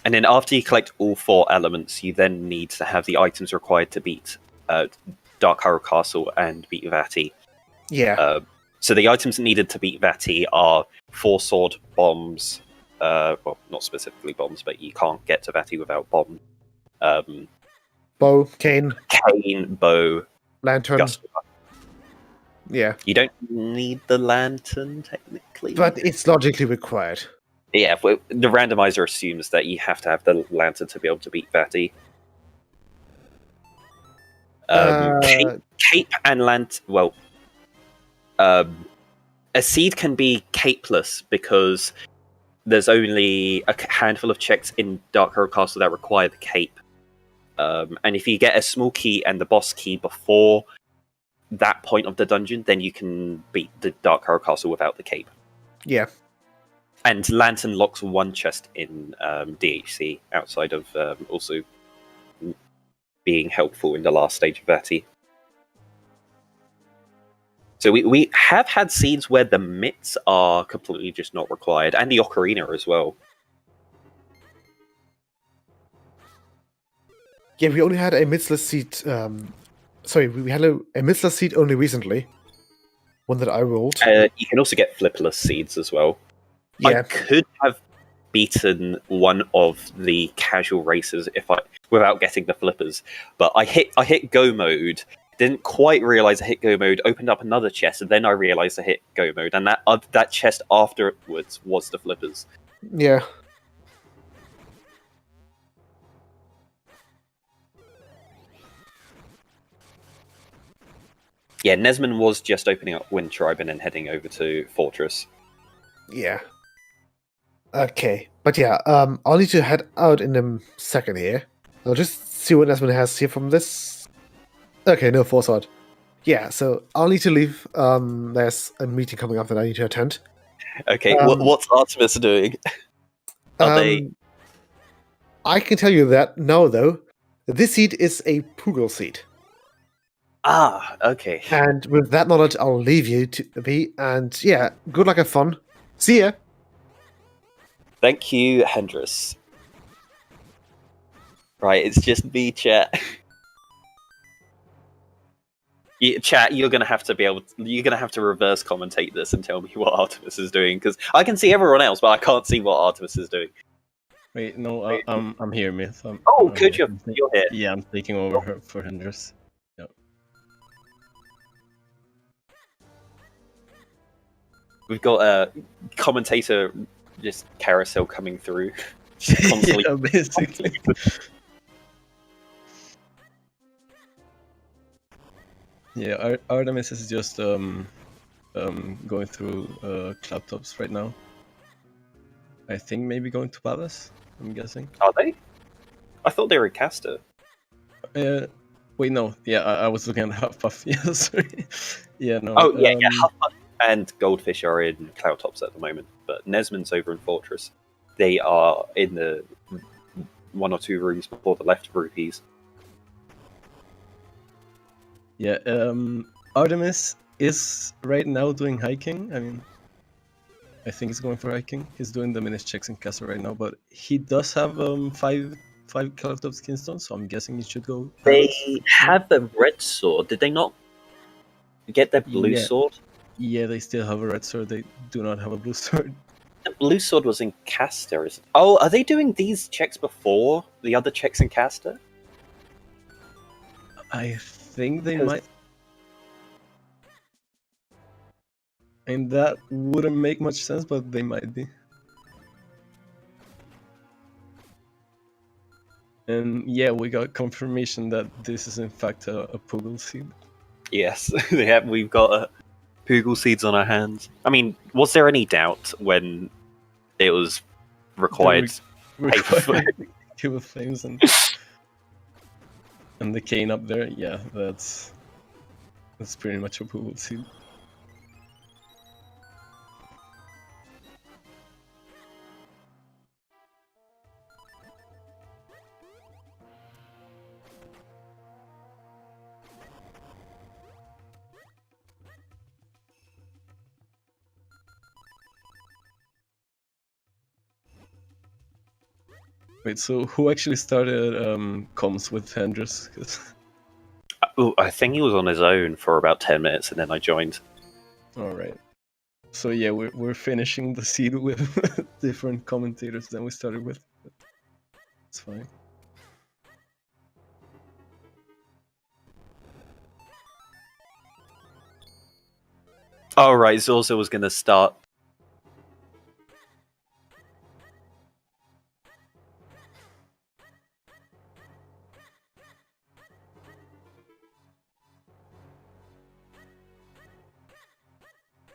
And then after you collect all 4 elements, you then need to have the items required to beat Dark Harrow Castle and beat Vati. Yeah. So the items needed to beat Vati are 4 sword, bombs. Well, not specifically bombs, but you can't get to Vati without bombs. Bow, cane, bow, lantern. gust. Yeah. You don't need the lantern, technically. But it's logically required. Yeah, the randomizer assumes that you have to have the lantern to be able to beat Vati. Cape and lantern. Well, a seed can be capeless because there's only a handful of checks in Dark Harrow Castle that require the cape. And if you get a small key and the boss key before that point of the dungeon, then you can beat the Dark Harrow Castle without the cape. Yeah. And Lantern locks 1 chest in DHC, outside of also being helpful in the last stage of Vati. So we have had scenes where the mitts are completely just not required, and the ocarina as well. Yeah, we only had a midsless seat. We had a midsless seat only recently. One that I rolled. You can also get flipperless seeds as well. Yeah. I could have beaten one of the casual racers without getting the flippers, but I hit go mode. Didn't quite realize I hit go mode. Opened up another chest, and then I realized I hit go mode, and that chest afterwards was the flippers. Yeah. Yeah, Nesman was just opening up Wind Tribe and then heading over to Fortress. Yeah. Okay, but yeah, I'll need to head out in a second here. I'll just see what Nesman has here from this. Okay, no foresight. Yeah, so I'll need to leave. There's a meeting coming up that I need to attend. Okay, what's Artemis doing? Are they? I can tell you that now, though. This seed is a Poogle seed. Ah, okay. And with that knowledge, I'll leave you to be. And yeah, good luck, have fun. See ya. Thank you, Hendris. Right, it's just me, chat. Chat, you're gonna have to reverse commentate this and tell me what Artemis is doing, because I can see everyone else, but I can't see what Artemis is doing. Wait, no, I'm here, Myth. Good, you're here. Yeah, I'm taking over for Hendris. Yep. We've got a commentator just carousel coming through. Constantly. Yeah, basically. Yeah, Artemis is just going through laptops right now. I think maybe going to Palace, I'm guessing. Are they? I thought they were a caster. Wait, no. Yeah, I was looking at Huffpuff. Yeah, sorry. Yeah, no. Oh, yeah. Huffpuff and Goldfish are in Cloudtops at the moment, but Nesman's over in Fortress. They are in the 1 or 2 rooms before the left rupees. Yeah, Artemis is right now doing hiking. I mean, I think he's going for hiking. He's doing the Minish checks in Castle right now, but he does have 5 Cloudtops Kinstones, so I'm guessing he should go. They have the red sword. Did they not get their blue sword? Yeah, they still have a red sword. They do not have a blue sword. The blue sword was in Caster. Oh, are they doing these checks before the other checks in Caster? I think they might. And that wouldn't make much sense, but they might be. And yeah, we got confirmation that this is in fact a Poogle seed. Yes, we've got Poogle seeds on our hands. I mean, was there any doubt when it was required? Required kill with flames and the cane up there. Yeah, that's pretty much a Poogle seed. Wait, so who actually started comms with Hendrix? Oh, I think he was on his own for about 10 minutes, and then I joined. All right. So yeah, we're finishing the seed with different commentators than we started with. But it's fine. Oh, right, Zorza was going to start.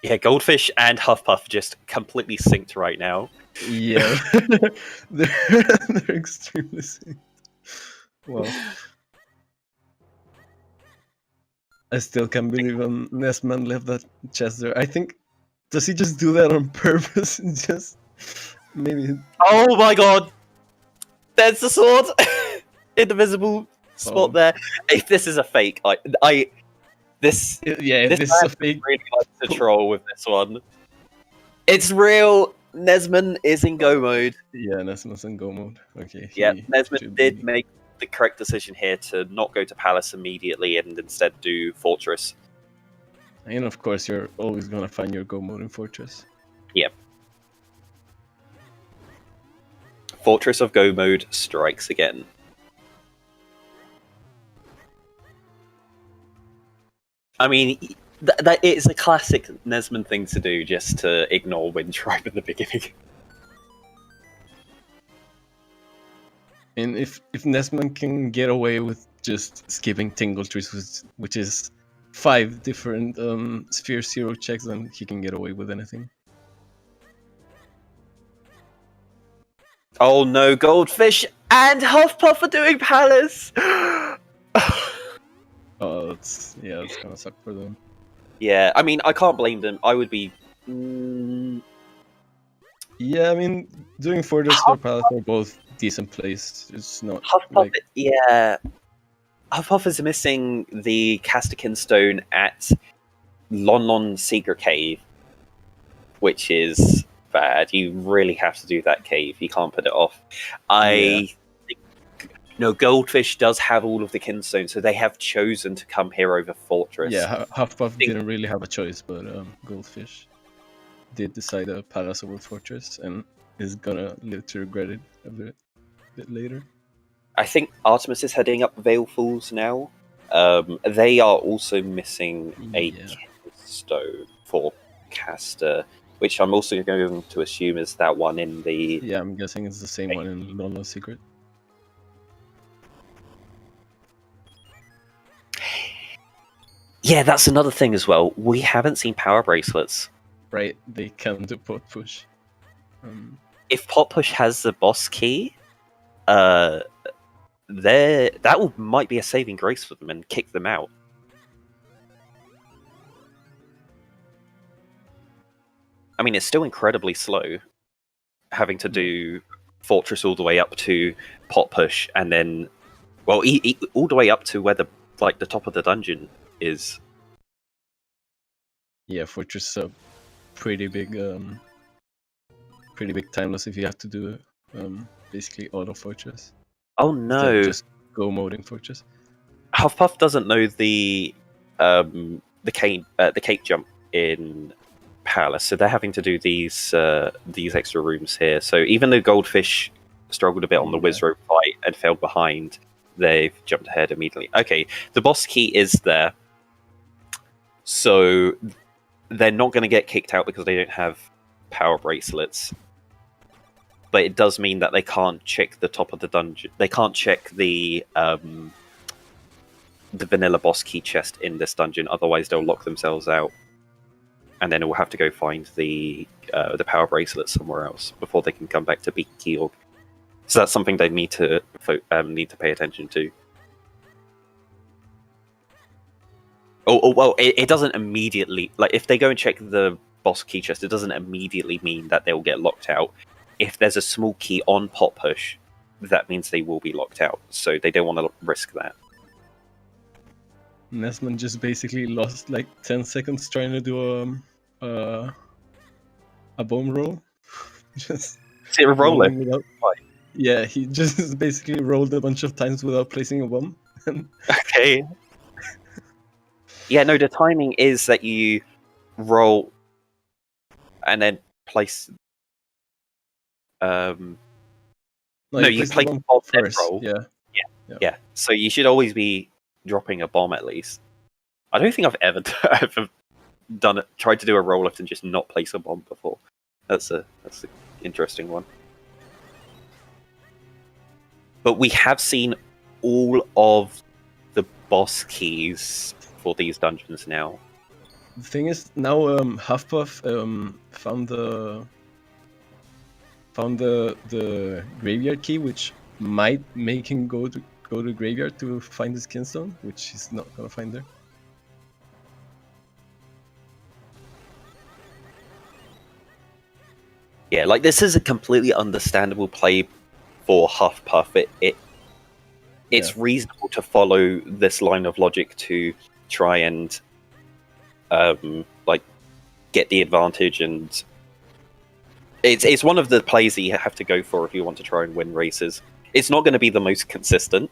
Yeah, Goldfish and Huffpuff just completely synced right now. Yeah, they're extremely synced. Well, I still can't believe Nesman left that chest there. I think, does he just do that on purpose? Just maybe. Oh my god! There's the sword! In the visible spot there. If this is a fake, this is a fake. Really likes to troll with this one. It's real. Nesman is in go mode. Yeah, Nesman's in go mode. Okay. Yeah, Nesman did make the correct decision here to not go to Palace immediately and instead do Fortress. And of course, you're always gonna find your go mode in Fortress. Yeah. Fortress of go mode strikes again. I mean, that it's a classic Nesman thing to do, just to ignore Wind Tribe at the beginning. And if Nesman can get away with just skipping Tingle Trees, which is 5 different Sphere Zero checks, then he can get away with anything. Oh no, Goldfish and Huffpuff are doing Palace! Oh, that's gonna suck for them. Yeah, I mean, I can't blame them. I would be... Yeah, I mean, doing Fortress or Palace are both decent plays. It's not Huffpuff, yeah. Huffpuff is missing the Castikin Stone at Lon Lon Secret Cave, which is bad. You really have to do that cave. You can't put it off. No, Goldfish does have all of the Kinstone, so they have chosen to come here over Fortress. Yeah, Huffpuff didn't really have a choice, but Goldfish did decide a Palace over Fortress, and is gonna live to regret it a bit later. I think Artemis is heading up Vale Falls now. They are also missing a Kinstone for Caster, which I'm also going to assume is that one in the... Yeah, I'm guessing it's the same one in Lon Lon Secret. Yeah, that's another thing as well. We haven't seen power bracelets. Right, they can do pot push. If pot push has the boss key, that might be a saving grace for them and kick them out. I mean, it's still incredibly slow, having to do Fortress all the way up to pot push, and then, well, all the way up to where the top of the dungeon is. Yeah, Fortress is a pretty big timeless if you have to do basically auto Fortress. Oh no! Just go moding Fortress. Huffpuff doesn't know the cape jump in Palace, so they're having to do these extra rooms here. So even though Goldfish struggled a bit on the Wizrobe fight and fell behind, they've jumped ahead immediately. Okay, the boss key is there, so they're not going to get kicked out because they don't have power bracelets. but it does mean that they can't check the top of the dungeon. They can't check the vanilla boss key chest in this dungeon, otherwise they'll lock themselves out, and then we'll have to go find the power bracelet somewhere else before they can come back to beat Georg. So that's something they need to pay attention to. Well, it doesn't immediately, like, if they go and check the boss key chest, it doesn't immediately mean that they'll get locked out. If there's a small key on pot push, that means they will be locked out. So they don't want to risk that. Nesman just basically lost like 10 seconds trying to do a bomb roll. Just Is it a roller? without... Yeah, he just basically rolled a bunch of times without placing a bomb. Okay. Yeah, no, the timing is that you roll and then place. No, you place the bomb first. Roll. Yeah. So you should always be dropping a bomb at least. I don't think I've ever tried to do a roll lift and just not place a bomb before. That's an interesting one. But we have seen all of the boss keys for these dungeons now. The thing is, now Huffpuff found the graveyard key, which might make him go to graveyard to find his kinstone, which he's not gonna find there. Yeah, like, this is a completely understandable play for Huffpuff. It's reasonable to follow this line of logic to try and like get the advantage, and it's one of the plays that you have to go for if you want to try and win races. It's not going to be the most consistent,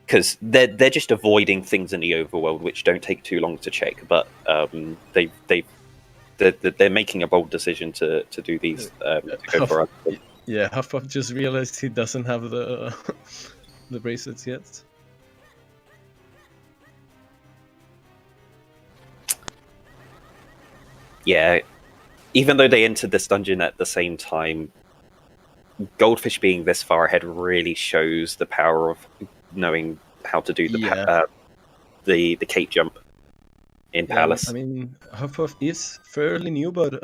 because they're just avoiding things in the overworld which don't take too long to check. But they're making a bold decision to do these to go for it. Yeah, Huffpuff just realized he doesn't have the the bracelets yet. Yeah, even though they entered this dungeon at the same time, Goldfish being this far ahead really shows the power of knowing how to do the cape jump in Palace. I mean, Huffpuff is fairly new, but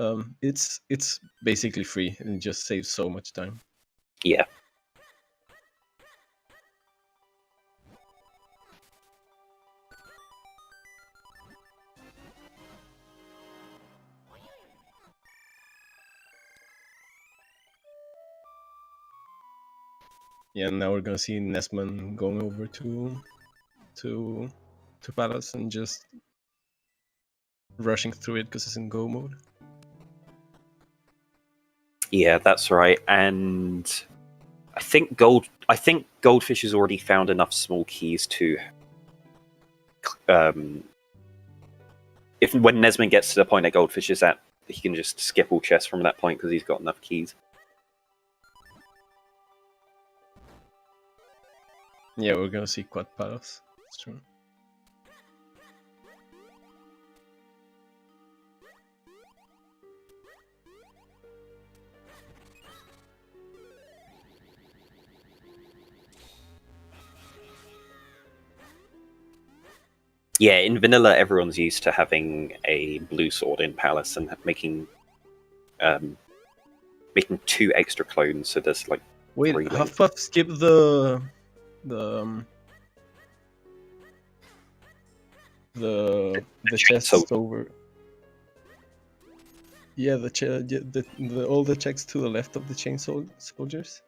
it's basically free and it just saves so much time. Yeah. Yeah, now we're gonna see Nesman going over to Palace and just rushing through it because it's in go mode. Yeah, that's right. And I think Goldfish has already found enough small keys to if when Nesman gets to the point that Goldfish is at, he can just skip all chests from that point because he's got enough keys. Yeah, we're gonna see Quad Palace. That's true. Yeah, in vanilla, everyone's used to having a blue sword in Palace and making 2 extra clones. So there's like wait, 3 Huffpuff skipped the chest over. Yeah, all the checks to the left of the chainsaw soldiers.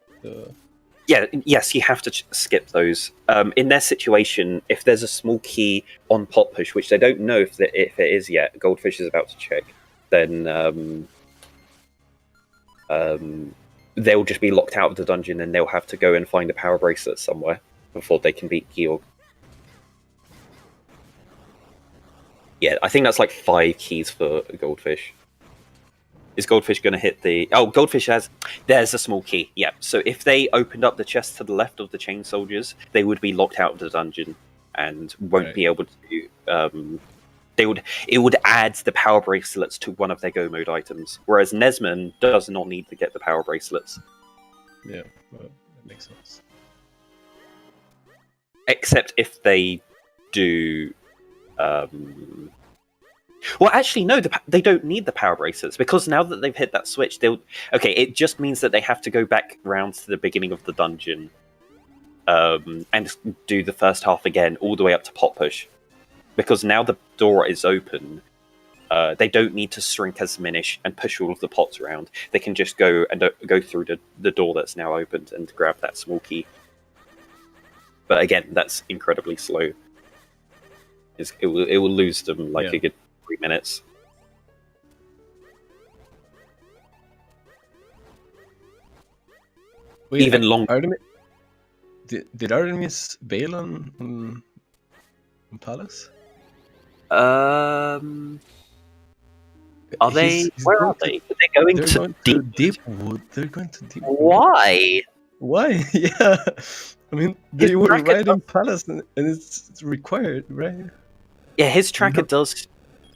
Yes, you have to skip those. In their situation, if there's a small key on pot push, which they don't know if it is yet, Goldfish is about to check, then they'll just be locked out of the dungeon and they'll have to go and find a power bracelet somewhere before they can beat Georg. Yeah, I think that's like 5 keys for Goldfish. Is Goldfish going to hit the... Oh, Goldfish has... There's a small key, yeah. So if they opened up the chest to the left of the chain soldiers, they would be locked out of the dungeon and won't be able to it would add the power bracelets to one of their go mode items, whereas Nesman does not need to get the power bracelets. Yeah, well, that makes sense. Except if they do. Well, actually, no. They don't need the power bracelets because now that they've hit that switch, they'll. Okay, it just means that they have to go back round to the beginning of the dungeon, and do the first half again, all the way up to pot push, because now the door is open. They don't need to shrink as Minish and push all of the pots around. They can just go and go through the door that's now opened and grab that small key. But again, that's incredibly slow. It will lose them like a good 3 minutes. Wait, Even longer. Did Artemis bail on Palace? Are they? Where are they? Are they going to Deepwood? They're going to Deepwood. Why? Why? Yeah. I mean, they His were tracker right in Palace, and it's required, right? Yeah, his tracker does.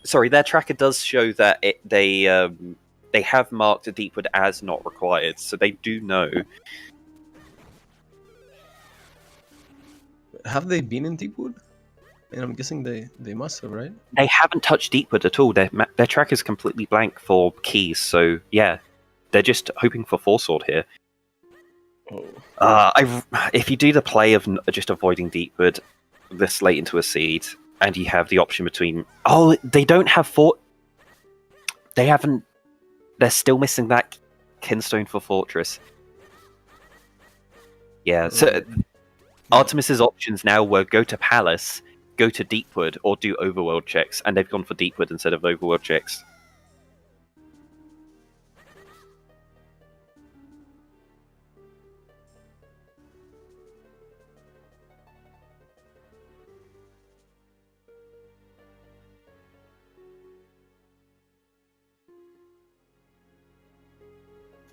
Sorry, their tracker does show that they have marked Deepwood as not required, so they do know. Have they been in Deepwood? And I'm guessing they must have, right? They haven't touched Deepwood at all. Their track is completely blank for keys, so yeah, they're just hoping for Four Sword here. Oh. If you do the play of just avoiding Deepwood this late into a seed, and you have the option between... Oh, they don't have They haven't... They're still missing that Kinstone for Fortress. Yeah, so Artemis's options now were go to Palace, go to Deepwood, or do Overworld checks, and they've gone for Deepwood instead of Overworld checks.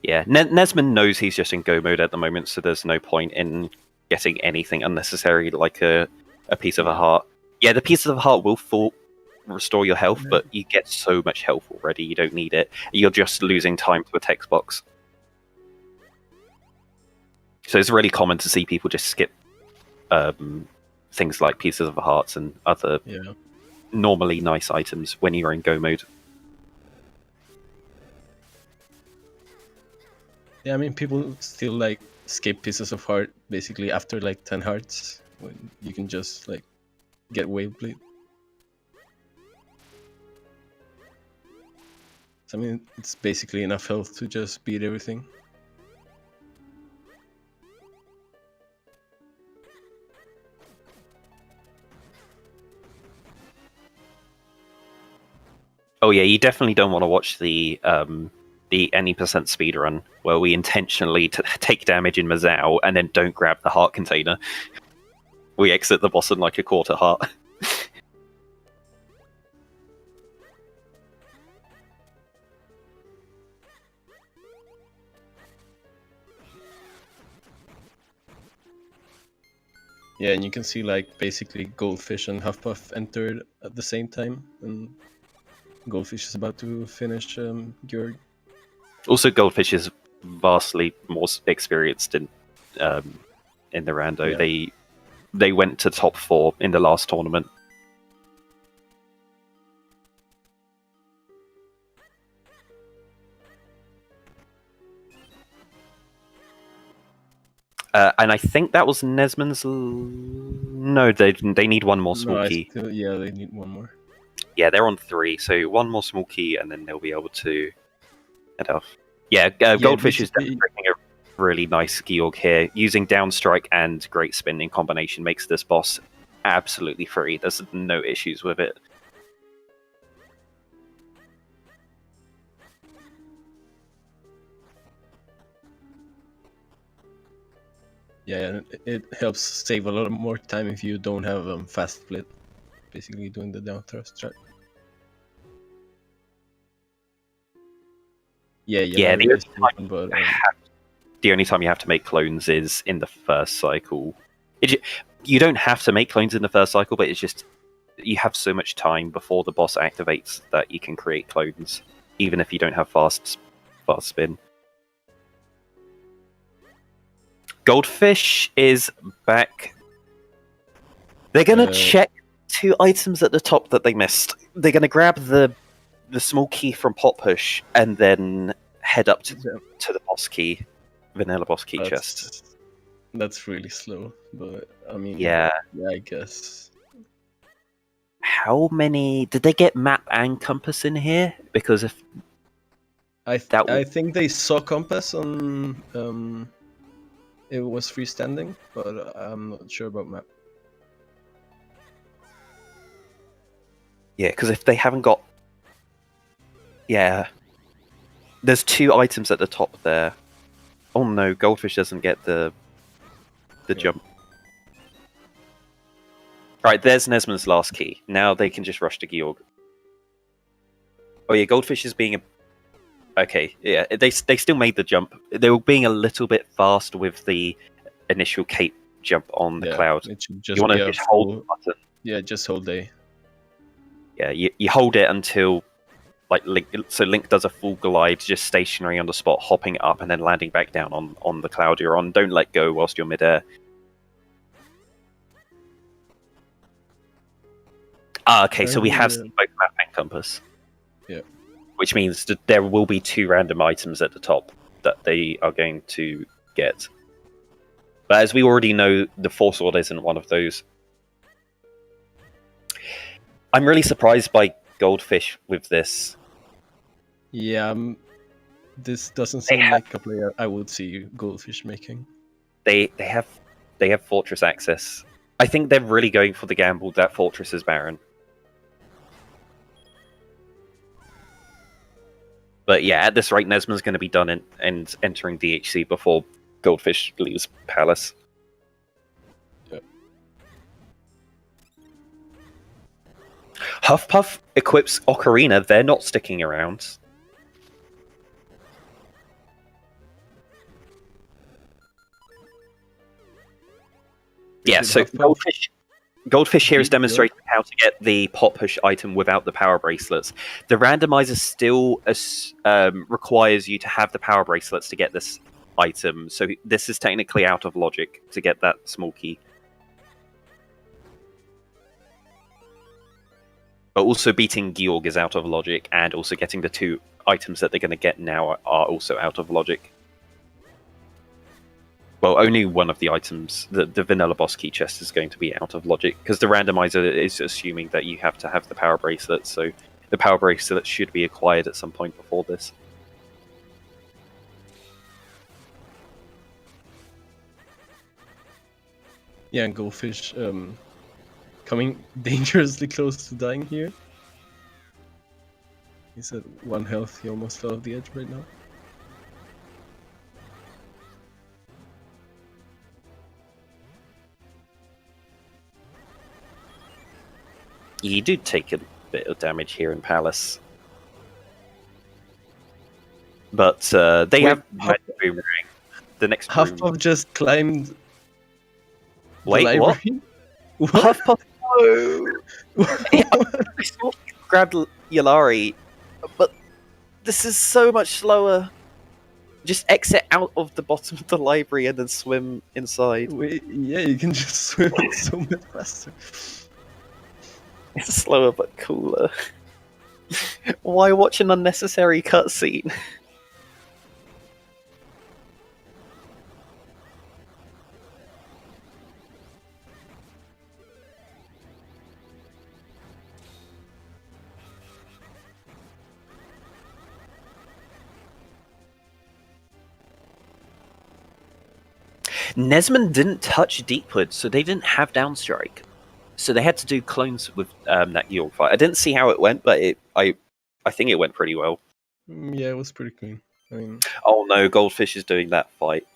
Yeah, Nesman knows he's just in go mode at the moment, so there's no point in getting anything unnecessary like a piece of a heart. Yeah, the piece of a heart will restore your health, but you get so much health already, you don't need it. You're just losing time to a text box. So it's really common to see people just skip things like pieces of hearts and other normally nice items when you're in go mode. Yeah, I mean, people still like skip pieces of heart basically after like 10 hearts when you can just like get wave bleed. So, I mean, it's basically enough health to just beat everything. Oh yeah, you definitely don't want to watch the any percent speedrun where we intentionally take damage in Mazao and then don't grab the heart container. We exit the boss in like a quarter heart. Yeah, and you can see like basically Goldfish and Huffpuff entered at the same time, and Goldfish is about to finish Georg. Also, Goldfish is vastly more experienced in the rando. Yeah. They went to top 4 in the last tournament. And I think that was Nesman's. No, they need one more small key. Yeah, they need one more. Yeah, they're on 3, so one more small key, and then they'll be able to head off. Yeah, Goldfish is demonstrating a really nice Georg here. Using Downstrike and Great Spin in combination makes this boss absolutely free. There's no issues with it. Yeah, it helps save a lot more time if you don't have fast split. Basically doing the down thrust track. Yeah, the only time you have to make clones is in the first cycle. You don't have to make clones in the first cycle, but it's just you have so much time before the boss activates that you can create clones, even if you don't have fast spin. Goldfish is back. They're gonna check 2 items at the top that they missed. They're gonna grab the small key from Pot Push and then head up to the boss key, vanilla boss key chest. That's really slow, but I mean, yeah, I guess. How many did they get map and compass in here? Because if I think they saw compass on it was freestanding, but I'm not sure about map. Yeah, because if they haven't got, there's 2 items at the top there. Oh no, Goldfish doesn't get the jump. Right, there's Nesman's last key. Now they can just rush to Georg. Oh yeah, Goldfish is being okay. Yeah, they still made the jump. They were being a little bit fast with the initial cape jump on the cloud. You want to just hold the button. Yeah, just hold A. Yeah, you hold it until Link does a full glide, just stationary on the spot, hopping up and then landing back down on the cloud you're on. Don't let go whilst you're midair. Okay, so we have both map and compass. Yeah. Which means that there will be 2 random items at the top that they are going to get. But as we already know, the Force Sword isn't one of those. I'm really surprised by Goldfish with this. Yeah, this doesn't seem like a player I would see Goldfish making. They have Fortress access. I think they're really going for the gamble that Fortress is barren. But yeah, at this rate, Nesman's going to be done and entering DHC before Goldfish leaves Palace. Yep. Huffpuff equips Ocarina. They're not sticking around. Yeah, so Goldfish here is demonstrating how to get the Pot Push item without the power bracelets. The randomizer still requires you to have the power bracelets to get this item, so this is technically out of logic to get that small key. But also beating Georg is out of logic, and also getting the 2 items that they're going to get now are also out of logic. Well, only one of the items, the vanilla boss key chest, is going to be out of logic, because the randomizer is assuming that you have to have the power bracelet, so the power bracelet should be acquired at some point before this. Yeah, and Goldfish coming dangerously close to dying here. He's at 1 health, he almost fell off the edge right now. You do take a bit of damage here in Palace. But they have Boomerang. The next Huffpuff just climbed the library. What? Huffpuff, no! I saw you grabbed Yalari, but this is so much slower. Just exit out of the bottom of the library and then swim inside. Wait, yeah, you can just swim so much faster. It's slower but cooler. Why watch an unnecessary cutscene? Nesman didn't touch Deepwood, so they didn't have Downstrike. So they had to do clones with that Georg fight. I didn't see how it went, but I think it went pretty well. Yeah, it was pretty clean. I mean, oh no, Goldfish is doing that fight.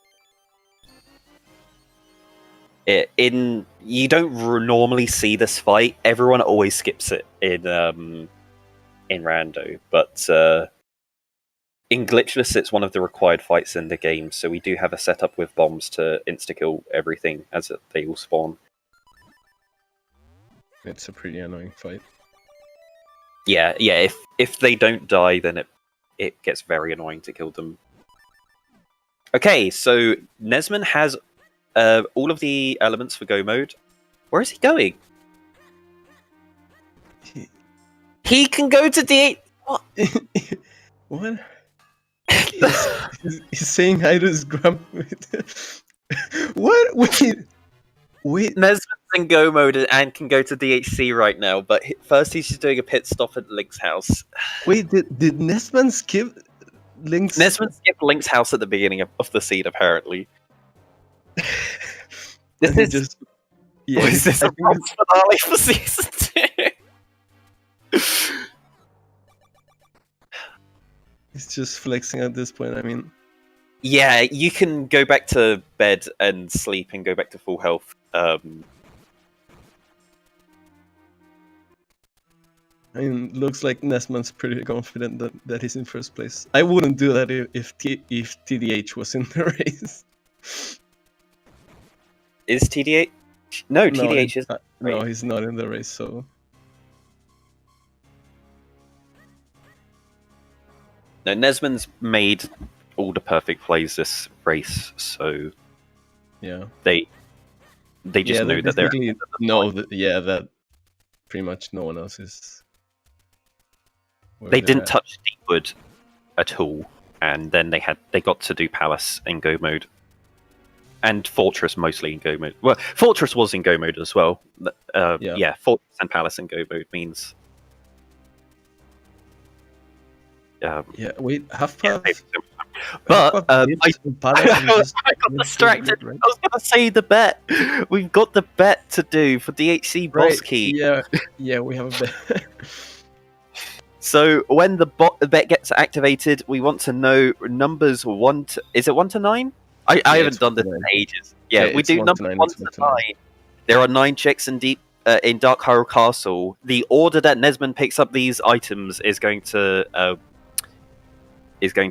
You don't normally see this fight. Everyone always skips it in Rando, but in Glitchless, it's one of the required fights in the game. So we do have a setup with bombs to insta kill everything as they all spawn. It's a pretty annoying fight. Yeah. If they don't die, then it gets very annoying to kill them. Okay, so Nesman has all of the elements for go mode. Where is he going? He can go to D8. What? What? He's saying hi to his grandpa. What? Wait. Nesman's in go mode and can go to DHC right now, but first he's just doing a pit stop at Link's house. Wait, did Nesman skip Link's? Nesman skipped Link's house at the beginning of the scene, apparently. This is just. Yeah, was this a bronze finale for season 2? He's just flexing at this point. I mean, Yeah, you can go back to bed and sleep and go back to full health. looks like Nesman's pretty confident that he's in first place. I wouldn't do that if TDH was in the race. Is TDH? No, TDH is. No, he's not in the race. So no, Nesman's made all the perfect plays this race, so yeah, they just know that they're that pretty much no one else is. They didn't touch Deepwood at all, and then they got to do Palace in go mode, and Fortress mostly in go mode. Well, Fortress was in go mode as well. Yeah, Fortress and Palace in go mode means. Wait, Half-Path. But I got distracted. Right? I was going to say the bet. We've got the bet to do for DHC boss key. Yeah, we have a bet. So when the bet gets activated, we want to know numbers 1 to... Is it 1 to 9? I haven't done this in ages. Yeah, we do numbers 1 to 9. There are 9 checks in Dark Hyrule Castle. The order that Nesman picks up these items is going to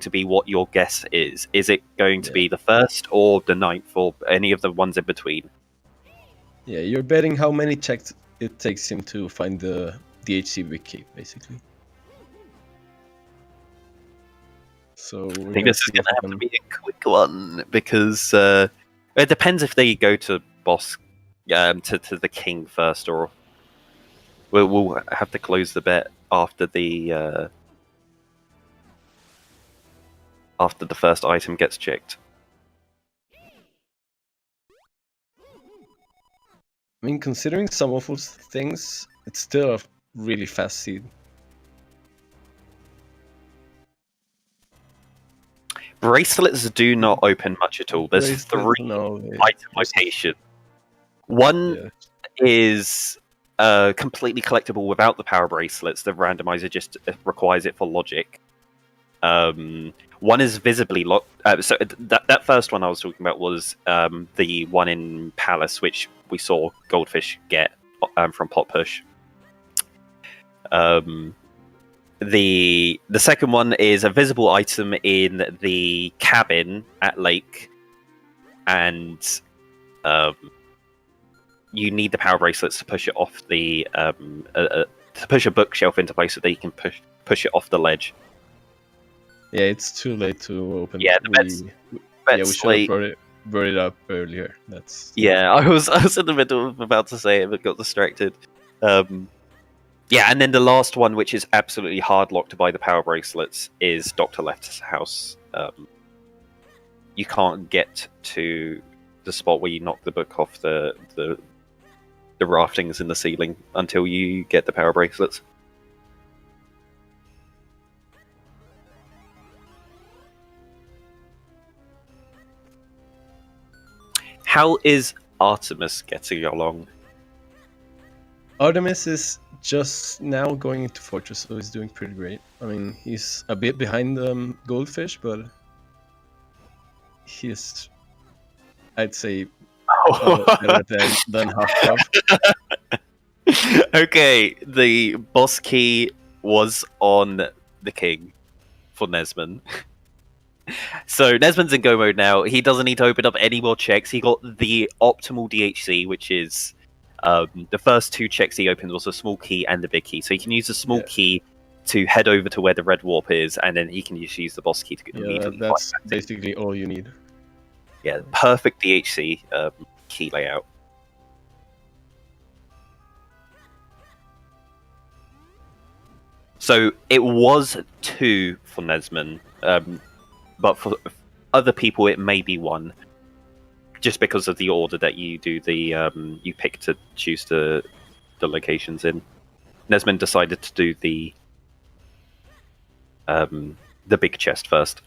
be what your guess is. Is it going to be the 1st or the 9th or any of the ones in between? Yeah, you're betting how many checks it takes him to find the DHC wiki, basically. So I think this is going to have to be a quick one because it depends if they go to boss to the king first, or we'll have to close the bet after the first item gets checked. I mean, considering some of those things, it's still a really fast seed. Bracelets do not open much at all. There's 3 item location. One is completely collectible without the power bracelets. The randomizer just requires it for logic. One is visibly locked. So that first one I was talking about was the one in Palace, which we saw Goldfish get from Pot Push. The second one is a visible item in the cabin at Lake, and you need the power bracelets to push it off the to push a bookshelf into place so that you can push it off the ledge. Yeah, it's too late to open. Yeah, the bet's we should have brought it up earlier. Yeah, I was in the middle of about to say it, but got distracted. Yeah, and then the last one, which is absolutely hard locked by the power bracelets, is Dr. Left's house. You can't get to the spot where you knock the book off the raftings in the ceiling until you get the power bracelets. How is Artemis getting along? Artemis is just now going into Fortress, so he's doing pretty great. I mean, he's a bit behind Goldfish, but he's, I'd say, better than Half-Puff. Okay, the boss key was on the king for Nesman. So Nesman's in go mode now. He doesn't need to open up any more checks. He got the optimal DHC, which is The first 2 checks he opened was a small key and the big key. So he can use the small key to head over to where the red warp is, and then he can just use the boss key to immediately fight that's back. basically all you need. Yeah, perfect DHC key layout. So it was 2 for Nesman, but for other people it may be 1, just because of the order that you do you pick to choose the locations in. Nesman decided to do the big chest first.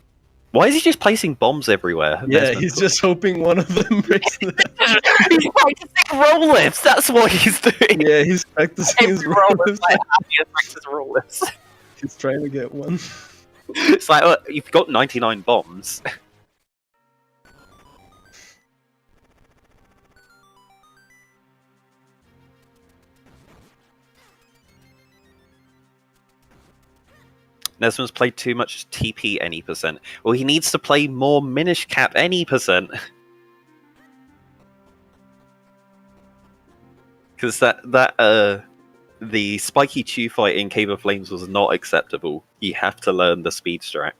Why is he just placing bombs everywhere? Yeah, he's just hoping one of them breaks. He's practicing roll lifts. That's what he's doing. Yeah, he's practicing his roll lifts. Practice roll lifts. He's trying to get one. It's like, you've got 99 bombs. Nesman's played too much TP any %. Well, he needs to play more Minish Cap any %. Because the spiky chew fight in Cave of Flames was not acceptable. You have to learn the speed strat.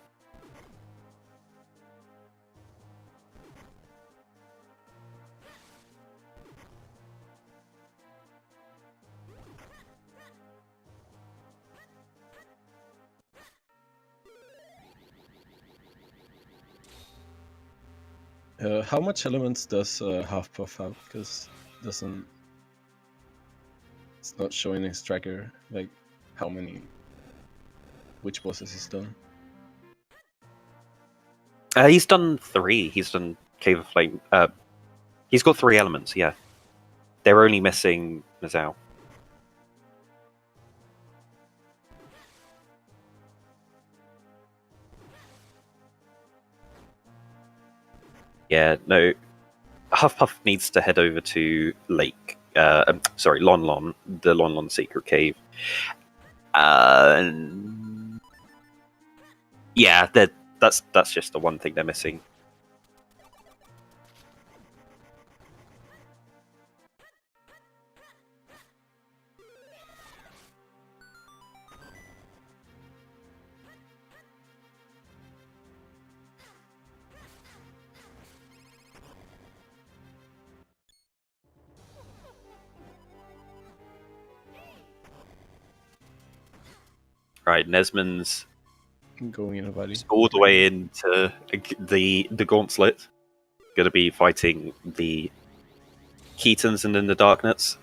How much elements does Half Puff have? Because it's not showing his tracker, like which bosses he's done. He's done 3. He's done Cave of Flame. He's got 3 elements, yeah. They're only missing Mazao. Yeah, no. Huffpuff needs to head over to Lake. Lon Lon, the Lon Lon Secret Cave. Yeah, that's just the one thing they're missing. Right, Nesman's going in a body all the way into the gauntlet. Going to be fighting the Keatons and then the Darknets.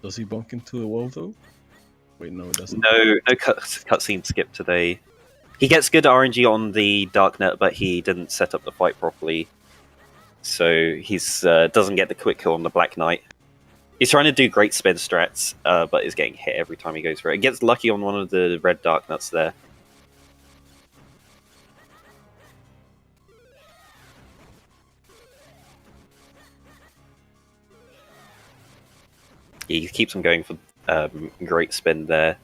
Does he bump into the wall though? Wait, no, it doesn't. No cutscene skip today. He gets good RNG on the Darknet, but he didn't set up the fight properly, so he's doesn't get the quick kill on the Black Knight. He's trying to do great spin strats, but is getting hit every time he goes for it. He gets lucky on one of the red Darknuts there. He keeps on going for great spin there.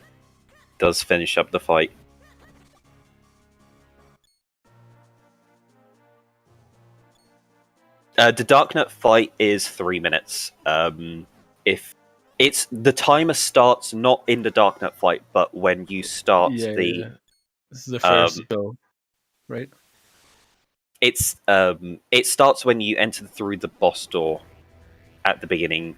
Does finish up the fight. The Darknet fight is 3 minutes. If it's the timer starts not in the Darknet fight, but when you start Yeah. This is the first spell, right? It's it starts when you enter through the boss door at the beginning.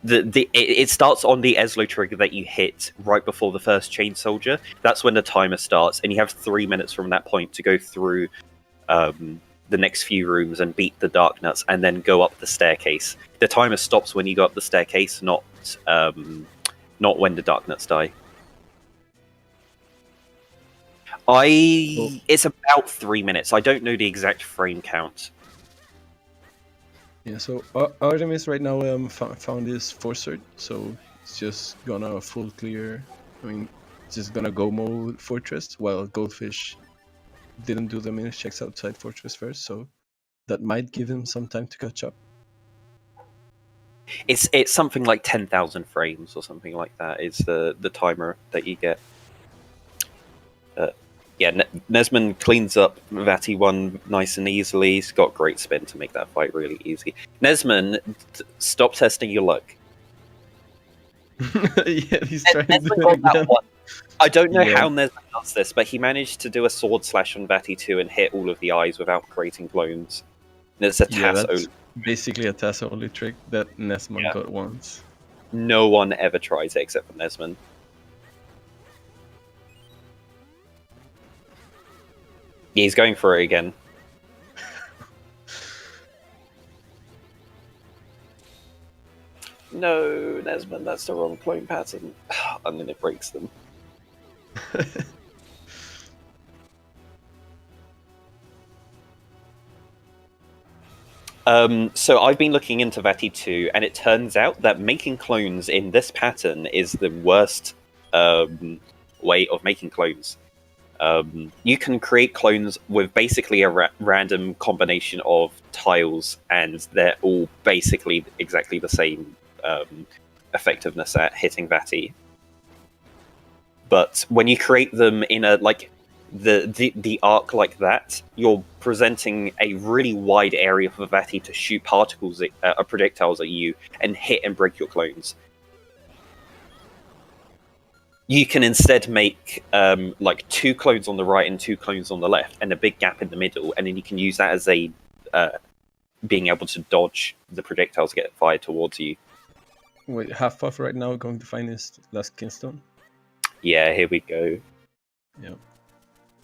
It starts on the Eslo trigger that you hit right before the first Chain Soldier. That's when the timer starts, and you have 3 minutes from that point to go through the next few rooms and beat the Darknuts, and then go up the staircase. The timer stops when you go up the staircase, not when the Darknuts die. It's about 3 minutes. I don't know the exact frame count. Yeah, so Artemis right now found his Force, so it's just gonna full clear. I mean, just gonna go mode Fortress, while Goldfish didn't do the Minish checks outside Fortress first, so that might give him some time to catch up. It's something like 10,000 frames or something like that. Is the timer that you get. Yeah, Nesman cleans up Vati 1 nice and easily. He's got great spin to make that fight really easy. Nesman, stop testing your luck. Yeah, he's trying to do Nesman it got that again. one. I don't know Yeah. how Nesman does this, but he managed to do a sword slash on Vati 2 and hit all of the eyes without creating clones. And it's a Yeah, TAS that's only. basically a TAS only trick that Nesman got once. No one ever tries it except for Nesman. Yeah, he's going for it again. No, Nesman, that's the wrong clone pattern. And then it breaks them. So I've been looking into Vati 2, and it turns out that making clones in this pattern is the worst way of making clones. You can create clones with basically a random combination of tiles, and they're all basically exactly the same effectiveness at hitting Vati. But when you create them in a the arc like that, you're presenting a really wide area for Vati to shoot particles, projectiles at you, and hit and break your clones. You can instead make like 2 clones on the right and 2 clones on the left, and a big gap in the middle, and then you can use that as a being able to dodge the projectiles get fired towards you. Wait, Half Puff right now going to find his last Kinstone? Yeah, here we go. Yeah.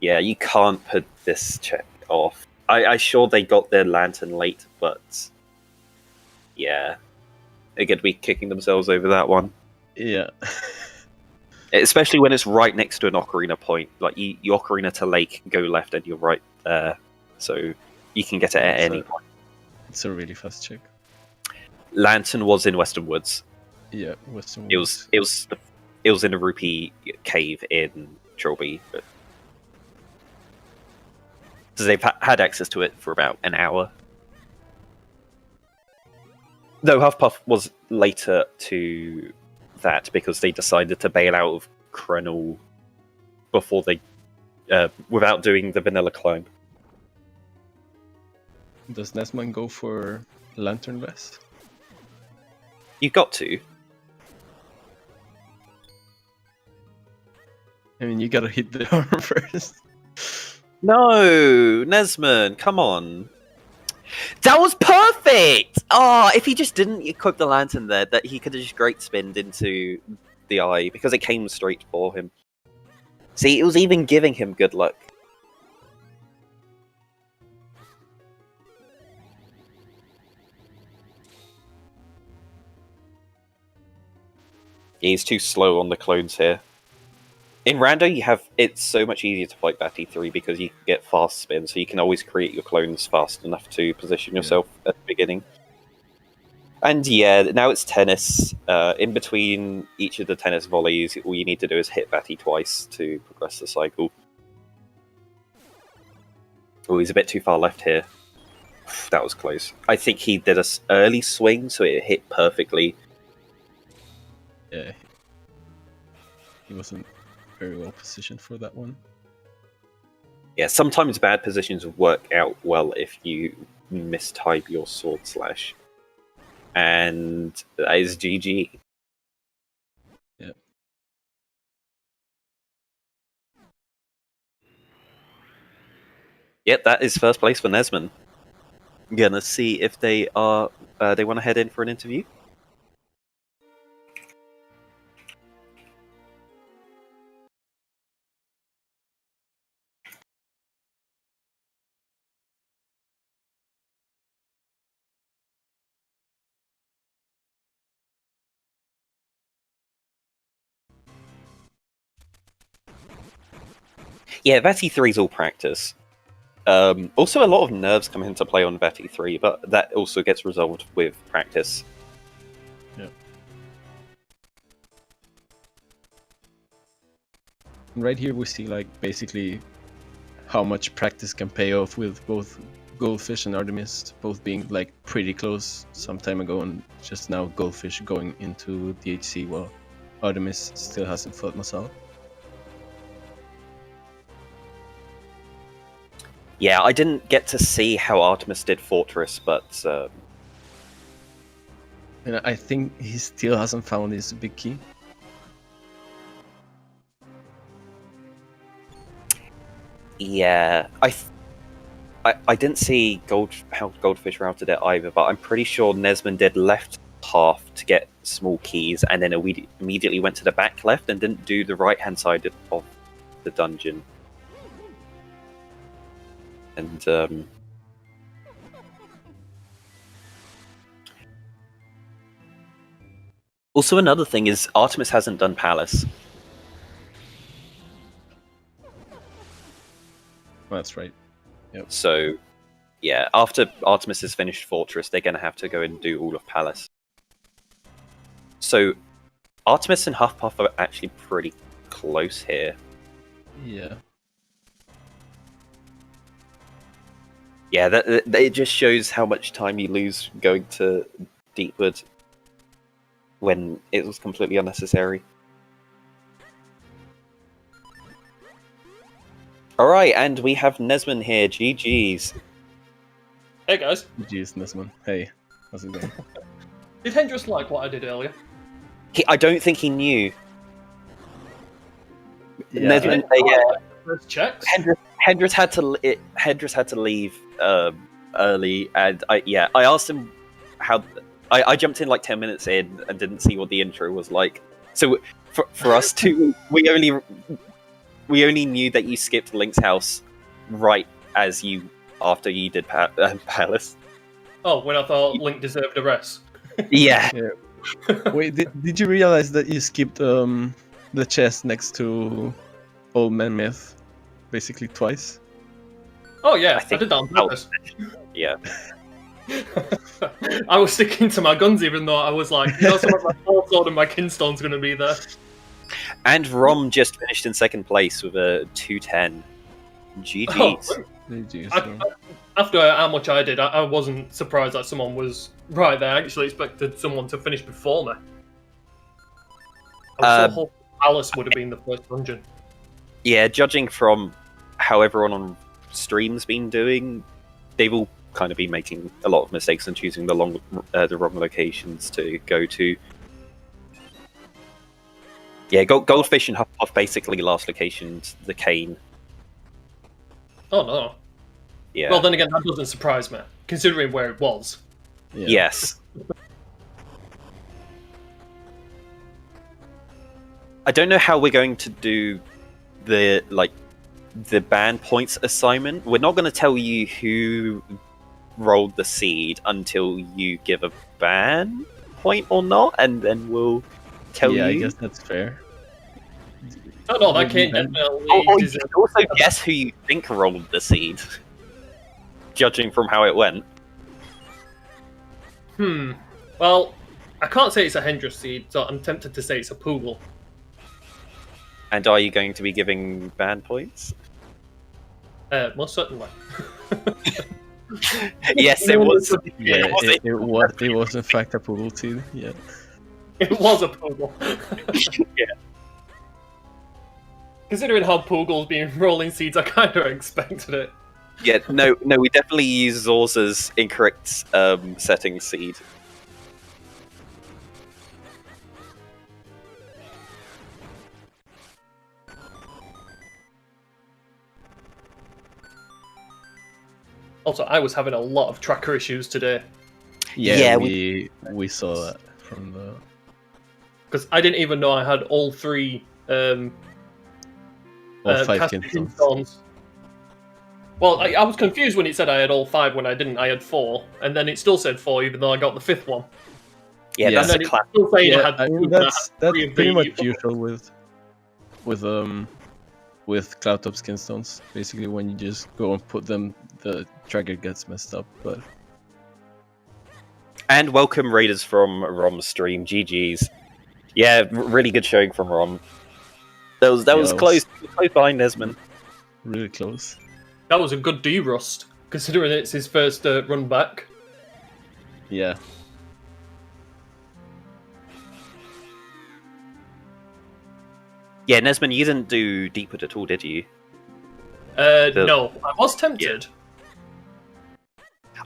Yeah, you can't put this check off. I sure they got their lantern late, but yeah, they're going to be kicking themselves over that one. Yeah. Especially when it's right next to an ocarina point. Like, you ocarina to lake, go left, and you're right there. So you can get it at any point. It's a really fast check. Lantern was in Western Woods. Yeah, Western It Woods. was in a rupee cave in Trilby. So they've had access to it for about an hour. Though Huffpuff was later to that because they decided to bail out of Krenel before they, without doing the vanilla climb. Does Nesman go for Lantern Vest? You got to. I mean, you gotta hit the arm first. No, Nesman, come on. That was perfect! Oh, if he just didn't equip the lantern there, that he could have just great spinned into the eye because it came straight for him. See, it was even giving him good luck. He's too slow on the clones here. In Rando, it's so much easier to fight Batty 3 because you can get fast spin, so you can always create your clones fast enough to position yourself at the beginning. And yeah, now it's tennis. In between each of the tennis volleys, all you need to do is hit Batty twice to progress the cycle. Oh, he's a bit too far left here. That was close. I think he did an early swing, so it hit perfectly. Yeah. He wasn't very well positioned for that one. Yeah, sometimes bad positions work out well if you mistype your sword slash. And that is GG. Yeah. Yep, that is first place for Nesman. Gonna see if they are they want to head in for an interview. Yeah, Veti 3 is all practice. Also, a lot of nerves come into play on Veti 3, but that also gets resolved with practice. Yeah. And right here we see like basically how much practice can pay off with both Goldfish and Artemis both being like pretty close some time ago, and just now Goldfish going into DHC while Artemis still hasn't fought Masal. Yeah, I didn't get to see how Artemis did Fortress, but And I think he still hasn't found his big key. yeah, I didn't see how Goldfish routed it either, but I'm pretty sure Nesman did left half to get small keys, and then immediately went to the back left and didn't do the right hand side of the dungeon. And also another thing is Artemis hasn't done Palace. That's right. So, yeah, after Artemis has finished Fortress, they're going to have to go and do all of Palace. So, Artemis and Huffpuff are actually pretty close here. Yeah. Yeah, that it just shows how much time you lose going to Deepwood when it was completely unnecessary. Alright, and we have Nesman here. GG's. Hey guys, GG's, Nesman. Hey, how's it going? did Hendrix like what I did earlier? I don't think he knew. Yeah. Nesman, First checks. Hendrix had to leave early, and I asked him how. I jumped in like 10 minutes in and didn't see what the intro was like. So for us two, we only knew that you skipped Link's house right after you did Palace. Oh, when I thought Link deserved a rest. Yeah. Wait, did you realize that you skipped the chest next to Old Man Myth basically twice? Oh yeah, I think I did that on purpose. Yeah. I was sticking to my guns even though I was like, some of my Fourth Sword and my Kinstone's going to be there. And Rom just finished in second place with a 210. GG's. Oh, GG's. after how much I did, I wasn't surprised that someone was right there. I actually expected someone to finish before me. I was so hoping Alice would have been the first dungeon. Yeah, judging from how everyone on stream's been doing, they've all kind of been making a lot of mistakes and choosing the wrong locations to go to. Yeah, Goldfish and Huffpuff basically last locations the Cane. Oh no. Yeah. Well, then again, that doesn't surprise me, considering where it was. Yeah. Yes. I don't know how we're going to do the ban points assignment. We're not going to tell you who rolled the seed until you give a ban point or not, and then we'll tell you. Yeah, I guess that's fair. Oh no, that can't definitely. Or you can also guess who you think rolled the seed, judging from how it went. Well, I can't say it's a Hendrix seed, so I'm tempted to say it's a Poogle. And are you going to be giving ban points? Most certainly. Yes, it was. Yeah, it was in fact a Poogle seed. Yeah. It was a Poogle. Yeah. Considering how Poogle's been rolling seeds, I kind of expected it. Yeah, no, we definitely use Zorza's incorrect setting seed. Also, I was having a lot of tracker issues today. Yeah, we saw that from the... Because I didn't even know I had all three all five casting Kinstones. stones. Well, I was confused when it said I had all five when I didn't. I had four, and then it still said four even though I got the fifth one. Yeah, Yeah. that's And a then classic. it's still saying I Yeah, had I two, mean but I that's had three of pretty the- much usual with Cloudtop Skinstones. Basically, when you just go and put them, the tracker gets messed up. But And welcome raiders from Rom's stream. GG's. Yeah, really good showing from Rom. That was Yeah, close behind Nesman. really close. That was a good D-Rust. considering it's his first run back. Yeah. Yeah, Nesman, you didn't do Deepwood at all, did you? No, I was tempted.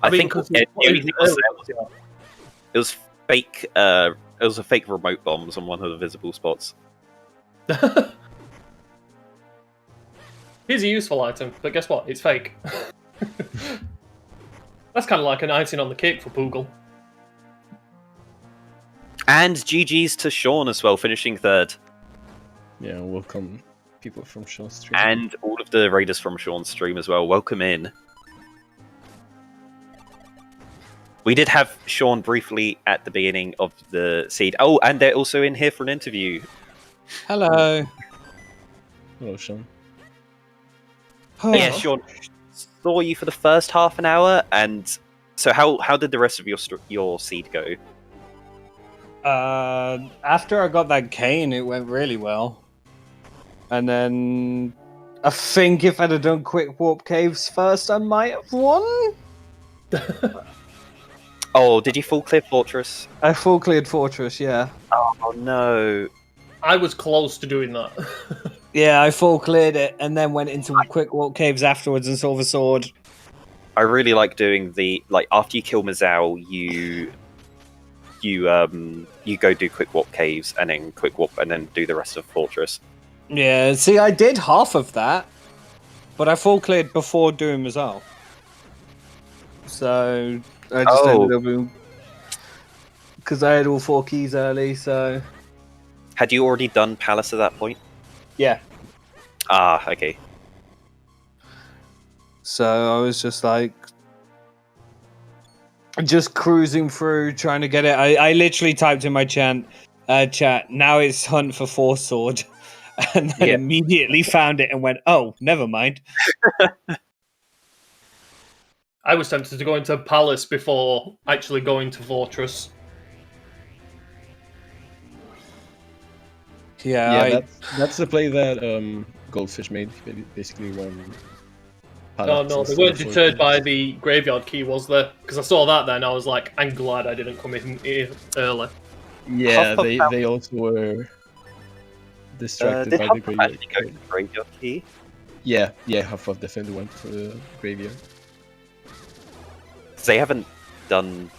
I mean, think 'cause the only thing was early- it was fake. It was a fake remote bombs on one of the visible spots. Here's a useful item, but guess what? It's fake. That's kind of like an icing on the cake for Poogle. And GG's to Sean as well, finishing third. Yeah, welcome people from Sean's stream. And all of the raiders from Sean's stream as well. Welcome in. We did have Sean briefly at the beginning of the seed. Oh, and they're also in here for an interview. Hello. Hello, Sean. Yeah, Sean, saw you for the first half an hour, and so how did the rest of your seed go? After I got that cane, it went really well. And then I think if I'd have done quick warp caves first, I might have won. Oh, did you full clear Fortress? I full cleared Fortress, yeah. Oh no. I was close to doing that. Yeah, I full cleared it and then went into quick warp caves afterwards and saw the sword. I really like doing the after you kill Mazao, you go do quick warp caves and then quick warp and then do the rest of Fortress. Yeah, see, I did half of that, but I full cleared before doing Mazal. So I just ended up because I had all 4 keys early. So had you already done Palace at that point? yeah. Ah, okay. So I was just like, just cruising through, trying to get it. I literally typed in my chat, now it's hunt for 4 sword, and then immediately found it and went, oh, never mind. I was tempted to go into Palace before actually going to Fortress. Yeah, that's the play that Goldfish made. Basically, when No, they weren't deterred by the graveyard key, was there? Because I saw that then, I was like, I'm glad I didn't come in here early. Yeah, they also were distracted by the graveyard. Go to the graveyard key? Yeah, Hufflepuff definitely went for the graveyard. They haven't done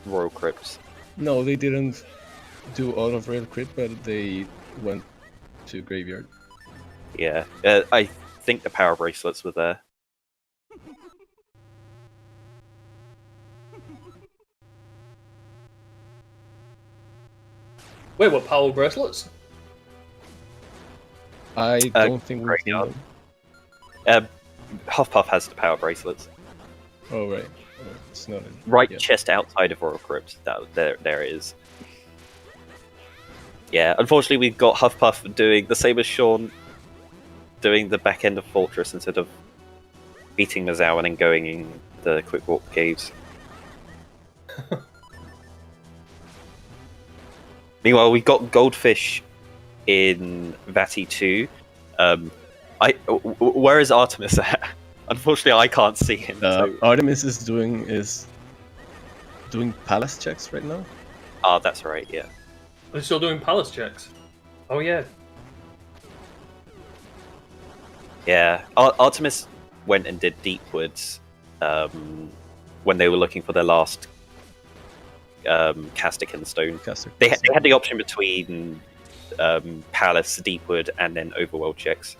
Royal Crypts. No, they didn't do all of Royal Crypt, but they went to graveyard. Yeah, I think the power bracelets were there. Wait, what power bracelets? I don't think we've seen graveyard. them. Huffpuff has the power bracelets. Oh, right. It's not Right yeah. chest outside of Royal Crypt. There it is. Yeah, unfortunately we've got Huffpuff doing the same as Sean, doing the back end of Fortress instead of beating Mazao and then going in the quick walk caves. Meanwhile, we've got Goldfish in Vati 2. Where is Artemis at? Unfortunately, I can't see him. So... Artemis is doing palace checks right now. Ah, that's right. Yeah. They're still doing Palace checks. Oh yeah. Yeah. Artemis went and did Deepwoods when they were looking for their last Castican stone. They had the option between Palace, Deepwood, and then Overworld checks.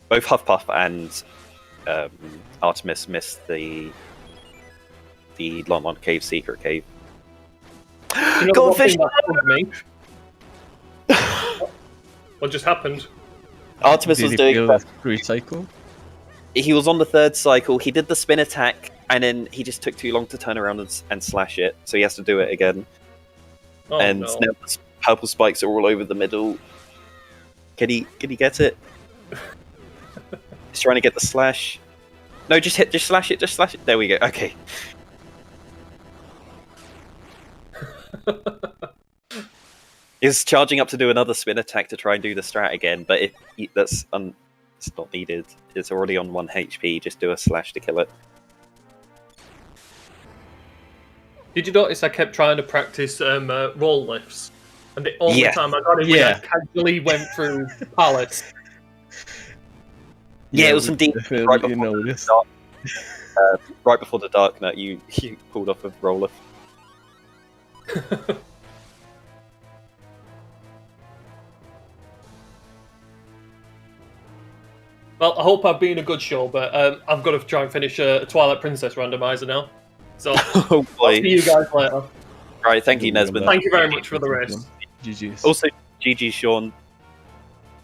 Both Huffpuff and Artemis missed the Longmont Cave secret cave. You know, Goldfish! Me? What just happened? Artemis was doing a recycle. He was on the 3rd cycle. He did the spin attack, and then he just took too long to turn around and slash it. So he has to do it again. Oh, and no. now the purple spikes are all over the middle. Can he get it? He's trying to get the slash. No, just slash it. There we go. Okay. He's charging up to do another spin attack to try and do the strat again, but that's It's not needed. It's already on 1 HP. Just do a slash to kill it. Did you notice I kept trying to practice roll lifts? And the only time I got it when I casually went through pallets. Yeah, it was indeed right before, right before the Dark Knight, you pulled off a roller. Well, I hope I've been a good show, but I've got to try and finish a Twilight Princess randomizer now. So, oh boy. I'll see you guys later. Right, thank you, Nesmond. Thank you very much for the race. GG's. Also, GG, Sean.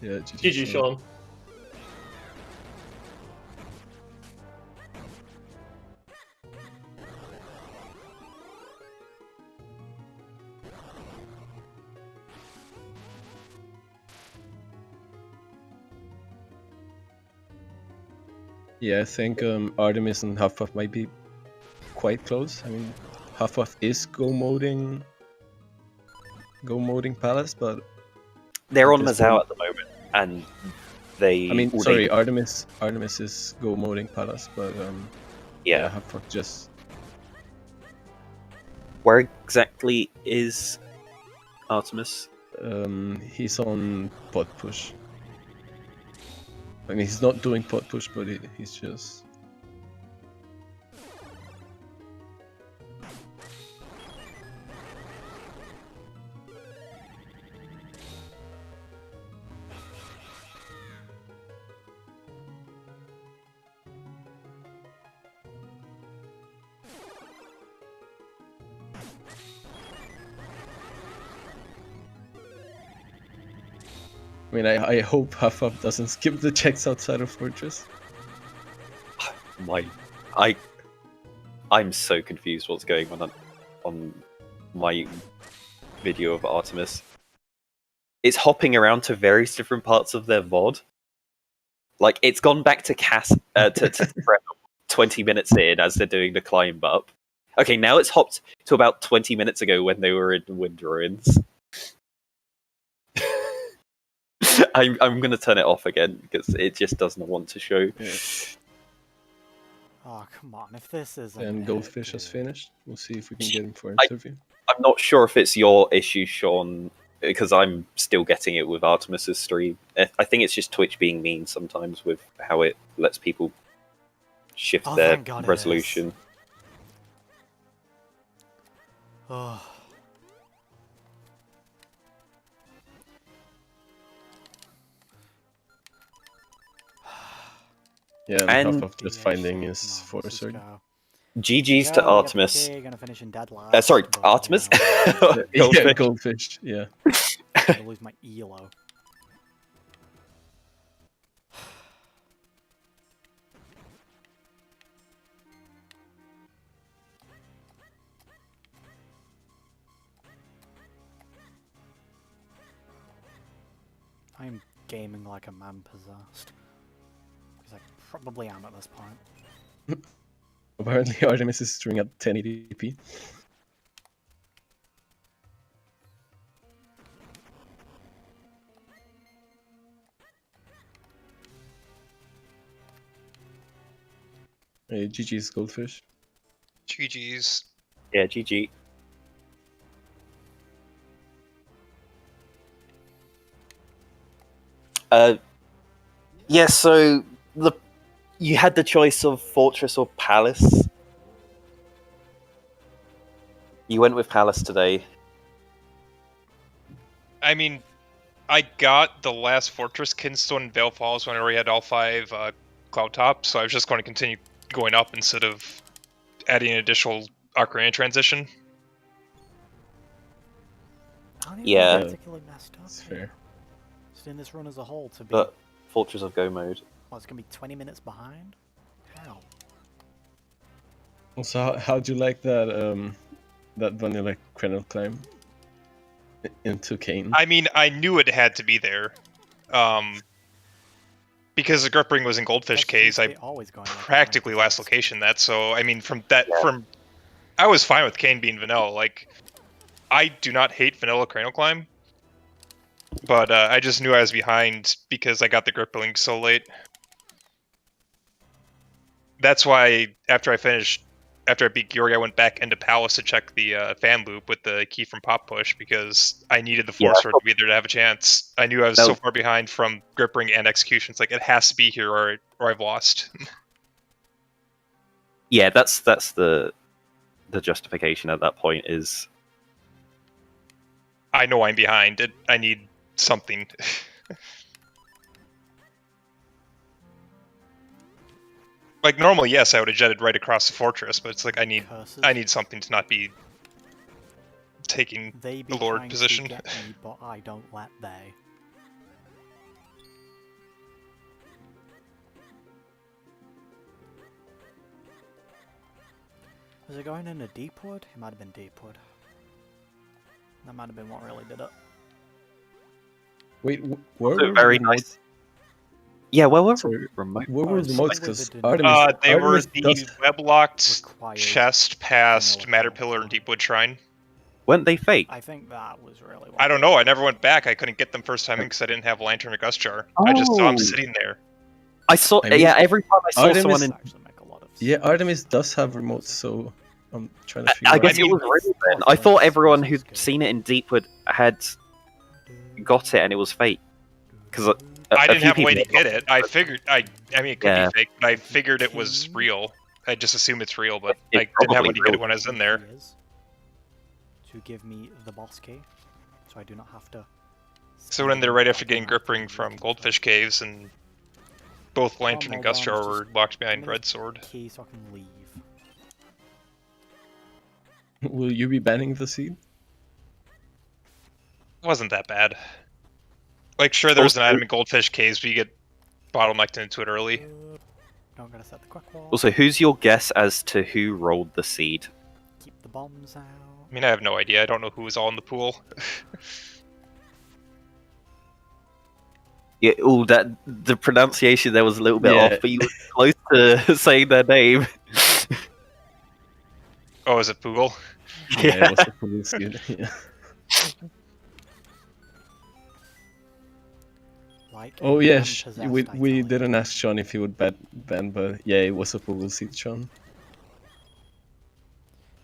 Yeah, GG, Sean. Yeah, I think Artemis and Huffpuff might be quite close. I mean, Huffpuff is go moding Palace, but they're on Mazao at the moment, and they. I mean, sorry, Artemis is go moding Palace, but yeah, Huffpuff just. Where exactly is Artemis? He's on pot push. I mean, he's not doing pot push, but he's just. I mean, I hope Huffpuff doesn't skip the checks outside of Fortress. I'm so confused what's going on my video of Artemis. It's hopping around to various different parts of their VOD. Like, it's gone back to to 20 minutes in as they're doing the climb up. Okay, now it's hopped to about 20 minutes ago when they were in Wind Ruins. I'm going to turn it off again because it just doesn't want to show. Yeah. Oh, come on, if this isn't... And Goldfish has finished. We'll see if we can get him for an interview. I'm not sure if it's your issue, Sean, because I'm still getting it with Artemis's stream. I think it's just Twitch being mean sometimes with how it lets people shift their resolution. Oh. Yeah, and Huffpuff just finding his forcer. GG's to Artemis. Gonna finish in dead last, sorry, but, Artemis? Goldfish. Yeah, Goldfish, yeah. I'm gonna lose my ELO. I'm gaming like a man possessed. Because I probably am at this point. Apparently Artemis is streaming at 1080p. Hey, GG's Goldfish. GG's. Yeah, GG. Yeah, so you had the choice of Fortress or Palace. You went with Palace today. I mean, I got the last Fortress Kinstone and Vale Falls when I already had all 5 Cloud Top, so I was just going to continue going up instead of adding an additional Ocarina transition. Yeah, particularly messed up. That's fair. Just in this run as a whole to be... But Fortress of Go mode. Well, it's going to be 20 minutes behind? How? Also, how'd you like that that vanilla cradle climb into Kane? I mean, I knew it had to be there. Because the grip ring was in Goldfish Caves, I practically last location that, so I mean I was fine with Kane being vanilla. Like, I do not hate vanilla cranial climb. But I just knew I was behind because I got the grip link so late. That's why after I beat Georg, I went back into Palace to check the fan loop with the key from Pop Push because I needed the Force Sword to be there to have a chance. I knew I was so far behind from grip ring and execution. It's like it has to be here or I've lost. Yeah, that's the justification at that point is. I know I'm behind. I need something. Like normally, yes, I would have jetted right across the fortress, but it's like I need something to not be taking the Lord position. Get me, but I don't let they. Was it going into Deepwood? It might have been Deepwood. That might have been what really did it. Wait, where So were very the nice. mods? Yeah, well, we're Sorry, remote. Where were the mods? Because they Artemis were the does- web-locked Required chest past vanilla Matter code. Pillar and Deepwood Shrine. Weren't they fake? I think that was really what I don't know. I never went back. I couldn't get them first time in because I didn't have Lantern or Gust Jar. I just saw them sitting there. I saw. I mean, yeah, every time I saw Artemis- someone in. actually make a lot of Yeah, Artemis does have remotes, so I'm trying to figure I out. guess I mean, it was real then. I thought everyone who'd seen it in Deepwood had got it and it was fake. Because I didn't have a way to get it. I figured. I mean, it could be fake, but I figured it was real. I just assumed it's real, but It's I didn't have a way probably to get real. it when I was in there. To give me the boss key, so I do not have to. So when they're right after getting grip ring from Goldfish Caves, and both Lantern and Gust Jar were locked behind Red Sword. Key so I can leave. Will you be banning the seed? It wasn't that bad. Like, sure, there was an item in Goldfish Caves, but you get bottlenecked into it early. Don't gotta set the quick wall. Also, who's your guess as to who rolled the seed? Keep the bombs out. I mean, I have no idea. I don't know who was all in the pool. Yeah, the pronunciation there was a little bit Yeah. off, but you were close to saying their name. Oh, is it Poogle? Yeah, it was a full seed. Yeah. Like Oh yeah, unpossessed, I we tell didn't you. ask Sean if he would ban, but yeah, it was a full seed, Sean.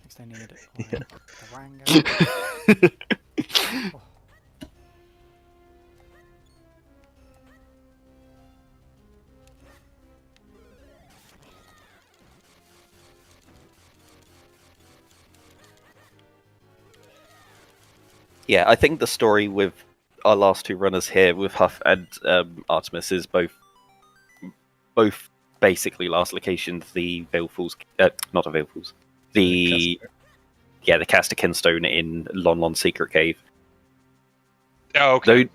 Next I need Yeah. the Rango. Oh. Yeah, I think the story with our last two runners here, with Huff and Artemis, is both basically last locations. The Veilfools, not a Veilfools, the Caster Kinstone in Lon Lon Secret Cave. Oh, okay.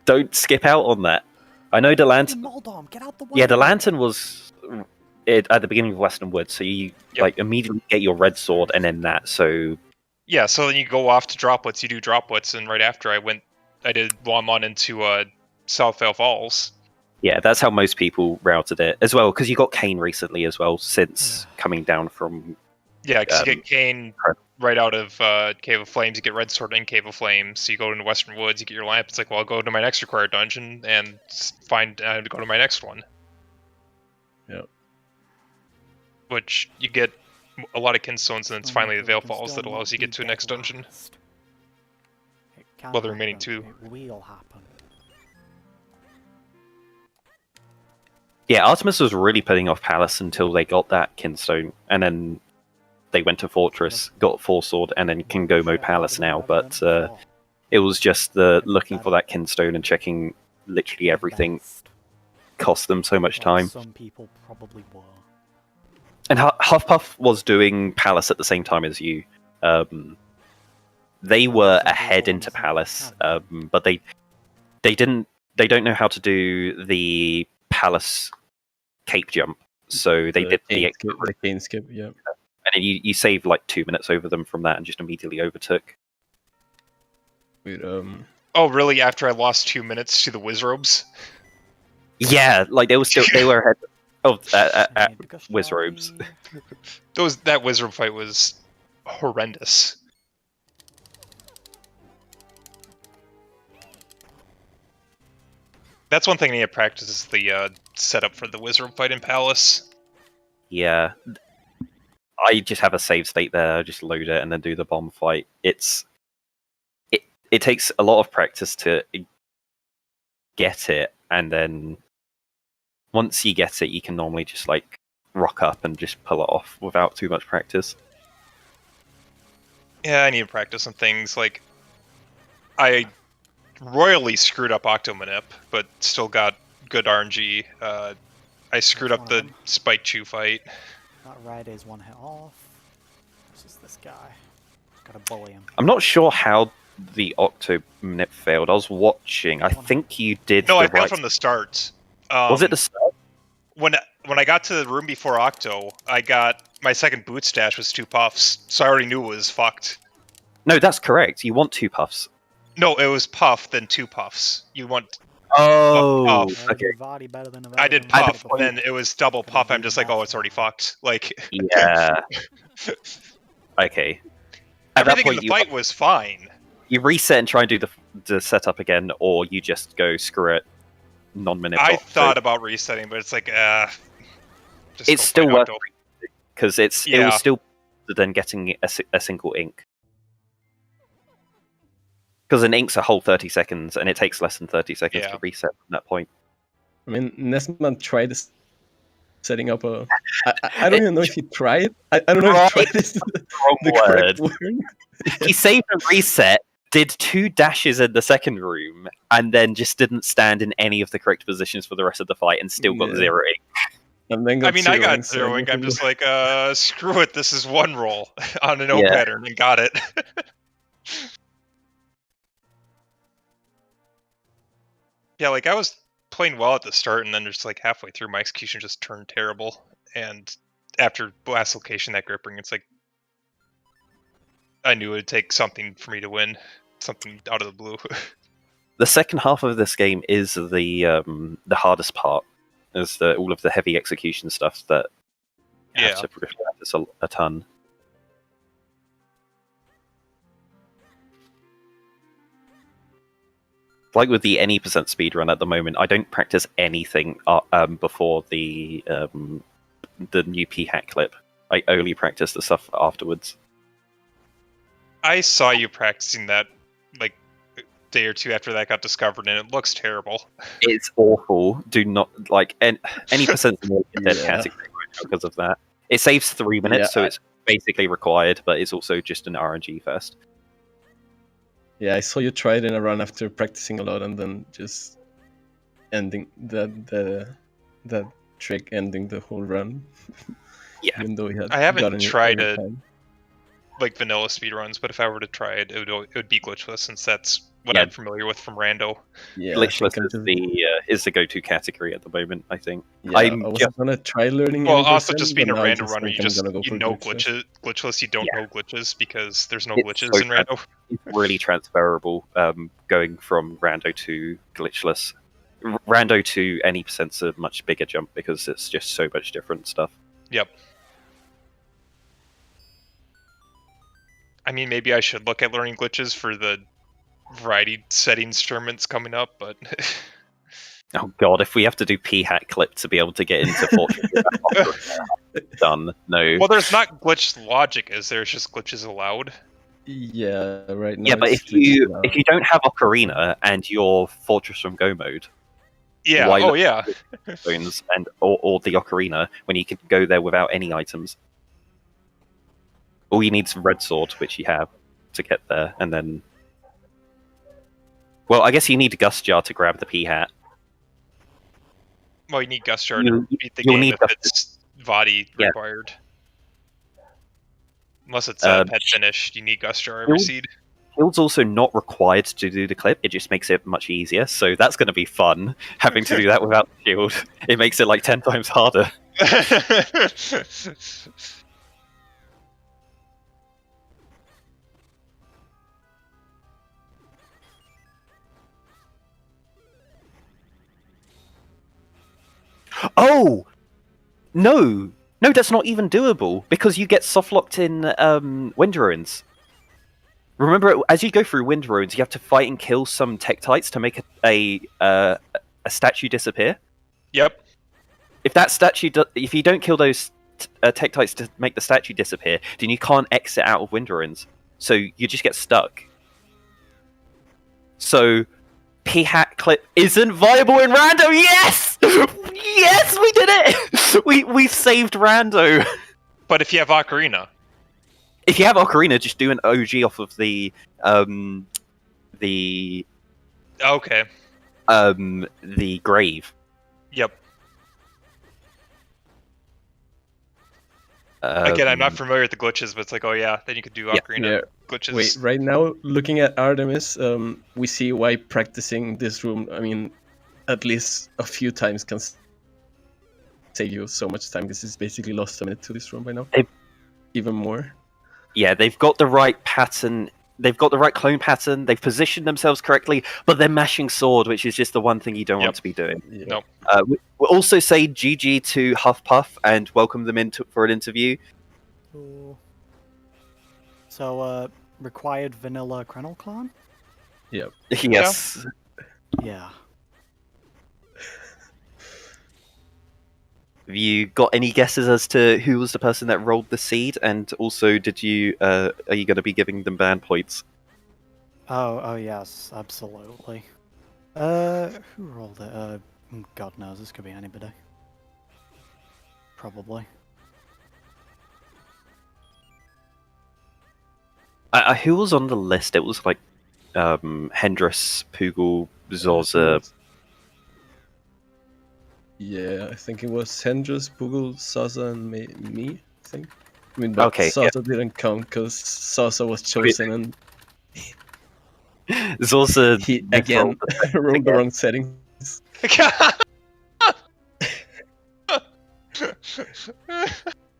Don't skip out on that. I know the lantern. Moldom, get out the way. Yeah, the lantern was at the beginning of Western Woods, so you like immediately get your red sword and then that. So Yeah, so then you go off to Droplets, you do Droplets, and right after I did Longmon into South Vale Falls. yeah, that's how most people routed it as well. Because you got Kane recently as well, since coming down from. Yeah, because you get Kane right out of Cave of Flames, you get Red Sword in Cave of Flames, so you go into Western Woods, you get your lamp, it's like, well, I'll go to my next required dungeon and go to my next one. Yep. Which you get a lot of Kinstones, and it's finally the Vale Falls that allows you to get to a next dungeon. Well, the remaining two. It will happen. Yeah, Artemis was really putting off Palace until they got that Kinstone, and then they went to Fortress, got Four Sword, and then can go mode Palace now. But it was just the looking for that Kinstone and checking literally everything cost them so much time. Some people probably were. And Huffpuff was doing Palace at the same time as you. They were ahead into Palace, but they don't know how to do the Palace cape jump, so they did the cane skip, yeah. And then you saved like 2 minutes over them from that, and just immediately overtook. Wait, Oh, really? After I lost 2 minutes to the Wizrobes? Yeah, like they were ahead of Wizrobes. That Wizrobe fight was horrendous. That's one thing I need to practice is the setup for the wizard fight in Palace. Yeah. I just have a save state there, just load it and then do the bomb fight. It takes a lot of practice to get it, and then once you get it, you can normally just like rock up and just pull it off without too much practice. Yeah, I need to practice some things. Like, I royally screwed up Octomanip, but still got good RNG. I screwed up the Spike Chew fight. That red is one hit off. This is this guy. Gotta bully him. I'm not sure how the Octomanip failed. I was watching. I think you did. No, I failed from the start. Was it the start? When I got to the room before Octo, I got my second boot stash was 2 puffs, so I already knew it was fucked. No, that's correct. You want 2 puffs. No, it was puff, then 2 puffs. You want... Oh, puff. okay. I did puff, and then it was double puff. I'm just like, oh, it's already fucked. Like, yeah. Okay. At everything that point, in the fight was fine. You reset and try and do the setup again, or you just go screw it. Non-minute. I thought about resetting, but it's like, it's still worth it because it was still better than getting a single ink. Because an ink's a whole 30 seconds, and it takes less than 30 seconds to reset from that point. I mean, Nesman tried setting up a... I don't even know if he tried. I don't know if he tried this. The correct word. He saved and reset, did 2 dashes in the second room, and then just didn't stand in any of the correct positions for the rest of the fight, and still got 0 ink. And then I got 0 ink. I'm just like, screw it. This is 1 roll on an O pattern, and got it. Yeah, like I was playing well at the start, and then just like halfway through, my execution just turned terrible. And after last location, that grip ring, it's like I knew it would take something for me to win, something out of the blue. The second half of this game is the hardest part. Is all of the heavy execution stuff that you have to practice a ton. Like with the any % speedrun at the moment, I don't practice anything before the new P-hack clip. I only practice the stuff afterwards. I saw you practicing that like a day or 2 after that got discovered, and it looks terrible. It's awful. Do not like any % more dead category because of that. It saves 3 minutes, so it's basically required, but it's also just an RNG fest. Yeah, I saw you try it in a run after practicing a lot, and then just ending that trick, ending the whole run. Yeah, even though I haven't tried it like vanilla speedruns, but if I were to try it, it would be glitchless, since that's what I'm familiar with from Rando. Yeah, glitchless is the go-to category at the moment, I think. Yeah, I was gonna try learning. Well, also just being a Rando runner, you know glitchless. You don't know glitches because there's no glitches in Rando. It's really transferable, going from Rando to glitchless. Rando to any %'s a much bigger jump because it's just so much different stuff. Yep. I mean, maybe I should look at learning glitches for the variety settings tournaments coming up, but... Oh god, if we have to do P-hack clip to be able to get into Fortress, done. No. Well, there's not glitch logic, is there? It's just glitches allowed. Yeah, right now. Yeah, but if you don't have Ocarina and you're Fortress from Go mode, yeah, why phones and or the Ocarina when you can go there without any items? All you need is Red Sword, which you have to get there, and then... Well, I guess you need Gust Jar to grab the P-hat. Well, you need Gust Jar to beat the game if it's Vadi required. Unless it's pet finish, you need Gust Jar every seed. Guild's also not required to do the clip, it just makes it much easier, so that's going to be fun, having to do that without the shield. It makes it like 10 times harder. Oh! No! No, that's not even doable, because you get soft-locked in Wind Ruins. Remember, as you go through Wind Ruins, you have to fight and kill some Tektites to make a a statue disappear. Yep. If that statue, if you don't kill those Tektites to make the statue disappear, then you can't exit out of Wind Ruins. So you just get stuck. So P-Hat clip isn't viable in Rando. Yes, yes, we did it. We've saved Rando. But if you have Ocarina, If you have Ocarina, just do an OG off of the okay. The grave. Yep. Again, I'm not familiar with the glitches, but it's like, oh yeah, then you could do Ocarina glitches. Wait, right now, looking at Artemis, we see why practicing this room, I mean, at least a few times can save you so much time, because it's basically lost a minute to this room by now. Even more. Yeah, they've got the right pattern. They've got the right clone pattern. They've positioned themselves correctly, but they're mashing sword, which is just the one thing you don't want to be doing. Yeah. Nope. We'll also say GG to Huffpuff and welcome them in for an interview. Cool. So, required vanilla Krenel clan? Yep. Yes. Yeah. Have you got any guesses as to who was the person that rolled the seed? And also, did you are you going to be giving them band points? Oh yes, absolutely. Who rolled it? God knows, this could be anybody. Probably. Who was on the list? It was like Hendris, Poogle, Zoza. Yeah, I think it was Hendris, Poogle, Sasa, and me, I think. I mean, but Okay, Sasa didn't count because Sasa was chosen and Zoza he again rolled the wrong settings.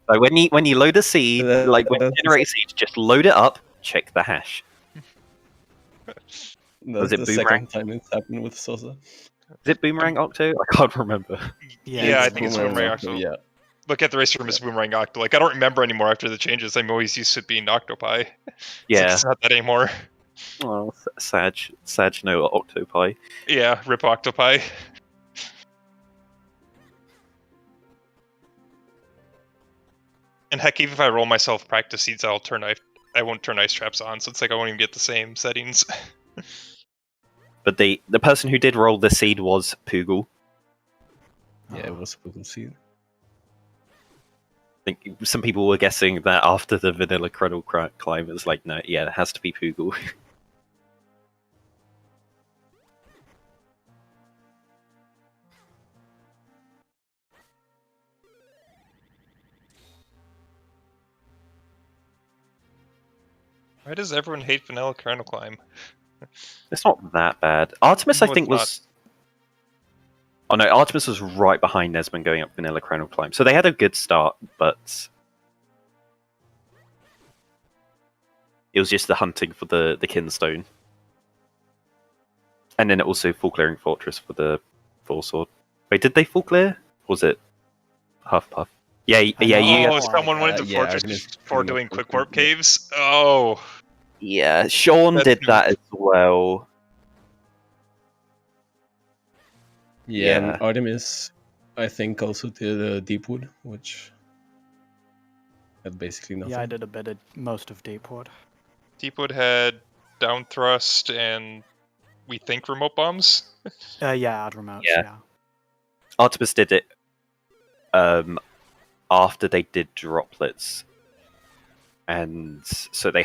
So when you load a seed, like when you that's- generate a seed, just load it up, check the hash. That's Was it the Boomerang? second time it's happened with Sasa. Is it Boomerang Octo? I can't remember. Yeah, I think it's Boomerang Octo, Octo. yeah. Look at the race room as Boomerang Octo. Like, I don't remember anymore after the changes. I'm always used to it being Octopi. Yeah. It's not that anymore. Oh, Sag no Octopi. Yeah, rip Octopi. And heck, even if I roll myself practice seeds, I won't turn ice traps on, so it's like I won't even get the same settings. But the person who did roll the seed was Poogle. Yeah, it was Poogle seed. I think some people were guessing that after the vanilla Cradle climb, it's like, no, yeah, it has to be Poogle. Why does everyone hate vanilla Kernel Climb? It's not that bad. Artemis, No, I think, it's was... Oh no, Artemis was right behind Nesmond going up vanilla Cradle climb. So they had a good start, but... It was just the hunting for the Kinstone. And then also full clearing Fortress for the full sword. Wait, did they full clear? Was it Huffpuff? Yeah, yeah, you. Oh, someone went into yeah, Fortress Agnes before came up doing with quick warp it. caves. Oh, Yeah, Sean That's did new. that as well. Yeah, Yeah. and Artemis, I think, also did Deepwood, which had basically nothing. Yeah, I did a bit of most of Deepwood. Deepwood had down thrust and we think remote bombs. Yeah, add remotes, Yeah. yeah. Artemis did it after they did droplets. And so they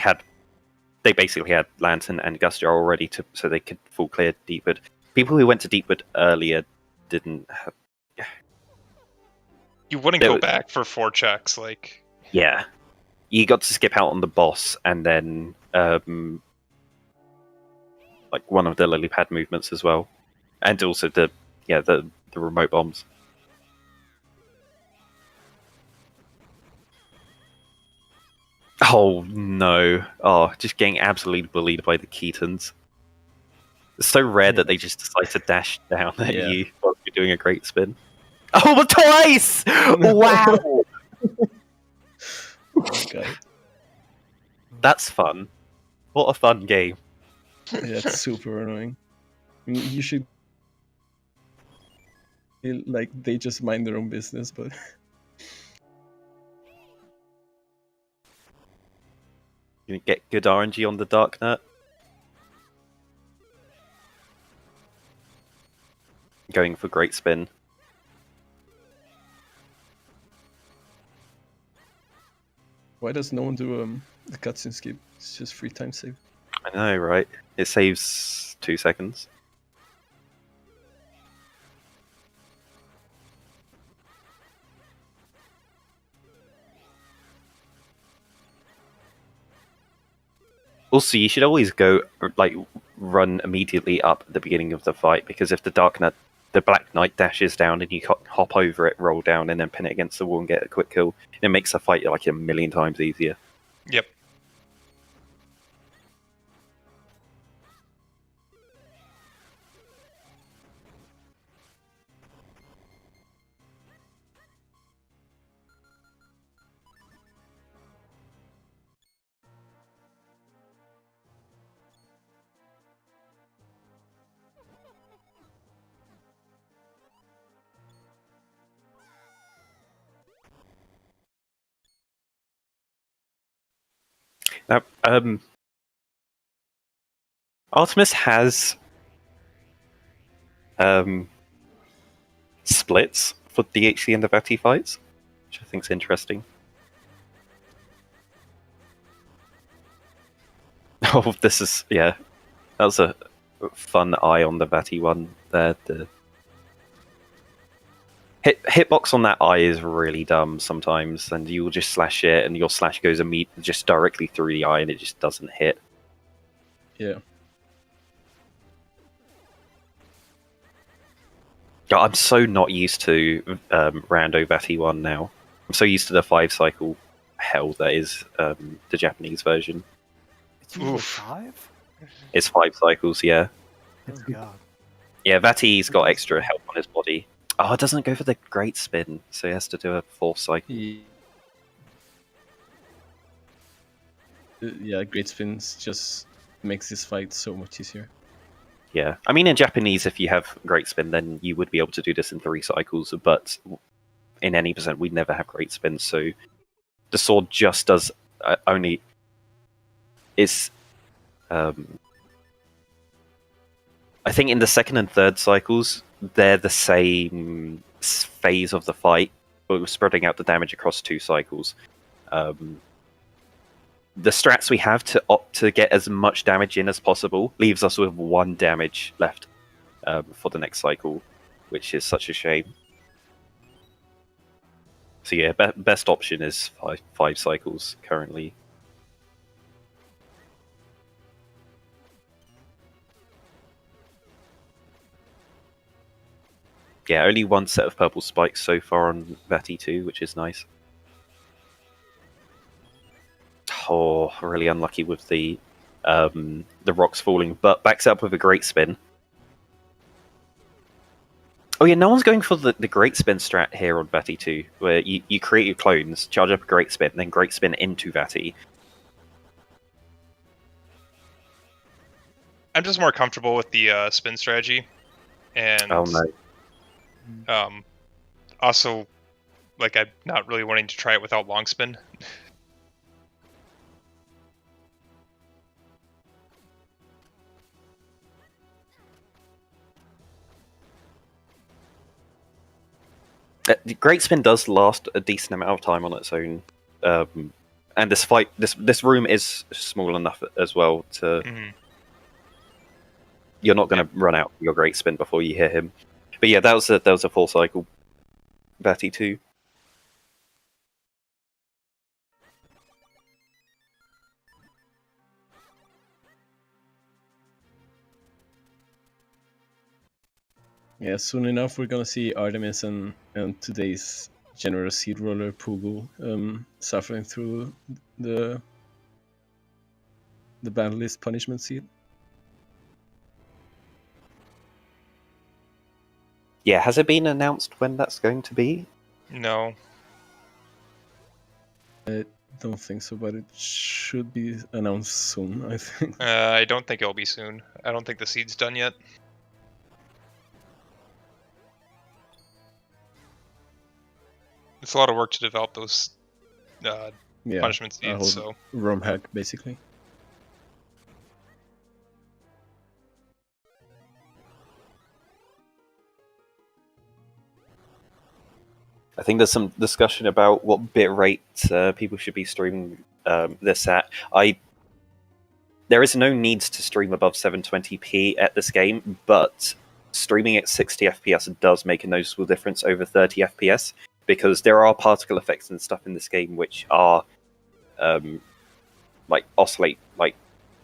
basically had Lantern and Gustar already so they could full clear Deepwood. People who went to Deepwood earlier didn't have... You wouldn't There go was- back for 4 checks, like. Yeah. You got to skip out on the boss and then like one of the lily pad movements as well. And also the remote bombs. Oh no. Oh, just getting absolutely bullied by the Keatons. It's so rare that they just decide to dash down at Yeah. you while you're doing a great spin. Oh, but twice! Wow! Oh, God. That's fun. What a fun game. Yeah, it's super annoying. I mean, you should like they just mind their own business, but You get good RNG on the Dark Nut. Going for Great Spin. why does no one do the cutscene skip? It's just free time save. I know, right? It saves 2 seconds. Also, you should always go, like, run immediately up at the beginning of the fight, because if the Black Knight dashes down and you hop over it, roll down, and then pin it against the wall and get a quick kill, it makes the fight like a million times easier. Yep. Now, Artemis has splits for DHC and the Vati fights, which I think is interesting. Oh, this is, yeah, that was a fun eye on the Vati one there. The hitbox on that eye is really dumb sometimes, and you will just slash it, and your slash goes just directly through the eye, and it just doesn't hit. Yeah. God, I'm so not used to Rando Vati 1 now. I'm so used to the 5-cycle hell that is the Japanese version. It's usually Oof. 5? It's 5 cycles, yeah. Oh god. Yeah, Vati's got extra health on his body. Oh, it doesn't go for the great spin, so he has to do a 4th cycle. Yeah, great spins just makes this fight so much easier. Yeah, I mean, in Japanese, if you have great spin, then you would be able to do this in 3 cycles, but in any percent, we'd never have great spin, so the sword just does only... It's... I think in the 2nd and 3rd cycles, they're the same phase of the fight, but we're spreading out the damage across 2 cycles. The strats we have to opt to get as much damage in as possible leaves us with 1 damage left for the next cycle, which is such a shame. So yeah, best option is 5 cycles currently. Yeah, only 1 set of purple spikes so far on Vati 2, which is nice. Oh, really unlucky with the rocks falling, but backs up with a great spin. Oh yeah, no one's going for the great spin strat here on Vati 2, where you create your clones, charge up a great spin, then great spin into Vati. I'm just more comfortable with the spin strategy, and Oh no. Also, like, I'm not really wanting to try it without long spin. Great spin does last a decent amount of time on its own, and this room is small enough as well to you're not going to run out your great spin before you hit him. But yeah, that was a full cycle. Vati 2. Yeah, soon enough we're gonna see Artemis and today's generous seed roller Pugu suffering through the ban list punishment seed. Yeah, has it been announced when that's going to be? No. I don't think so, but it should be announced soon, I think. I don't think it'll be soon. I don't think the seed's done yet. It's a lot of work to develop those punishment a whole seeds. So ROM hack basically. I think there's some discussion about what bit rate people should be streaming this at. There is no need to stream above 720p at this game, but streaming at 60 FPS does make a noticeable difference over 30 FPS, because there are particle effects and stuff in this game which are like oscillate like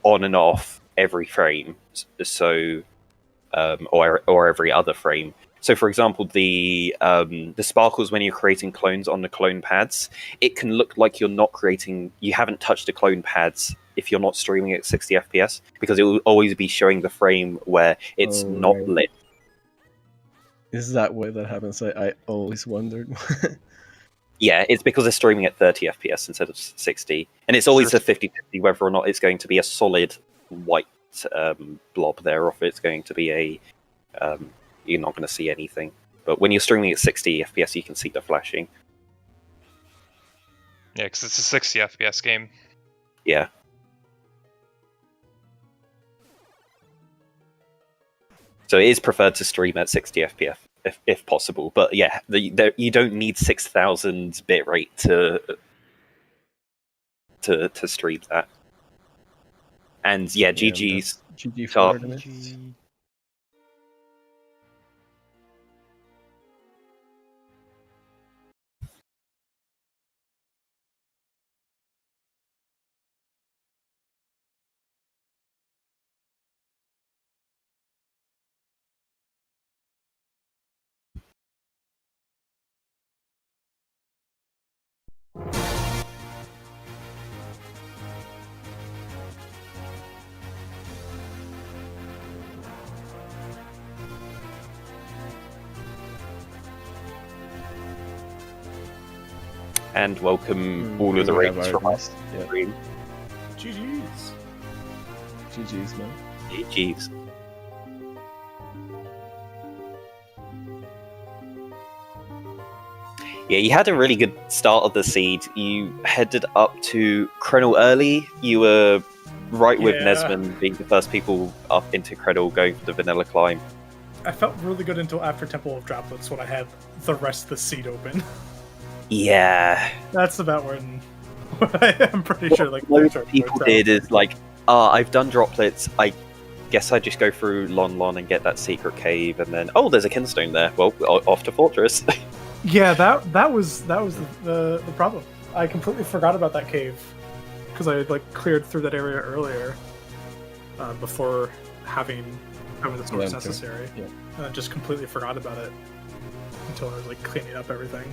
on and off every frame, so or every other frame. So, for example, the sparkles when you're creating clones on the clone pads, it can look like you haven't touched the clone pads if you're not streaming at 60 FPS, because it will always be showing the frame where it's not lit. Is that why that happens? I always wondered. Yeah, it's because they're streaming at 30 FPS instead of 60. And it's always a 50-50 whether or not it's going to be a solid white blob there, or if it's going to be a... you're not going to see anything. But when you're streaming at 60 FPS, you can see the flashing. yeah, because it's a 60 FPS game. Yeah. So it is preferred to stream at 60 FPS if possible. But yeah, you don't need 6,000 bitrate to stream that. And yeah, GG's. GG for top. Artemis. And welcome all of the we have ratings from Artemis, our yeah. stream. GG's. GG's, man. GG's. Yeah, you had a really good start of the seed. You headed up to Krenel early. You were right with Yeah. Nesman being the first people up into Krenel going for the vanilla climb. I felt really good until after Temple of Droplets when I had the rest of the seed open. Yeah. That's about when I'm pretty sure like What that's most where it people worked did out. is like, I've done droplets. I guess I just go through Lon Lon and get that secret cave, and then there's a kinstone there. Well, off to Fortress. Yeah, that was the problem. I completely forgot about that cave because I like cleared through that area earlier before having the source Lantern, necessary, yeah. and I just completely forgot about it until I was like cleaning up everything.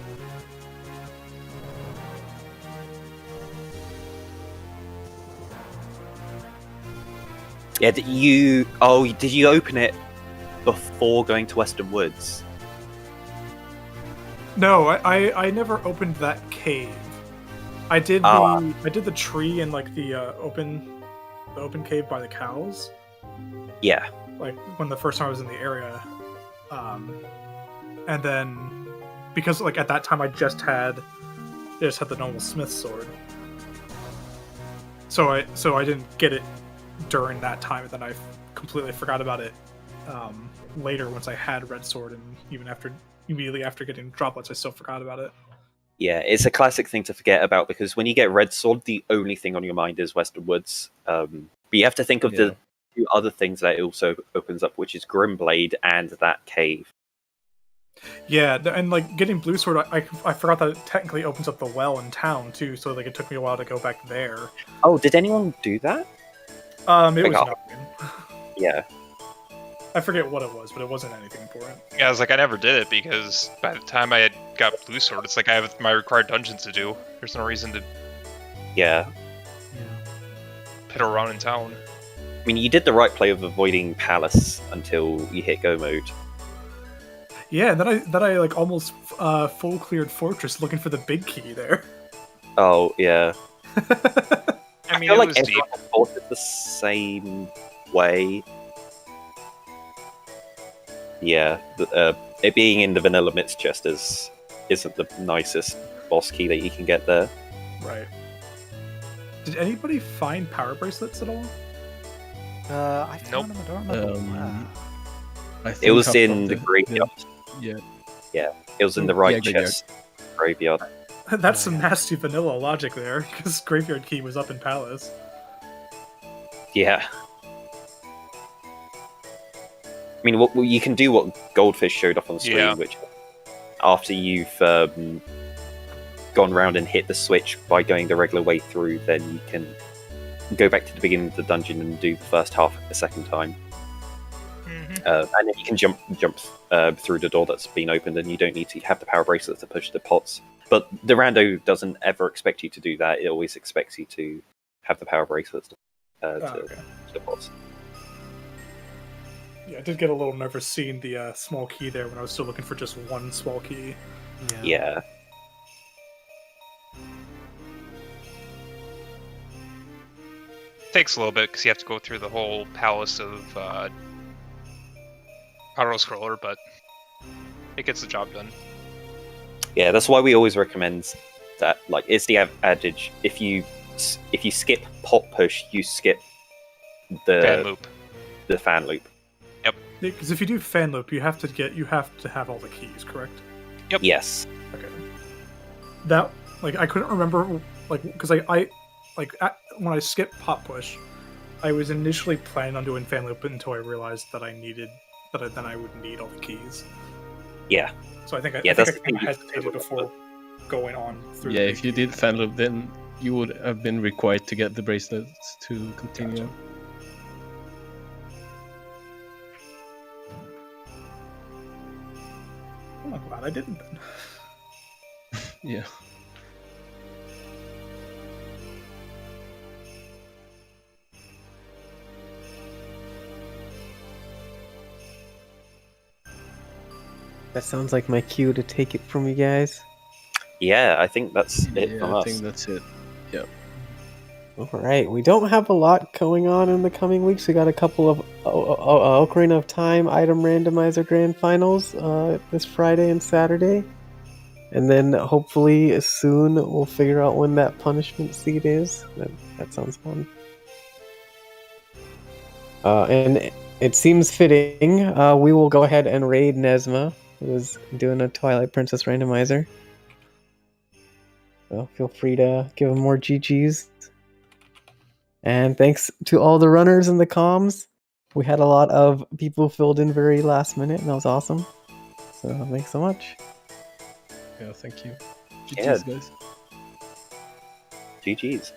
Yeah, did you open it before going to Western Woods? No, I never opened that cave. I did the tree and like the open cave by the cows. Yeah. Like when the first time I was in the area, and then because like at that time I just had the normal smith sword, so I didn't get it during that time, and then I completely forgot about it later once I had red sword, and even immediately after getting droplets I still forgot about it. Yeah, it's a classic thing to forget about, because when you get red sword, the only thing on your mind is Western Woods. But you have to think of the two other things that it also opens up, which is Grimblade and that cave. Yeah, and like getting blue sword, I forgot that it technically opens up the well in town too, so like it took me a while to go back there. Oh, did anyone do that? It was Pick up. nothing. Yeah. I forget what it was, but it wasn't anything important. Yeah, I was like, I never did it because by the time I had got blue sword, it's like I have my required dungeons to do. There's no reason to Yeah. piddle around in town. I mean, you did the right play of avoiding Palace until you hit go mode. Yeah, and then I like almost full cleared Fortress looking for the big key there. Oh, yeah. I mean, feel it like was deep. everyone thought it the same way. Yeah, it being in the vanilla midst chest is isn't the nicest boss key that you can get there. Right. Did anybody find power bracelets at all? I Nope. found them. I don't remember where. I It think was up in from the graveyard. Yeah. It was in the right graveyard. chest graveyard. That's some nasty vanilla logic there, because graveyard key was up in Palace. Yeah. I mean, what you can do what Goldfish showed up on the screen, Yeah. which after you've gone round and hit the switch by going the regular way through, then you can go back to the beginning of the dungeon and do the first half a second time. And then you can jump through the door that's been opened, and you don't need to have the power bracelet to push the pots. But the rando doesn't ever expect you to do that. It always expects you to have the power bracelets to the pots. Yeah, I did get a little nervous seeing the small key there when I was still looking for just one small key. Yeah. Takes a little bit because you have to go through the whole palace of auto scroller, but it gets the job done. Yeah, that's why we always recommend that. Like, it's the adage: if you skip pot push, you skip Fan loop. the fan loop. Because if you do fan loop, you have to have all the keys, correct? Yep. Yes. Okay. That I couldn't remember because when I skipped pot push, I was initially planning on doing fan loop until I realized that I would need all the keys. Yeah. So I think I that's kind of hesitated before going on through. Yeah, if you did fan loop, then you would have been required to get the bracelets to continue. Gotcha. I'm glad I didn't then. Yeah. That sounds like my cue to take it from you guys. Yeah, I think that's it from I us. think that's it. Yep. All right, we don't have a lot going on in the coming weeks. We got a couple of Ocarina of Time item randomizer grand finals this Friday and Saturday, and then hopefully soon we'll figure out when that punishment seed is. That sounds fun. And it seems fitting. We will go ahead and raid Nesma, who is doing a Twilight Princess randomizer. So feel free to give him more GGs. And thanks to all the runners in the comms. We had a lot of people filled in very last minute, and that was awesome. So thanks so much. Yeah, thank you. Yeah. GG's, guys. GG's.